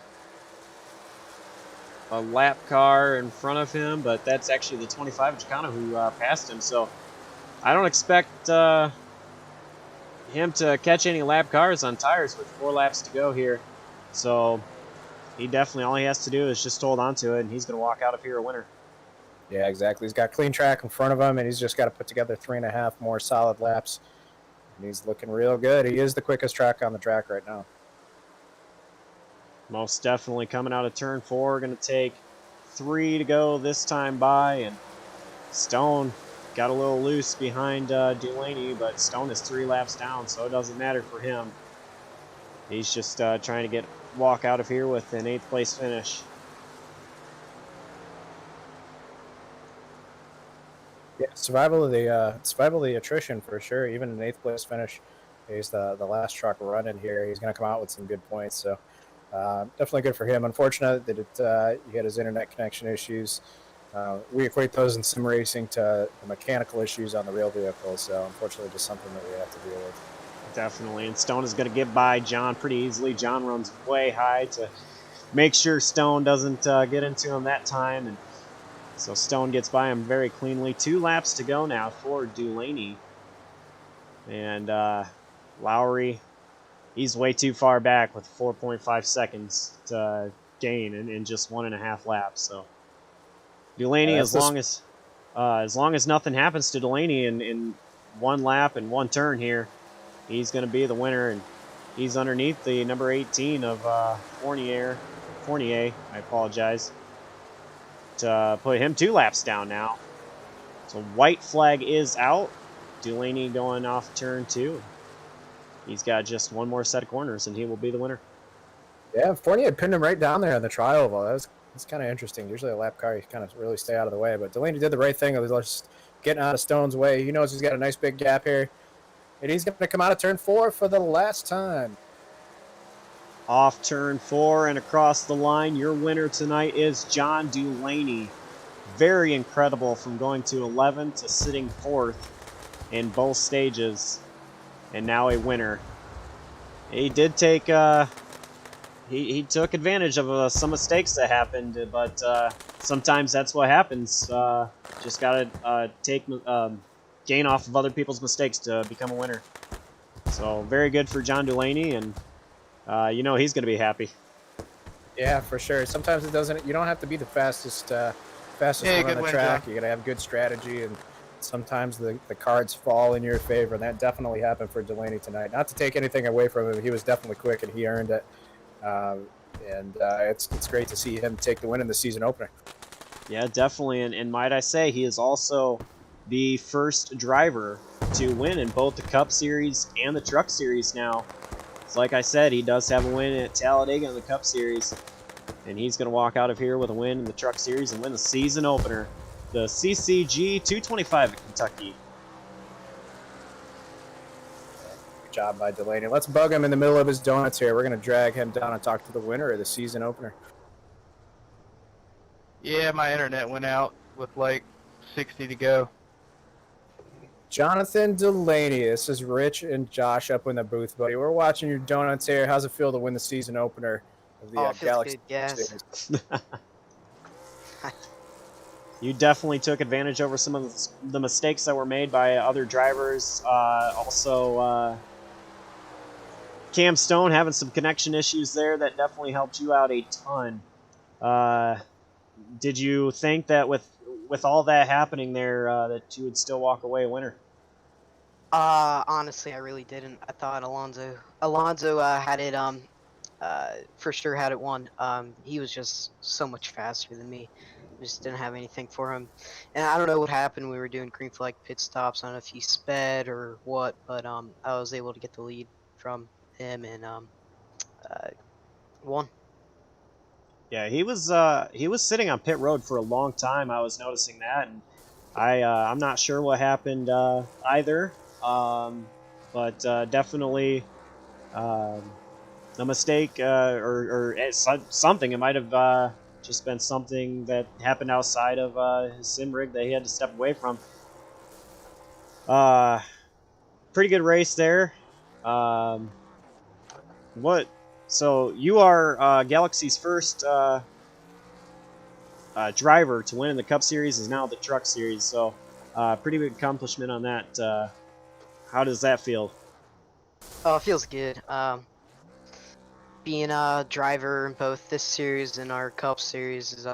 lap car in front of him, but that's actually the 25 of Chicano who passed him, so I don't expect him to catch any lap cars on tires with 4 laps to go here. So he definitely, all he has to do is just hold on to it, and he's going to walk out of here a winner. Yeah, exactly. He's got clean track in front of him, and he's just got to put together 3.5 more solid laps. And he's looking real good. He is the quickest track on the track right now. Most definitely coming out of turn 4. Going to take 3 to go this time by, and Stone got a little loose behind Delaney, but Stone is 3 laps down, so it doesn't matter for him. He's just trying to walk out of here with an 8th place finish. Yeah, survival of the attrition for sure. Even an 8th place finish. He's the last truck running here. He's going to come out with some good points. So definitely good for him. Unfortunate that he had his internet connection issues. We equate those in sim racing to the mechanical issues on the real vehicle. So unfortunately, just something that we have to deal with. Definitely, and Stone is going to get by John pretty easily. John runs way high to make sure Stone doesn't get into him that time, and so Stone gets by him very cleanly. 2 laps to go now for Delaney, and Lowry, he's way too far back with 4.5 seconds to gain in just 1.5 laps. So Delaney, Yeah, as long as nothing happens to Delaney in one lap and one turn here, he's going to be the winner, and he's underneath the number 18 of Fournier. I apologize. To put him 2 laps down now. So white flag is out. Delaney going off turn 2. He's got just one more set of corners, and he will be the winner. Yeah, Fournier pinned him right down there on the trial oval. That's kind of interesting. Usually a lap car, you kind of really stay out of the way. But Delaney did the right thing of just getting out of Stone's way. He knows he's got a nice big gap here. And he's going to come out of turn 4 for the last time. Off turn 4 and across the line, your winner tonight is John Delaney. Very incredible from going to 11 to sitting 4th in both stages, and now a winner. He did take he took advantage of some mistakes that happened, but sometimes that's what happens. Just gotta gain off of other people's mistakes to become a winner. So very good for John Delaney, and he's gonna be happy. Yeah, for sure. Sometimes it doesn't. You don't have to be the fastest one on the track. John. You got to have good strategy, and sometimes the cards fall in your favor. And that definitely happened for Delaney tonight. Not to take anything away from him, he was definitely quick and he earned it. It's great to see him take the win in the season opener. Yeah, definitely. And might I say, he is also the first driver to win in both the Cup Series and the Truck Series now. So like I said, he does have a win at Talladega in the Cup Series. And he's going to walk out of here with a win in the Truck Series and win the season opener. The CCG 225 at Kentucky. Good job by Delaney. Let's bug him in the middle of his donuts here. We're going to drag him down and talk to the winner of the season opener. Yeah, my internet went out with like 60 to go. Jonathan Delaney, this is Rich and Josh up in the booth, buddy. We're watching your donuts here. How's it feel to win the season opener of the Feels Galaxy good, yes. You definitely took advantage over some of the mistakes that were made by other drivers. Also, Cam Stone having some connection issues there that definitely helped you out a ton. Did you think that with all that happening there that you would still walk away a winner? Honestly, I really didn't. I thought Alonso had it for sure had it won. He was just so much faster than me. Just didn't have anything for him. And I don't know what happened. We were doing green flag pit stops. I don't know if he sped or what, but I was able to get the lead from him and won. Yeah, he was sitting on pit road for a long time. I was noticing that, and I'm not sure what happened either. But definitely a mistake or something. It might have just been something that happened outside of his sim rig that he had to step away from. Pretty good race there. So you are Galaxy's first driver to win in the Cup Series is now the Truck Series. So pretty big accomplishment on that. How does that feel? Oh, it feels good. Being a driver in both this series and our Cup Series is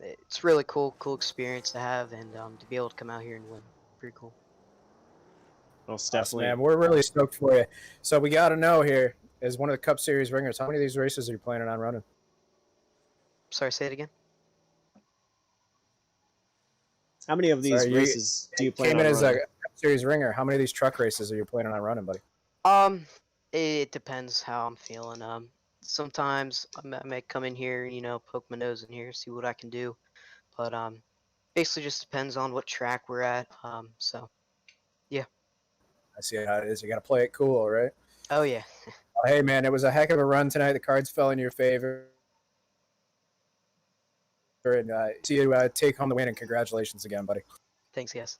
it's really cool experience to have, and to be able to come out here and win, pretty cool. Most Awesome, definitely. man. We're really stoked for you. So we got to know here, as one of the Cup Series ringers, how many of these races are you planning on running? Sorry, say it again. How many of these races do you plan came on in as running? a Cup Series ringer. How many of these truck races are you planning on running, buddy? It depends how I'm feeling. Sometimes I may come in here, poke my nose in here, see what I can do. But basically just depends on what track we're at. So yeah. I see how it is. You got to play it cool, right? Oh yeah. Hey man, it was a heck of a run tonight. The cards fell in your favor, and see you take home the win. And congratulations again, buddy. Thanks, guys.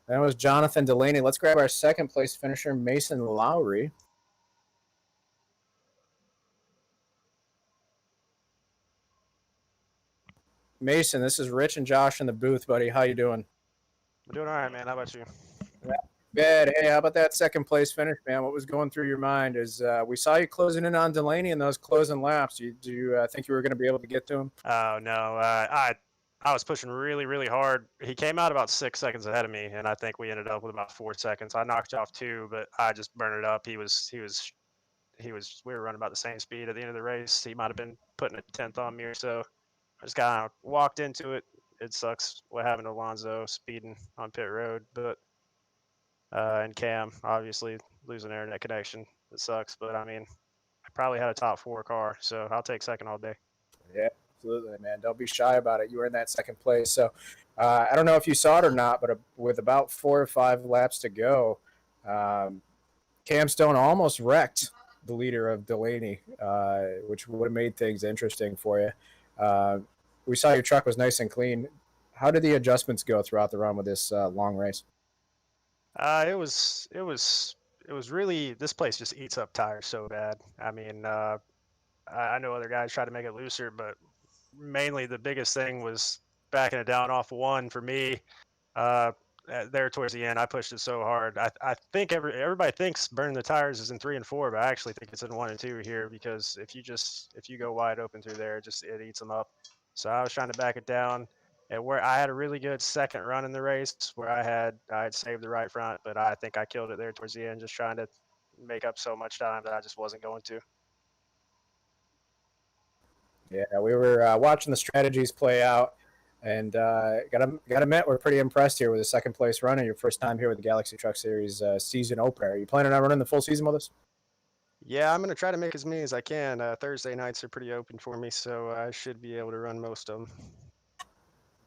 That was Jonathan Delaney. Let's grab our second place finisher, Mason Lowry. Mason, this is Rich and Josh in the booth, buddy. How you doing? I'm doing all right, man. How about you? Good. Hey, how about that second place finish, man? What was going through your mind? As we saw you closing in on Delaney in those closing laps. Do you think you were going to be able to get to him? Oh no, I was pushing really, really hard. He came out about 6 seconds ahead of me, and I think we ended up with about 4 seconds. I knocked off 2, but I just burned it up. We were running about the same speed at the end of the race. He might have been putting a 10th on me or so. I just kind of walked into it. It sucks what happened to Alonso speeding on pit road, but and Cam obviously losing internet connection. It sucks, but I mean, I probably had a top 4 car, so I'll take second all day. Yeah, absolutely, man. Don't be shy about it. You were in that second place. So I don't know if you saw it or not, but with about 4 or 5 laps to go, Cam Stone almost wrecked the leader of Delaney, which would have made things interesting for you. We saw your truck was nice and clean. How did the adjustments go throughout the run with this long race? It was really, this place just eats up tires so bad. I mean, I know other guys try to make it looser, but mainly the biggest thing was backing it down off 1 for me. There towards the end, I pushed it so hard. I think everybody thinks burning the tires is in 3 and 4, but I actually think it's in 1 and 2 here, because if you go wide open through there, it eats them up. So I was trying to back it down. And where I had a really good second run in the race, where I had saved the right front, but I think I killed it there towards the end, just trying to make up so much time that I just wasn't going to. Yeah, we were watching the strategies play out, and gotta admit, we're pretty impressed here with a second place run and your first time here with the Galaxy Truck Series season opener. Are you planning on running the full season with us? Yeah, I'm going to try to make as many as I can. Thursday nights are pretty open for me, so I should be able to run most of them.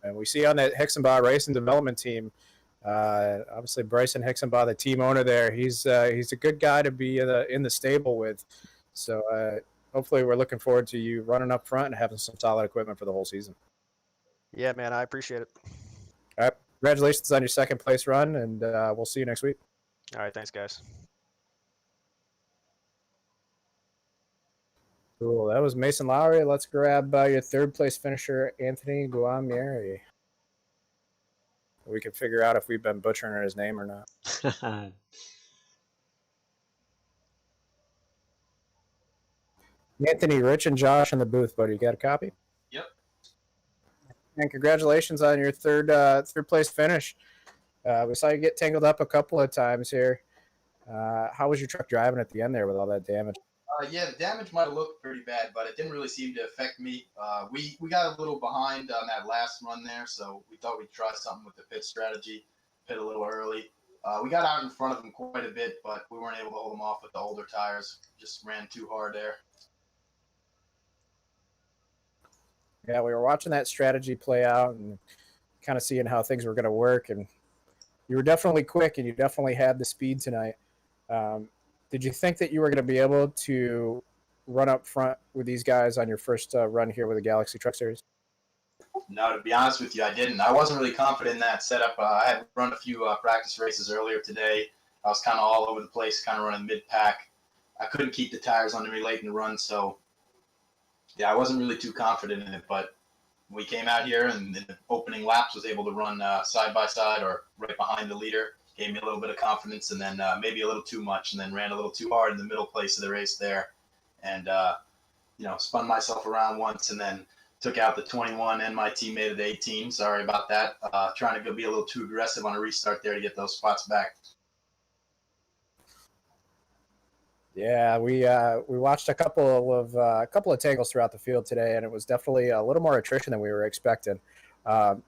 And we see on that Hicksonbaugh Racing Development team, obviously Bryson Hicksonbaugh, the team owner there, he's a good guy to be in the stable with. So hopefully we're looking forward to you running up front and having some solid equipment for the whole season. Yeah, man, I appreciate it. All right, congratulations on your second place run, and we'll see you next week. All right, thanks, guys. Cool. That was Mason Lowry. Let's grab your third place finisher, Anthony Guamieri. We can figure out if we've been butchering his name or not. Anthony, Rich, and Josh in the booth, buddy. You got a copy? Yep. And congratulations on your third place finish. We saw you get tangled up a couple of times here. How was your truck driving at the end there with all that damage? Yeah, the damage might have looked pretty bad, but it didn't really seem to affect me. We got a little behind on that last run there, so we thought we'd try something with the pit strategy, pit a little early. We got out in front of them quite a bit, but we weren't able to hold them off with the older tires. Just ran too hard there. Yeah, we were watching that strategy play out and kind of seeing how things were going to work. And you were definitely quick, and you definitely had the speed tonight. Did you think that you were going to be able to run up front with these guys on your first run here with the Galaxy Truck Series? No, to be honest with you, I didn't. I wasn't really confident in that setup. I had run a few practice races earlier today. I was kind of all over the place, kind of running mid-pack. I couldn't keep the tires under me late in the run, so yeah, I wasn't really too confident in it. But we came out here and in the opening laps was able to run side by side or right behind the leader. Gave me a little bit of confidence, and then maybe a little too much, and then ran a little too hard in the middle place of the race there, and spun myself around once, and then took out the 21 and my teammate at the 18. Sorry about that. Trying to be a little too aggressive on a restart there to get those spots back. Yeah, we watched a couple of tangles throughout the field today, and it was definitely a little more attrition than we were expecting.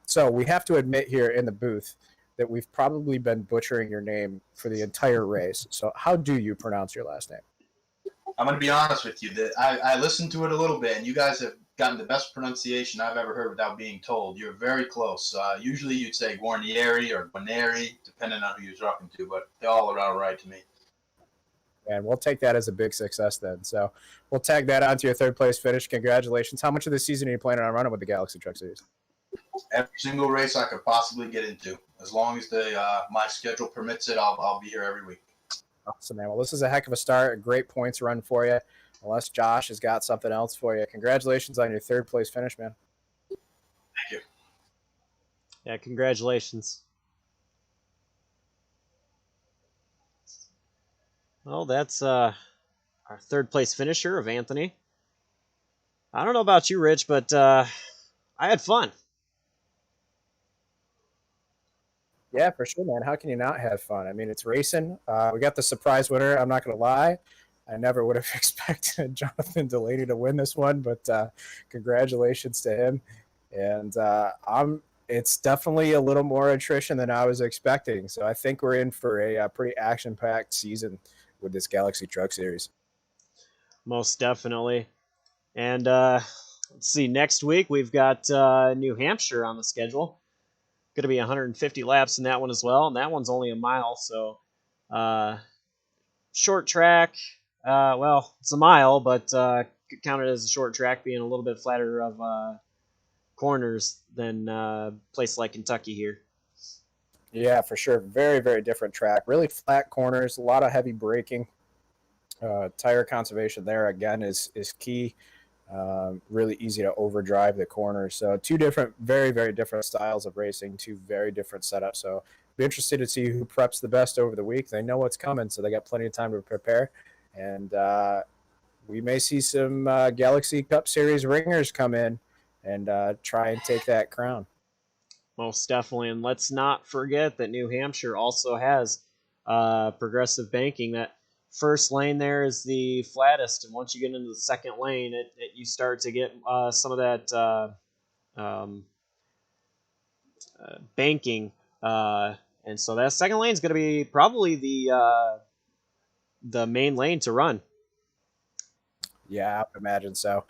So we have to admit here in the booth that we've probably been butchering your name for the entire race. So how do you pronounce your last name? I'm going to be honest with you. That I listened to it a little bit, and you guys have gotten the best pronunciation I've ever heard without being told. You're very close. Usually you'd say Guarnieri or Guarneri, depending on who you're talking to, but they all are all right to me. And we'll take that as a big success then. So we'll tag that onto your third place finish. Congratulations. How much of the season are you planning on running with the Galaxy Truck Series? Every single race I could possibly get into. As long as my schedule permits it, I'll be here every week. Awesome, man. Well, this is a heck of a start. A great points run for you. Unless Josh has got something else for you. Congratulations on your third place finish, man. Thank you. Yeah, congratulations. Well, that's our third place finisher of Anthony. I don't know about you, Rich, but I had fun. Yeah, for sure, man. How can you not have fun? I mean, it's racing. We got the surprise winner. I'm not going to lie. I never would have expected Jonathan Delaney to win this one, but congratulations to him. And it's definitely a little more attrition than I was expecting. So I think we're in for a pretty action-packed season with this Galaxy Truck Series. Most definitely. And let's see, next week we've got New Hampshire on the schedule. Going to be 150 laps in that one as well, and that one's only a mile, so short track. Well, it's a mile, but could count it as a short track, being a little bit flatter of corners than a place like Kentucky here. Yeah, for sure. Very, very different track. Really flat corners, a lot of heavy braking. Tire conservation there, again, is key. Really easy to overdrive the corners. So two different, very, very different styles of racing, two very different setups. So be interested to see who preps the best over the week. They know what's coming, so they got plenty of time to prepare. And we may see some Galaxy Cup Series ringers come in and try and take that crown. Most definitely. And let's not forget that New Hampshire also has progressive banking. That first lane there is the flattest, and once you get into the second lane, you start to get some of that banking. And so that second lane is going to be probably the main lane to run. Yeah, I would imagine so.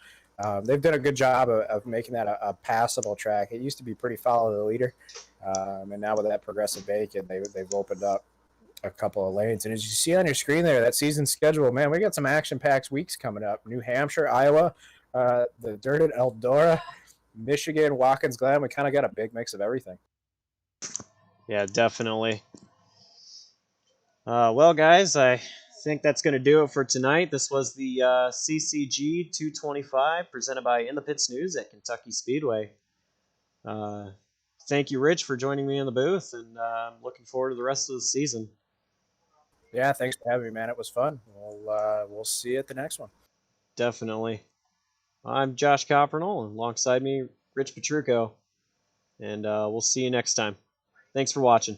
They've done a good job of making that a passable track. It used to be pretty follow the leader, and now with that progressive bacon, they've opened up a couple of lanes. And as you see on your screen there, that season schedule, man, we got some action-packed weeks coming up. New Hampshire, Iowa, the dirt at Eldora, Michigan, Watkins Glen. We kind of got a big mix of everything. Yeah, definitely. Well, guys, I think that's going to do it for tonight. This was the CCG 225 presented by In the Pits News at Kentucky Speedway. Thank you, Rich, for joining me in the booth, and I'm looking forward to the rest of the season. Yeah, thanks for having me, man. It was fun. We'll see you at the next one. Definitely. I'm Josh Coppernell, and alongside me, Rich Petrucco, and we'll see you next time. Thanks for watching.